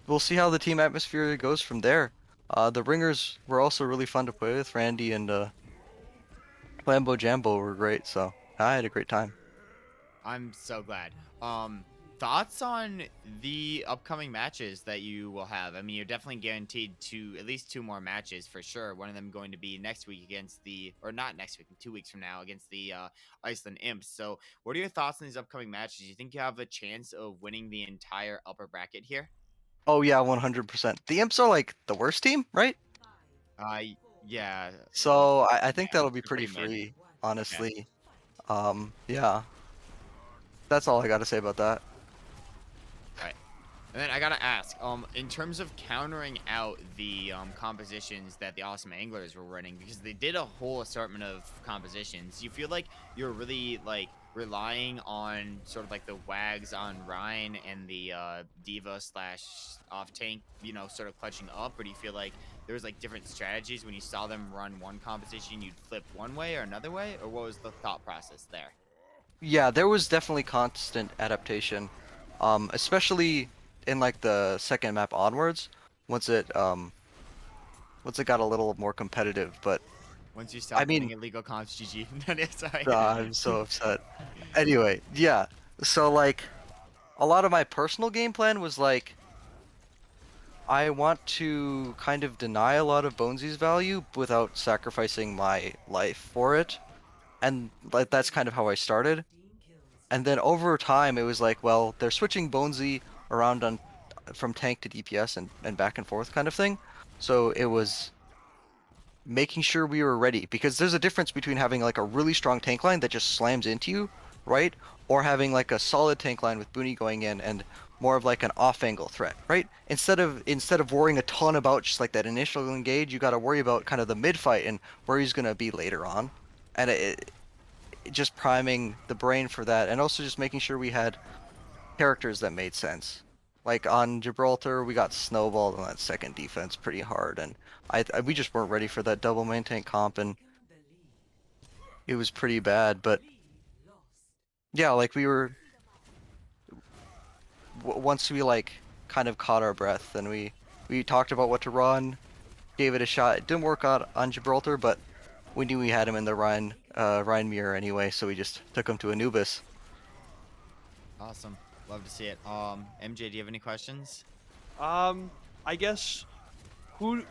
how the team atmosphere goes from there. The Ringers were also really fun to play with. Randy and Lambo Jambo were great, so I had a great time. I'm so glad. Thoughts on the upcoming matches that you will have? I mean, you're definitely guaranteed at least 2 more matches for sure. One of them going to be next week or not next week, 2 weeks from now against the Iceland Imps. So, what are your thoughts on these upcoming matches? Do you think you have a chance of winning the entire upper bracket here? Oh yeah, 100%. The Imps are like the worst team, right? Uh, yeah. So I think Yeah, that'll be they're pretty pretty mid. free, Yeah. honestly. Yeah. That's all I gotta say about that. Right. And then I gotta ask, in terms of countering out the compositions that the Awesome Anglers were running, because they did a whole assortment of compositions, you feel like you're really like relying on sort of like the Wags on Ryan and the Diva slash off tank, sort of clutching up, or do you feel like there was like different strategies when you saw them run one composition, you'd flip one way or another way, or what was the thought process there? Yeah, there was definitely constant adaptation, especially in like the second map onwards, once it um once it got a little more competitive. But Once you I stop mean, running illegal comps, GG. No, no, sorry. I'm so upset. Anyway, yeah. So like, a lot of my personal game plan was like, I want to kind of deny a lot of Bonesy's value without sacrificing my life for it, and like that's kind of how I started. And then over time, it was like, well, they're switching Bonesy around from tank to DPS and back and forth kind of thing. So it was making sure we were ready, because there's a difference between having like a really strong tank line that just slams into you, right? Or having like a solid tank line with Booney going in and more of like an off-angle threat, right? Instead of worrying a ton about just like that initial engage, you got to worry about kind of the mid fight and where he's gonna be later on, and just priming the brain for that, and also just making sure we had characters that made sense. Like on Gibraltar, we got snowballed on that second defense pretty hard, and we just weren't ready for that double main tank comp, and it was pretty bad. But yeah, like we were once we like kind of caught our breath, then we talked about what to run, gave it a shot. It didn't work out on Gibraltar, but we knew we had him in the Rhine mirror anyway, so we just took him to Anubis. Awesome. Love to see it. MJ, do you have any questions? I guess who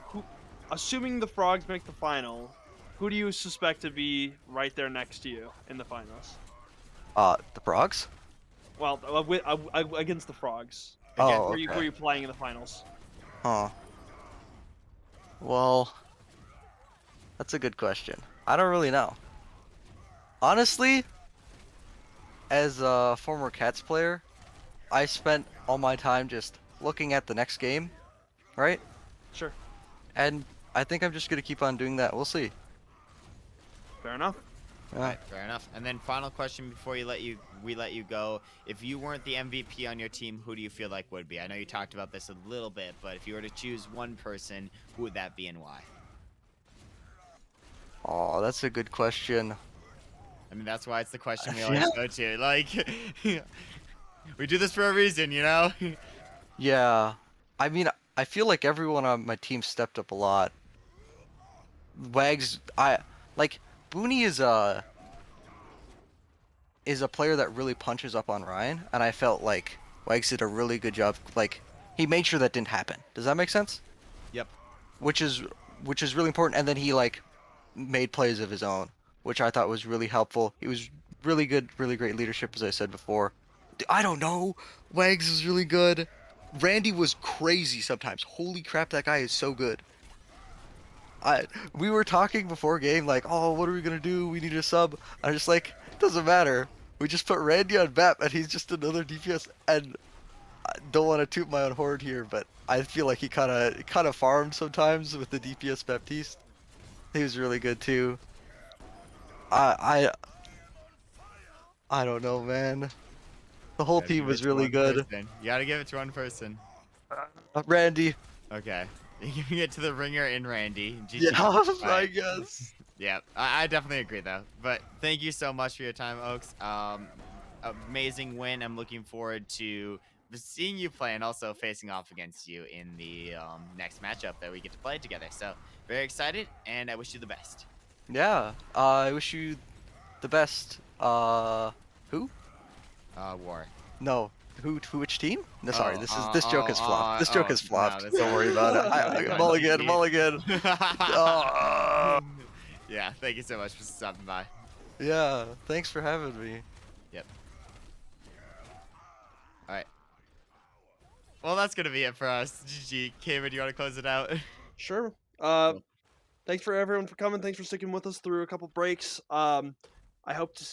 assuming the Frogs make the final, who do you suspect to be right there next to you in the finals? The Frogs? Well, against the Frogs. Oh, Who are okay. you playing in the finals? Huh. Well, that's a good question. I don't really know. Honestly, as a former Cats player, I spent all my time just looking at the next game, right? Sure. And I think I'm just gonna keep on doing that. We'll see. Fair enough. Yeah. All right, fair enough. And then final question before we let you go. If you weren't the MVP on your team, who do you feel like would be? I know you talked about this a little bit, but if you were to choose one person, who would that be and why? Oh, that's a good question. I mean, that's why it's the question we always go to. Like, we do this for a reason, you know? Yeah. I mean, I feel like everyone on my team stepped up a lot. Wags, Booney is a player that really punches up on Ryan, and I felt like Wags did a really good job. Like, he made sure that didn't happen. Does that make sense? Yep. Which is really important. And then he like made plays of his own, which I thought was really helpful. He was really good, really great leadership, as I said before. I don't know. Wags is really good. Randy was crazy sometimes. Holy crap, that guy is so good. We were talking before game like, oh, what are we gonna do? We need a sub. I'm just like, doesn't matter. We just put Randy on map, and he's just another DPS. And I don't want to toot my own horn here, but I feel like he kind of farmed sometimes with the DPS Baptiste. He was really good too. I don't know, man. The whole Gotta team give was it to really one good. person. You gotta give it to one person. Randy. Okay. You're giving it to the ringer in Randy. GG. Yeah, I Alright. guess. Yeah, I definitely agree though. But thank you so much for your time, Oaks. Amazing win. I'm looking forward to seeing you play and also facing off against you in the next matchup that we get to play together. So very excited, and I wish you the best. Yeah. I wish you the best. Who? War. No. Which team? No, sorry. Oh, This joke has flopped. This joke has no, flopped. that's Don't worry about it. totally fine. Mulligan, GG. mulligan. Yeah, thank you so much for stopping by. Yeah. Thanks for having me. Yep. All right. Well, that's gonna be it for us. GG. Kabr, do you want to close it out? Sure. Cool. Thanks for everyone for coming. Thanks for sticking with us through a couple breaks. I hope to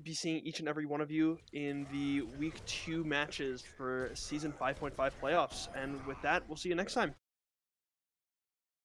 be seeing each and every one of you in the week 2 matches for season 5.5 playoffs. And with that, we'll see you next time.